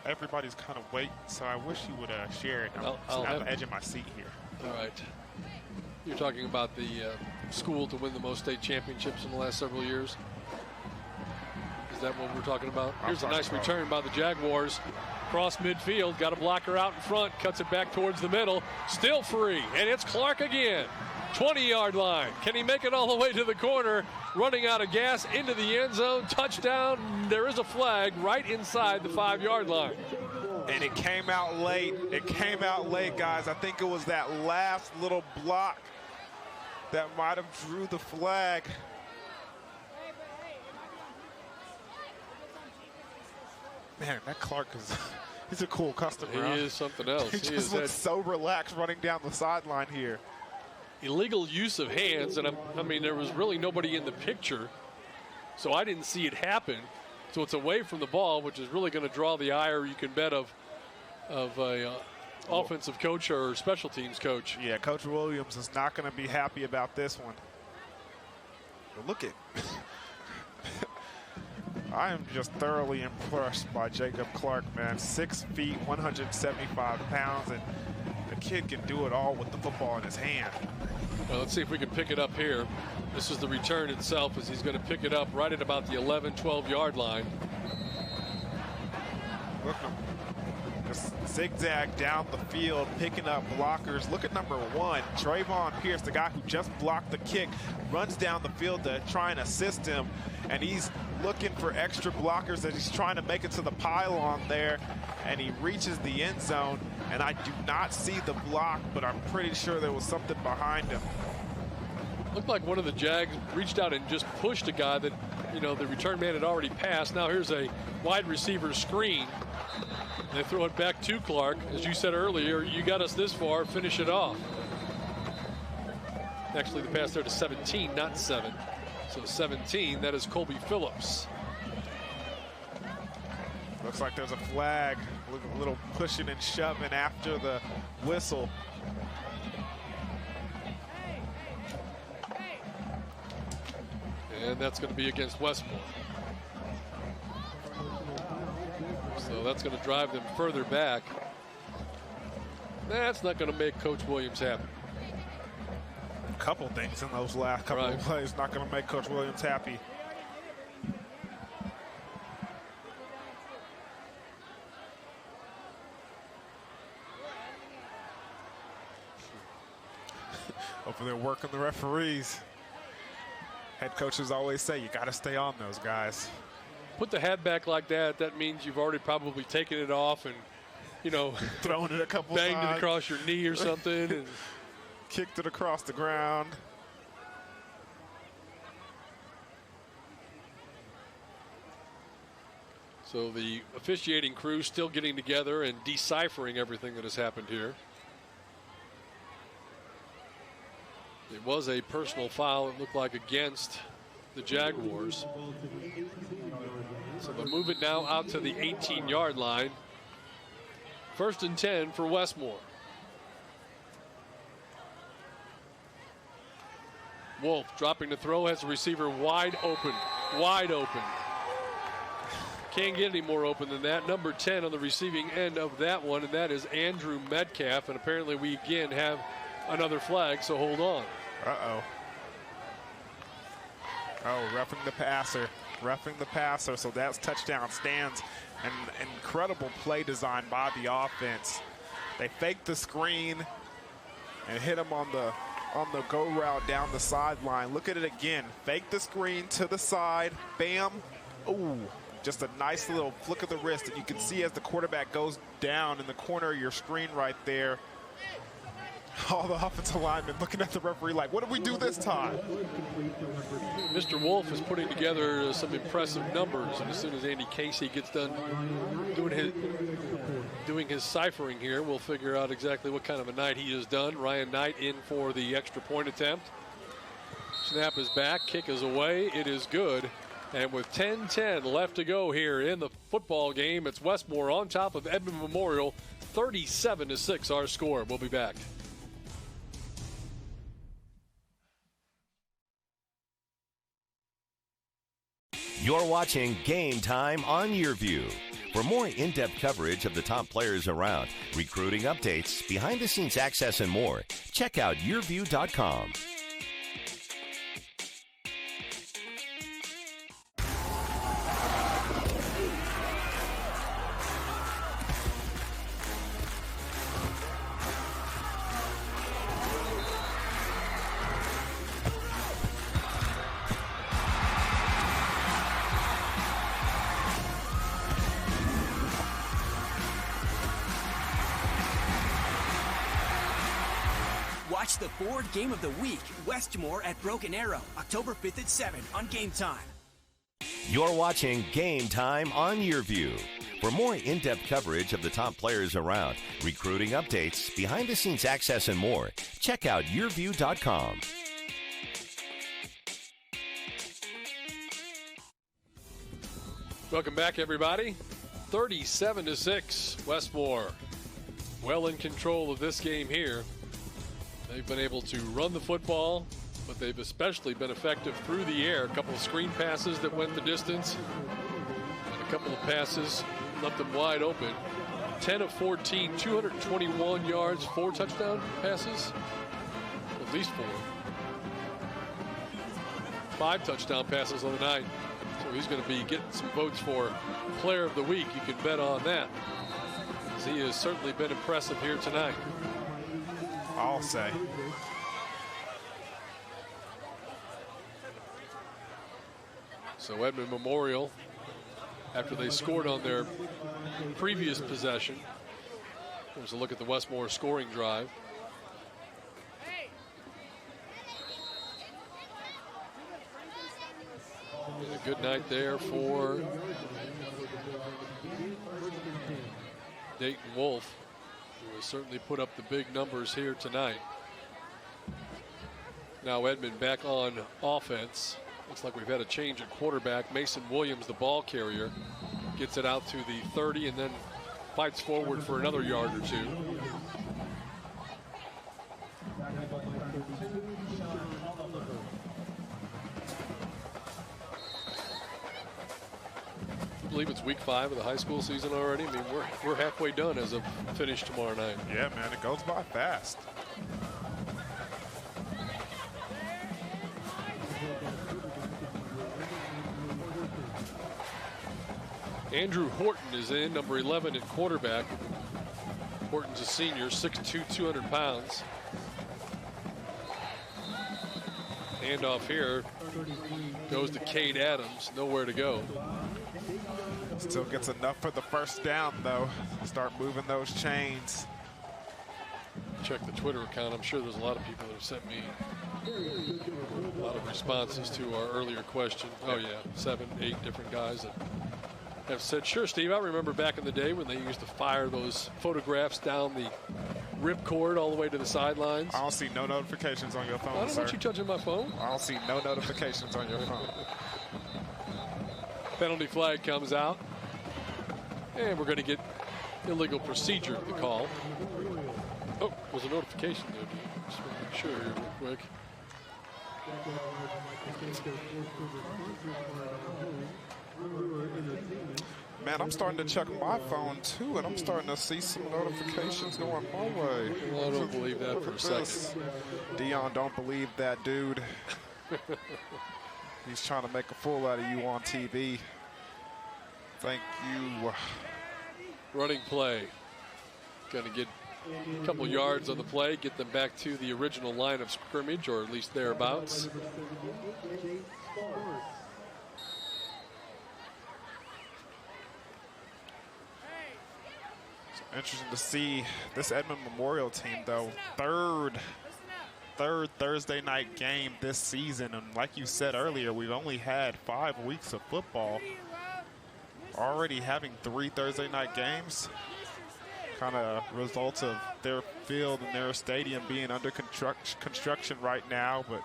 everybody's kind of waiting. So I wish you would share it. I'm at the edge of my seat here. All right. You're talking about the school to win the most state championships in the last several years. Is that what we're talking about? Here's a nice return by the Jaguars. Cross midfield, got a blocker out in front, cuts it back towards the middle. Still free, and it's Clark again. 20-yard line. Can he make it all the way to the corner? Running out of gas into the end zone. Touchdown. There is a flag right inside the 5-yard line. And it came out late. It came out late, guys. I think it was that last little block that might have drew the flag. Man, that Clark is He's a cool customer. He is something else. He just looks so relaxed running down the sideline here. Illegal use of hands, and I mean, there was really nobody in the picture, so I didn't see it happen. So it's away from the ball, which is really going to draw the ire, you can bet, of a offensive coach or special teams coach. Yeah, Coach Williams is not going to be happy about this one. But look at I am just thoroughly impressed by Jacob Clark, man. 6 feet, 175 pounds, and the kid can do it all with the football in his hand. Well, let's see if we can pick it up here. This is the return itself, as he's going to pick it up right at about the 11, 12-yard line. Look at him. Just zigzag down the field, picking up blockers. Look at number 1, Trayvon Pierce, the guy who just blocked the kick, runs down the field to try and assist him, and he's looking for extra blockers as he's trying to make it to the pylon there, and he reaches the end zone, and I do not see the block, but I'm pretty sure there was something behind him. Looked like one of the Jags reached out and just pushed a guy that, you know, the return man had already passed. Now here's a wide receiver screen. They throw it back to Clark. As you said earlier, you got us this far, finish it off. Actually, the pass there to 17, not 7. So 17, that is Colby Phillips. Looks like there's a flag. A little pushing and shoving after the whistle. And that's going to be against Westmoore. So that's going to drive them further back. That's not going to make Coach Williams happy. A couple things in those last couple of plays not going to make Coach Williams happy. Over there working the referees. Head coaches always say you got to stay on those guys. Put the hat back like that. That means you've already probably taken it off and, you know, thrown it a couple banged times. it across your knee or something. And kicked it across the ground. So the officiating crew still getting together and deciphering everything that has happened here. It was a personal foul, it looked like, against the Jaguars. So they'll move it now out to the 18-yard line. 1st and 10 for Westmoore. Wolf dropping the throw, has the receiver wide open. Wide open. Can't get any more open than that. Number 10 on the receiving end of that one, and that is Andrew Metcalfe. And apparently we again have another flag, so hold on. Uh-oh. Oh, roughing the passer. Roughing the passer, so that's touchdown stands. An incredible play design by the offense. They faked the screen and hit him on the go route down the sideline. Look at it again. Fake the screen to the side. Bam. Ooh. Just a nice little flick of the wrist that you can see as the quarterback goes down in the corner of your screen right there. All the offensive linemen looking at the referee like, what did we do this time? Mr. Wolf is putting together some impressive numbers, and as soon as Andy Casey gets done doing his ciphering here, we'll figure out exactly what kind of a night he has done. Ryan Knight in for the extra point attempt. Snap is back, kick is away, it is good. And with 10-10 left to go here in the football game, it's Westmoore on top of Edmond Memorial, 37-6 our score. We'll be back. You're watching Game Time on YurView. For more in-depth coverage of the top players around, recruiting updates, behind-the-scenes access, and more, check out YurView.com. Watch the Ford Game of the Week, Westmoore at Broken Arrow, October 5th at 7 on Game Time. You're watching Game Time on YurView. For more in-depth coverage of the top players around, recruiting updates, behind-the-scenes access, and more, check out YurView.com. Welcome back, everybody. 37-6, Westmoore well in control of this game here. They've been able to run the football, but they've especially been effective through the air. A couple of screen passes that went the distance, and a couple of passes left them wide open. 10 of 14, 221 yards, 4 touchdown passes, at least 4. 5 touchdown passes on the night. So he's going to be getting some votes for Player of the Week. You can bet on that, as he has certainly been impressive here tonight. I'll say. So Edmond Memorial, after they scored on their previous possession, there's a look at the Westmoore scoring drive. And a good night there for Dayton Wolf, who has certainly put up the big numbers here tonight. Now Edmond back on offense. Looks like we've had a change at quarterback. Mason Williams, the ball carrier, gets it out to the 30 and then fights forward for another yard or two. I believe it's week 5 of the high school season already. I mean, we're halfway done as of finish tomorrow night. Yeah, man, it goes by fast. Andrew Horton is in, number 11 at quarterback. Horton's a senior, 6'2", 200 pounds. Handoff here goes to Cade Adams, nowhere to go. Still gets enough for the first down, though. Start moving those chains. Check the Twitter account. I'm sure there's a lot of people that have sent me a lot of responses to our earlier question. Oh, yeah, 7, 8 different guys that have said, sure, Steve, I remember back in the day when they used to fire those photographs down the ripcord all the way to the sidelines. I don't see no notifications on your phone, I don't want you touching my phone. I don't see no notifications on your phone. Penalty flag comes out. And we're going to get illegal procedure to call. Oh, there's a notification there. Just want to make sure here real quick. Man, I'm starting to check my phone too, and I'm starting to see some notifications going my way. Well, I don't believe that for a second. Dion, don't believe that dude. He's trying to make a fool out of you on TV. Thank you. Running play. Going to get a couple yards on the play, get them back to the original line of scrimmage, or at least thereabouts. Interesting to see this Edmond Memorial team, though. Third Thursday night game this season. And like you said earlier, we've only had 5 weeks of football. Already having 3 Thursday night games. Kind of results of their field and their stadium being under construction right now. But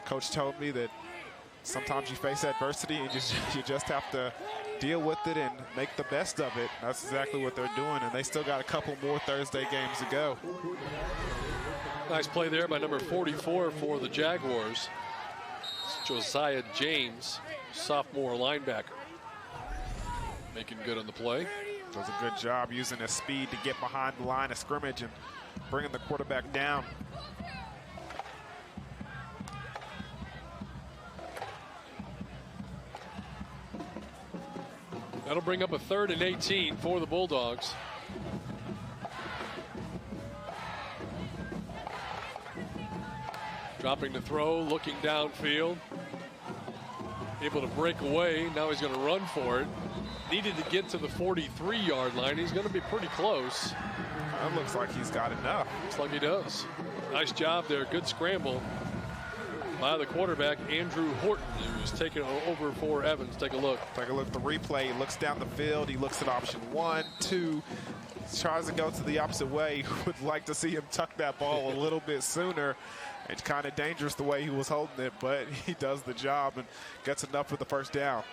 Coach told me that sometimes you face adversity and you just have to deal with it and make the best of it. That's exactly what they're doing, and they still got a couple more Thursday games to go. Nice play there by number 44 for the Jaguars. It's Josiah James, sophomore linebacker. Making good on the play. Does a good job using his speed to get behind the line of scrimmage and bringing the quarterback down. That'll bring up a 3rd and 18 for the Bulldogs. Dropping to throw, looking downfield. Able to break away. Now he's going to run for it. Needed to get to the 43-yard line. He's going to be pretty close. That looks like he's got enough. Looks like he does. Nice job there. Good scramble. by the quarterback, Andrew Horton, who's taking over for Evans. Take a look. Take a look at the replay. He looks down the field. He looks at option 1, 2. Tries to go to the opposite way. Would like to see him tuck that ball a little bit sooner. It's kind of dangerous the way he was holding it, but he does the job and gets enough for the first down.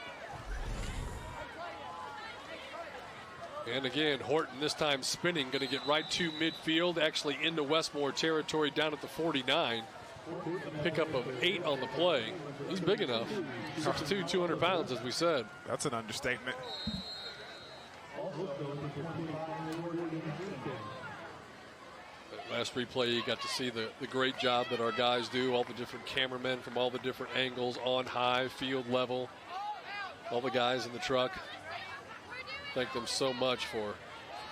And again, Horton this time spinning, going to get right to midfield, actually into Westmoore territory down at the 49. Pickup of 8 on the play. He's big enough. 6'2", 200 pounds, as we said. That's an understatement. That last replay, you got to see the great job that our guys do, all the different cameramen from all the different angles, on high, field level, all the guys in the truck. Thank them so much for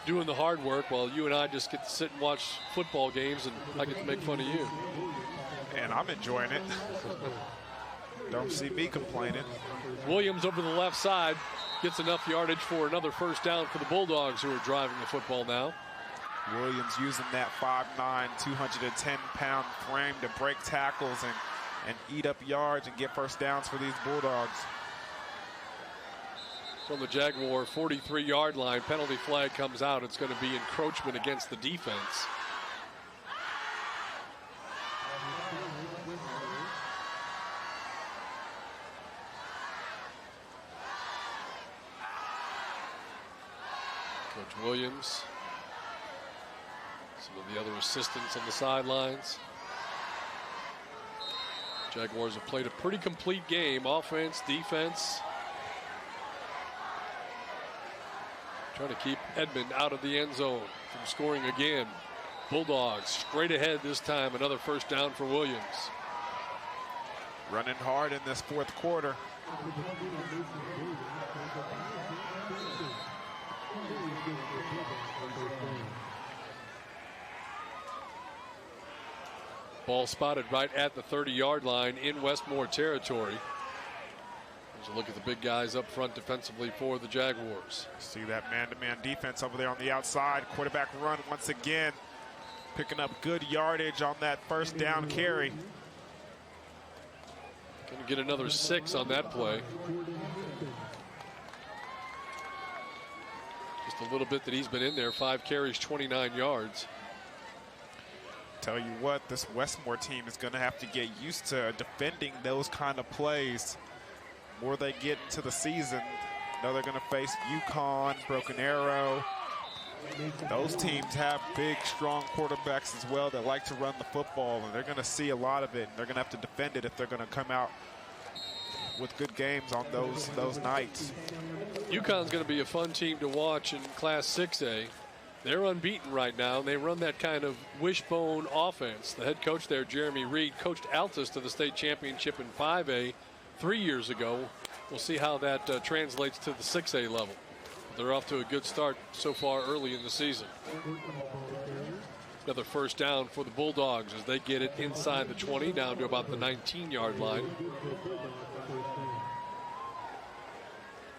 doing the hard work while you and I just get to sit and watch football games, and I get to make fun of you. And I'm enjoying it. Don't see me complaining. Williams over the left side gets enough yardage for another first down for the Bulldogs, who are driving the football now. Williams using that 5'9", 210-pound frame to break tackles and eat up yards and get first downs for these Bulldogs. From the Jaguar 43-yard line, penalty flag comes out. It's going to be encroachment against the defense. Coach Williams, some of the other assistants on the sidelines. Jaguars have played a pretty complete game, offense, defense. Trying to keep Edmond out of the end zone from scoring again. Bulldogs straight ahead this time. Another first down for Williams. Running hard in this fourth quarter. Ball spotted right at the 30-yard line in Westmoore territory. There's a look at the big guys up front defensively for the Jaguars. See that man-to-man defense over there on the outside. Quarterback run once again. Picking up good yardage on that first down carry. Going to get another 6 on that play. Just a little bit that he's been in there. 5 carries, 29 yards. Tell you what, this Westmoore team is going to have to get used to defending those kind of plays. The more they get into the season, know they're going to face UConn, Broken Arrow. Those teams have big, strong quarterbacks as well that like to run the football, and they're going to see a lot of it. And they're going to have to defend it if they're going to come out with good games on those nights. UConn's going to be a fun team to watch in Class 6A. They're unbeaten right now, and they run that kind of wishbone offense. The head coach there, Jeremy Reed, coached Altus to the state championship in 5A 3 years ago. We'll see how that translates to the 6A level. They're off to a good start so far early in the season. Another first down for the Bulldogs as they get it inside the 20, down to about the 19-yard line.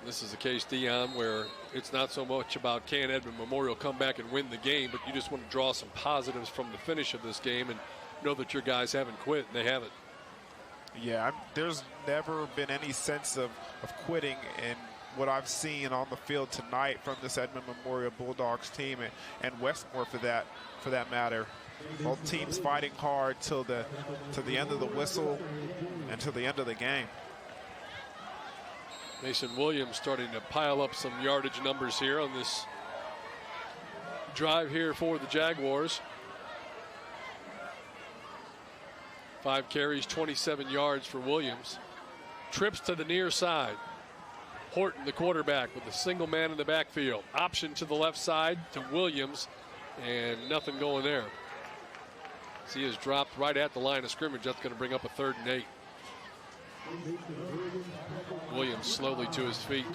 This is the case, Dion, where it's not so much about can Edmond Memorial come back and win the game, but you just want to draw some positives from the finish of this game and know that your guys haven't quit, and they haven't. Yeah, there's never been any sense of quitting in what I've seen on the field tonight from this Edmond Memorial Bulldogs team and Westmoore for that matter. Both teams fighting hard to the end of the whistle and to the end of the game. Mason Williams starting to pile up some yardage numbers here on this drive here for the Jaguars. 5 carries, 27 yards for Williams. Trips to the near side. Horton, the quarterback, with a single man in the backfield. Option to the left side to Williams, and nothing going there. As he is dropped right at the line of scrimmage. That's going to bring up a 3rd and 8. Williams slowly to his feet.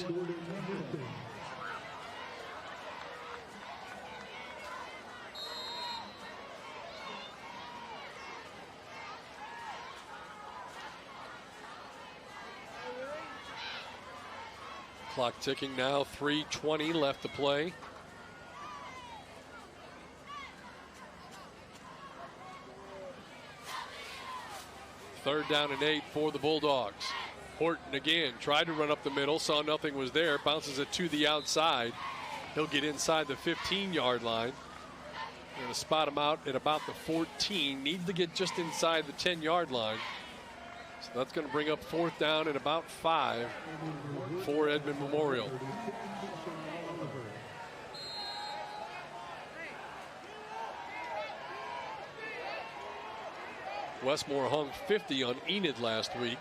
Clock ticking now, 3:20 left to play. 3rd down and 8 for the Bulldogs. Horton again tried to run up the middle, saw nothing was there, bounces it to the outside. He'll get inside the 15-yard line. We're going to spot him out at about the 14. Needs to get just inside the 10-yard line. So that's going to bring up 4th down and about 5 for Edmond Memorial. Westmoore hung 50 on Enid last week.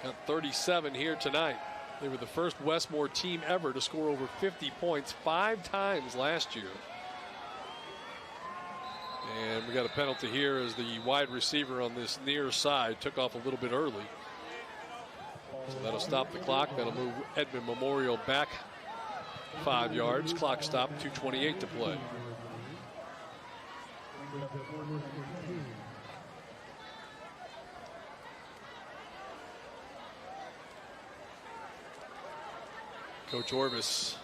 Got 37 here tonight. They were the first Westmoore team ever to score over 50 points 5 times last year. And we got a penalty here as the wide receiver on this near side took off a little bit early. So that'll stop the clock. That'll move Edmond Memorial back 5 yards. Clock stop, 2:28 to play. Coach Orvis,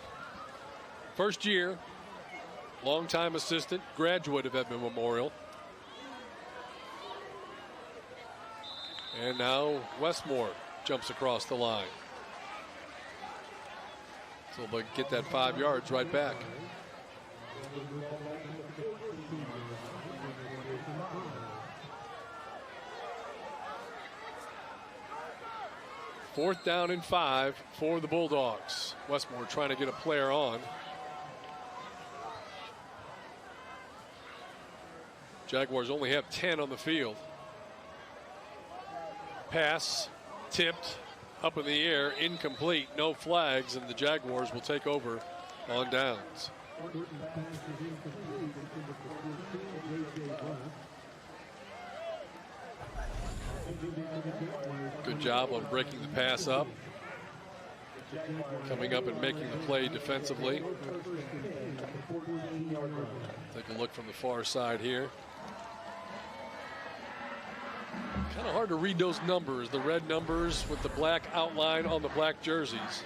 first year, longtime assistant, graduate of Edmond Memorial. And now Westmoore jumps across the line. So they'll get that 5 yards right back. Fourth down and 5 for the Bulldogs. Westmoore trying to get a player on. Jaguars only have 10 on the field. Pass tipped up in the air, incomplete, no flags, and the Jaguars will take over on downs. Good job on breaking the pass up. Coming up and making the play defensively. Take a look from the far side here. Kind of hard to read those numbers, the red numbers with the black outline on the black jerseys.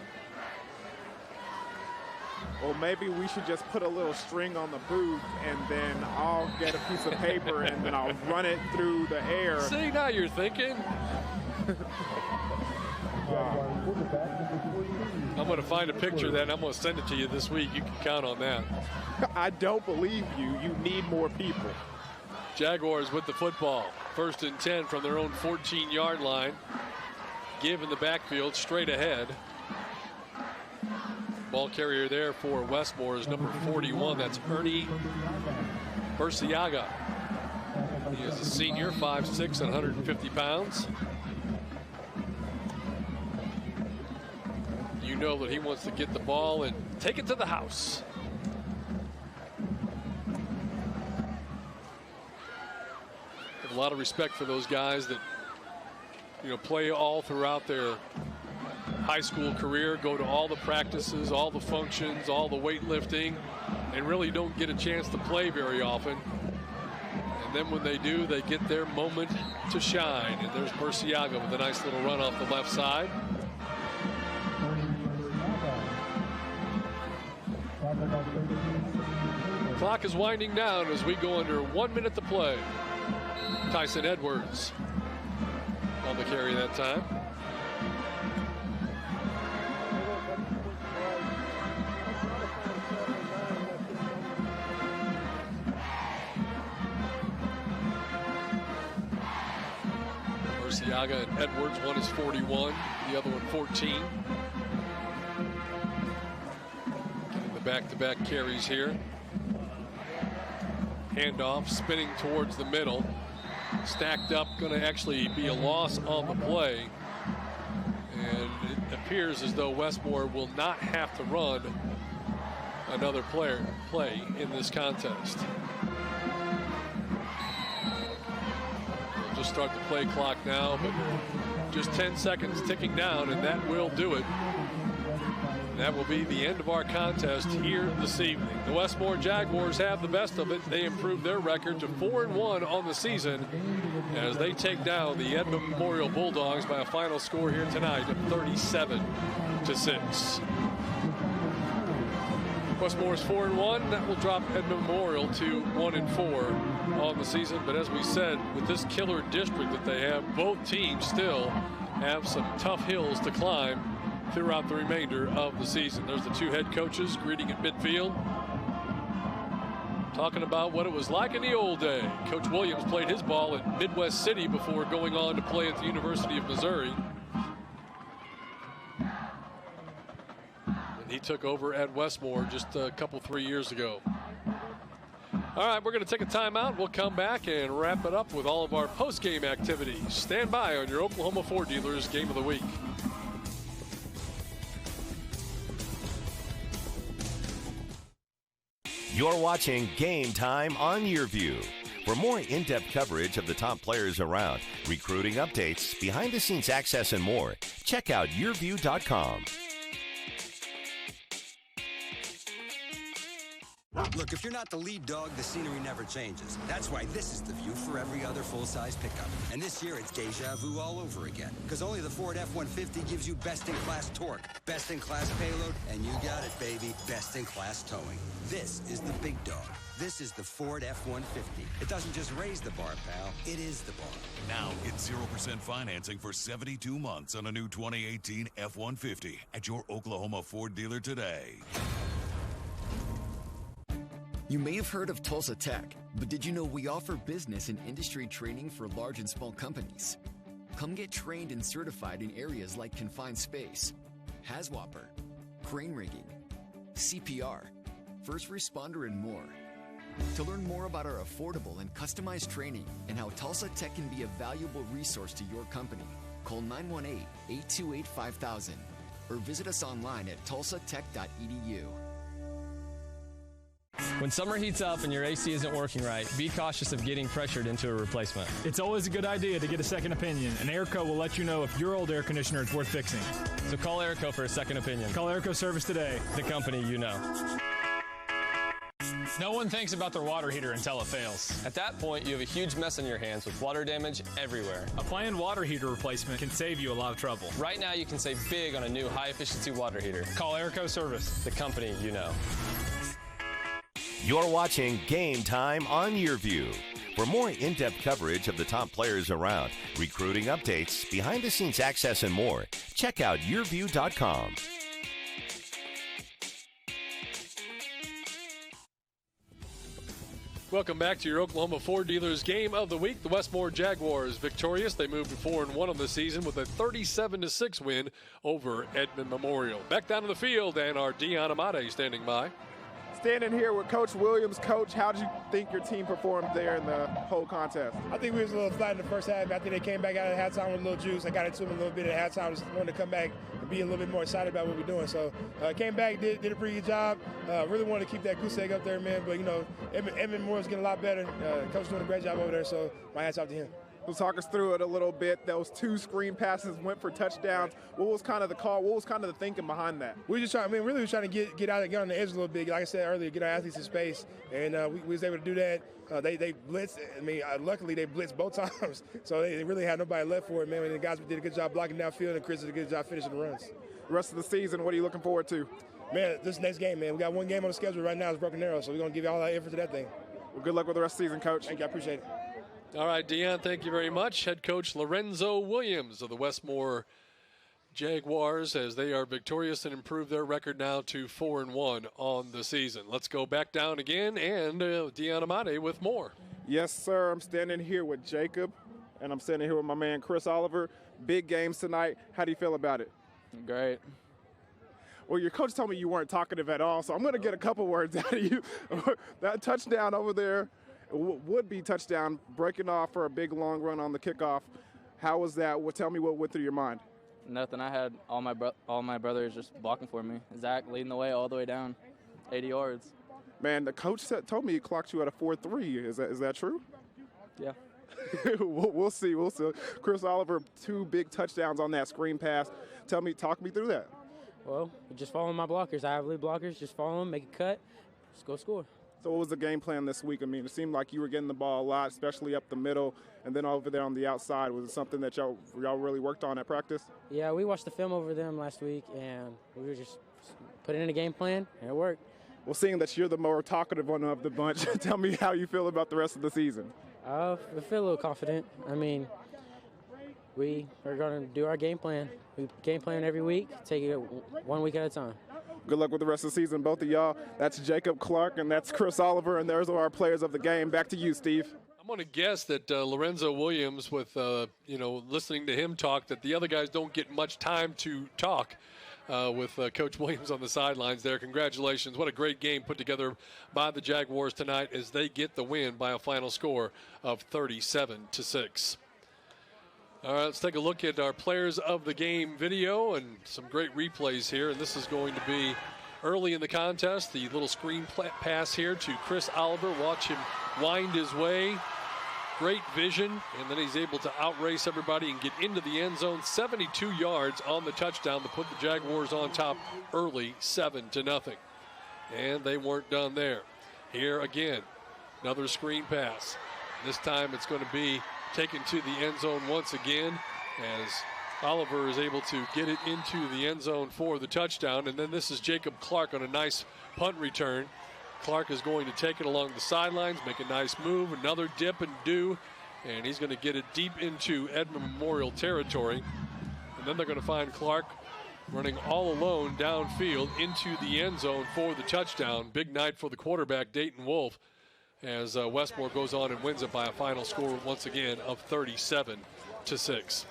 Well, maybe we should just put a little string on the booth, and then I'll get a piece of paper and then I'll run it through the air. See, now you're thinking. I'm going to find a picture of that and I'm going to send it to you this week. You can count on that. I don't believe you. You need more people. Jaguars with the football. 1st and 10 from their own 14-yard line. Give in the backfield straight ahead. Ball carrier there for Westmoore is number 41. That's Ernie Burciaga. He is a senior, 5'6", and 150 pounds. You know that he wants to get the ball and take it to the house. Have a lot of respect for those guys that, you know, play all throughout their high school career, go to all the practices, all the functions, all the weightlifting, and really don't get a chance to play very often. And then when they do, they get their moment to shine. And there's Burciaga with a nice little run off the left side. Clock is winding down as we go under 1 minute to play. Tyson Edwards on the carry that time. Burciaga and Edwards, one is 41, the other one 14. Getting the back-to-back carries here. Handoff, spinning towards the middle. Stacked up, going to actually be a loss on the play. And it appears as though Westmoore will not have to run another play in this contest. We'll just start the play clock now, but just 10 seconds ticking down, and that will do it. That will be the end of our contest here this evening. The Westmoore Jaguars have the best of it. They improved their record to 4-1 on the season as they take down the Edmond Memorial Bulldogs by a final score here tonight of 37-6. Westmoore's 4-1. That will drop Edmond Memorial to 1-4. on the season. But as we said, with this killer district that they have, both teams still have some tough hills to climb throughout the remainder of the season. There's the two head coaches greeting at midfield, talking about what it was like in the old day. Coach Williams played his ball at Midwest City before going on to play at the University of Missouri. And he took over at Westmoore just a couple, 3 years ago. All right, we're going to take a timeout. We'll come back and wrap it up with all of our post-game activities. Stand by on your Oklahoma Ford Dealers Game of the Week. You're watching Game Time on YurView. For more in-depth coverage of the top players around, recruiting updates, behind-the-scenes access, and more, check out YurView.com. Look, if you're not the lead dog, the scenery never changes. That's why this is the view for every other full-size pickup. And this year, it's deja vu all over again. Because only the Ford F-150 gives you best-in-class torque, best-in-class payload, and you got it, baby, best-in-class towing. This is the big dog. This is the Ford F-150. It doesn't just raise the bar, pal. It is the bar. Now get 0% financing for 72 months on a new 2018 F-150 at your Oklahoma Ford dealer today. You may have heard of Tulsa Tech, but did you know we offer business and industry training for large and small companies? Come get trained and certified in areas like confined space, HAZWOPER, crane rigging, CPR, first responder, and more. To learn more about our affordable and customized training and how Tulsa Tech can be a valuable resource to your company, call 918-828-5000 or visit us online at tulsatech.edu. When summer heats up and your AC isn't working right, be cautious of getting pressured into a replacement. It's always a good idea to get a second opinion, and Airco will let you know if your old air conditioner is worth fixing. So call Airco for a second opinion. Call Airco Service today. The company you know. No one thinks about their water heater until it fails. At that point, you have a huge mess on your hands with water damage everywhere. A planned water heater replacement can save you a lot of trouble. Right now, you can save big on a new high-efficiency water heater. Call Airco Service. The company you know. You're watching Game Time on YurView. For more in-depth coverage of the top players around, recruiting updates, behind-the-scenes access, and more, check out YurView.com. Welcome back to your Oklahoma Ford Dealers Game of the Week. The Westmoore Jaguars victorious. They moved to 4-1 on the season with a 37-6 win over Edmond Memorial. Back down to the field, and our Dion Amate standing by. Standing here with Coach Williams. Coach, how did you think your team performed there in the whole contest? I think we was a little flat in the first half. I think they came back out of halftime with a little juice. I got into them a little bit at halftime. I just wanted to come back and be a little bit more excited about what we're doing. So came back, did a pretty good job. Really wanted to keep that goose egg up there, man. But, you know, Edmond Memorial's getting a lot better. Coach doing a great job over there, so my hat's off to him. We'll talk us through it a little bit. Those two screen passes went for touchdowns. What was kind of the call? What was kind of the thinking behind that? We just trying. I mean, really was trying to get on the edge a little bit. Like I said earlier, get our athletes in space, and we was able to do that. They blitzed. I mean, luckily they blitzed both times, so they really had nobody left for it, man. And the guys did a good job blocking downfield, and Chris did a good job finishing the runs. The rest of the season, what are you looking forward to? Man, this next game, man. We got one game on the schedule right now. It's Broken Arrow, so we're gonna give all our effort to that thing. Well, good luck with the rest of the season, Coach. Thank you. I appreciate it. All right, Dion, thank you very much. Head coach Lorenzo Williams of the Westmoore Jaguars as they are victorious and improve their record now to 4-1 on the season. Let's go back down again and Dion Amate with more. Yes, sir. I'm standing here with Jacob, and I'm standing here with my man Chris Oliver. Big games tonight. How do you feel about it? Great. Well, your coach told me you weren't talkative at all, so I'm going to get a couple words out of you. That touchdown over there, would-be touchdown, breaking off for a big long run on the kickoff. How was that? Tell me what went through your mind. Nothing. I had all my brothers just blocking for me. Zach leading the way all the way down, 80 yards. Man, the coach told me he clocked you at a 4.3. Is that true? Yeah. We'll see. We'll see. Chris Oliver, 2 big touchdowns on that screen pass. Talk me through that. Well, just following my blockers. I have lead blockers. Just follow them, make a cut, just go score. So what was the game plan this week? I mean, it seemed like you were getting the ball a lot, especially up the middle, and then over there on the outside. Was it something that y'all really worked on at practice? Yeah, we watched the film over them last week, and we were just putting in a game plan, and it worked. Well, seeing that you're the more talkative one of the bunch, tell me how you feel about the rest of the season. I feel a little confident. I mean, we are going to do our game plan. We game plan every week, take it 1 week at a time. Good luck with the rest of the season, both of y'all. That's Jacob Clark and that's Chris Oliver, and those are our players of the game. Back to you, Steve. I'm going to guess that Lorenzo Williams, with listening to him talk, that the other guys don't get much time to talk with Coach Williams on the sidelines there. Congratulations. What a great game put together by the Jaguars tonight as they get the win by a final score of 37-6. All right, let's take a look at our players of the game video and some great replays here. And this is going to be early in the contest. The little screen pass here to Chris Oliver. Watch him wind his way. Great vision, and then he's able to outrace everybody and get into the end zone. 72 yards on the touchdown to put the Jaguars on top early, 7-0. And they weren't done there. Here again, another screen pass. This time it's going to be taken to the end zone once again as Oliver is able to get it into the end zone for the touchdown. And then this is Jacob Clark on a nice punt return. Clark is going to take it along the sidelines, make a nice move, another dip and do, and he's going to get it deep into Edmond Memorial territory. And then they're going to find Clark running all alone downfield into the end zone for the touchdown. Big night for the quarterback, Dayton Wolf, as Westmoore goes on and wins it by a final score once again of 37-6.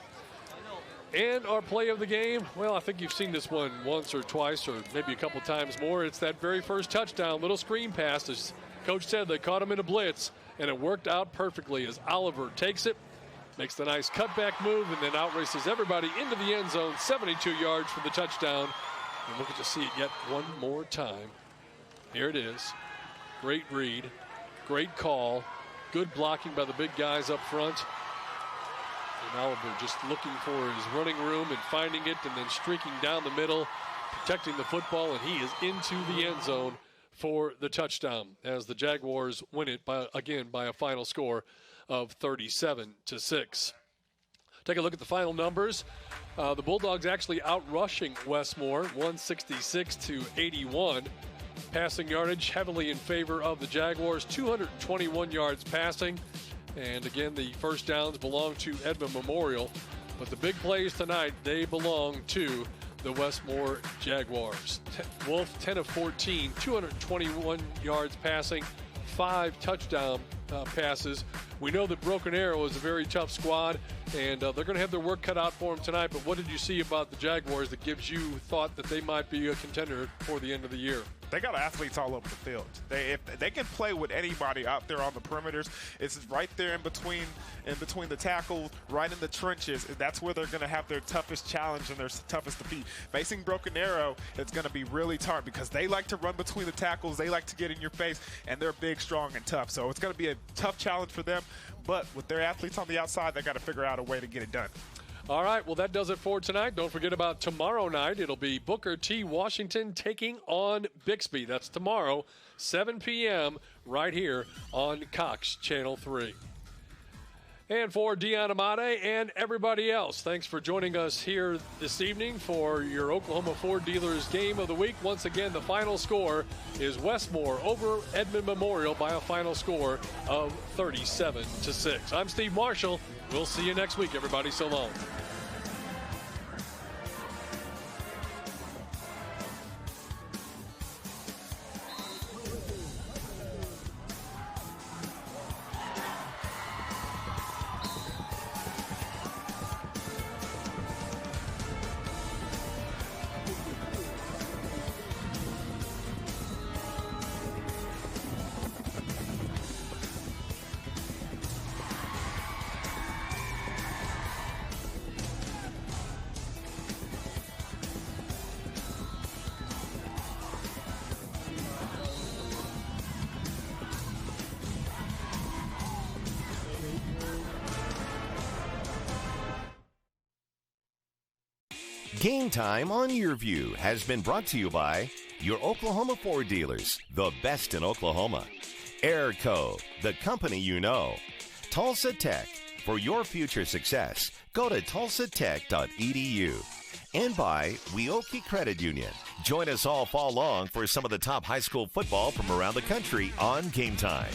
And our play of the game, well, I think you've seen this one once or twice or maybe a couple times more. It's that very first touchdown, little screen pass. As Coach said, they caught him in a blitz, and it worked out perfectly as Oliver takes it, makes the nice cutback move, and then outraces everybody into the end zone, 72 yards for the touchdown. And we'll get to see it yet one more time. Here it is. Great read, great call, good blocking by the big guys up front. And Oliver just looking for his running room and finding it and then streaking down the middle, protecting the football, and he is into the end zone for the touchdown as the Jaguars win it by a final score of 37-6. Take a look at the final numbers. The Bulldogs actually outrushing Westmoore, 166-81. Passing yardage heavily in favor of the Jaguars, 221 yards passing. And again, the first downs belong to Edmond Memorial. But the big plays tonight, they belong to the Westmoore Jaguars. Wolf, 10 of 14, 221 yards passing, 5 touchdown passes. We know that Broken Arrow is a very tough squad, and they're going to have their work cut out for them tonight. But what did you see about the Jaguars that gives you thought that they might be a contender for the end of the year? They got athletes all over the field. If they can play with anybody out there on the perimeters. It's right there in between the tackles, right in the trenches. That's where they're going to have their toughest challenge and their toughest defeat. Facing Broken Arrow, it's going to be really tough because they like to run between the tackles. They like to get in your face, and they're big, strong, and tough. So it's going to be a tough challenge for them. But with their athletes on the outside, they got to figure out a way to get it done. All right, well, that does it for tonight. Don't forget about tomorrow night. It'll be Booker T. Washington taking on Bixby. That's tomorrow, 7 p.m., right here on Cox Channel 3. And for Dion Amate and everybody else, thanks for joining us here this evening for your Oklahoma Ford Dealers Game of the Week. Once again, the final score is Westmoore over Edmond Memorial by a final score of 37-6. I'm Steve Marshall. We'll see you next week, everybody. So long. Game Time on YurView has been brought to you by your Oklahoma Ford dealers, the best in Oklahoma. Airco, the company you know. Tulsa Tech, for your future success, go to tulsatech.edu. And by Weoki Credit Union. Join us all fall long for some of the top high school football from around the country on Game Time.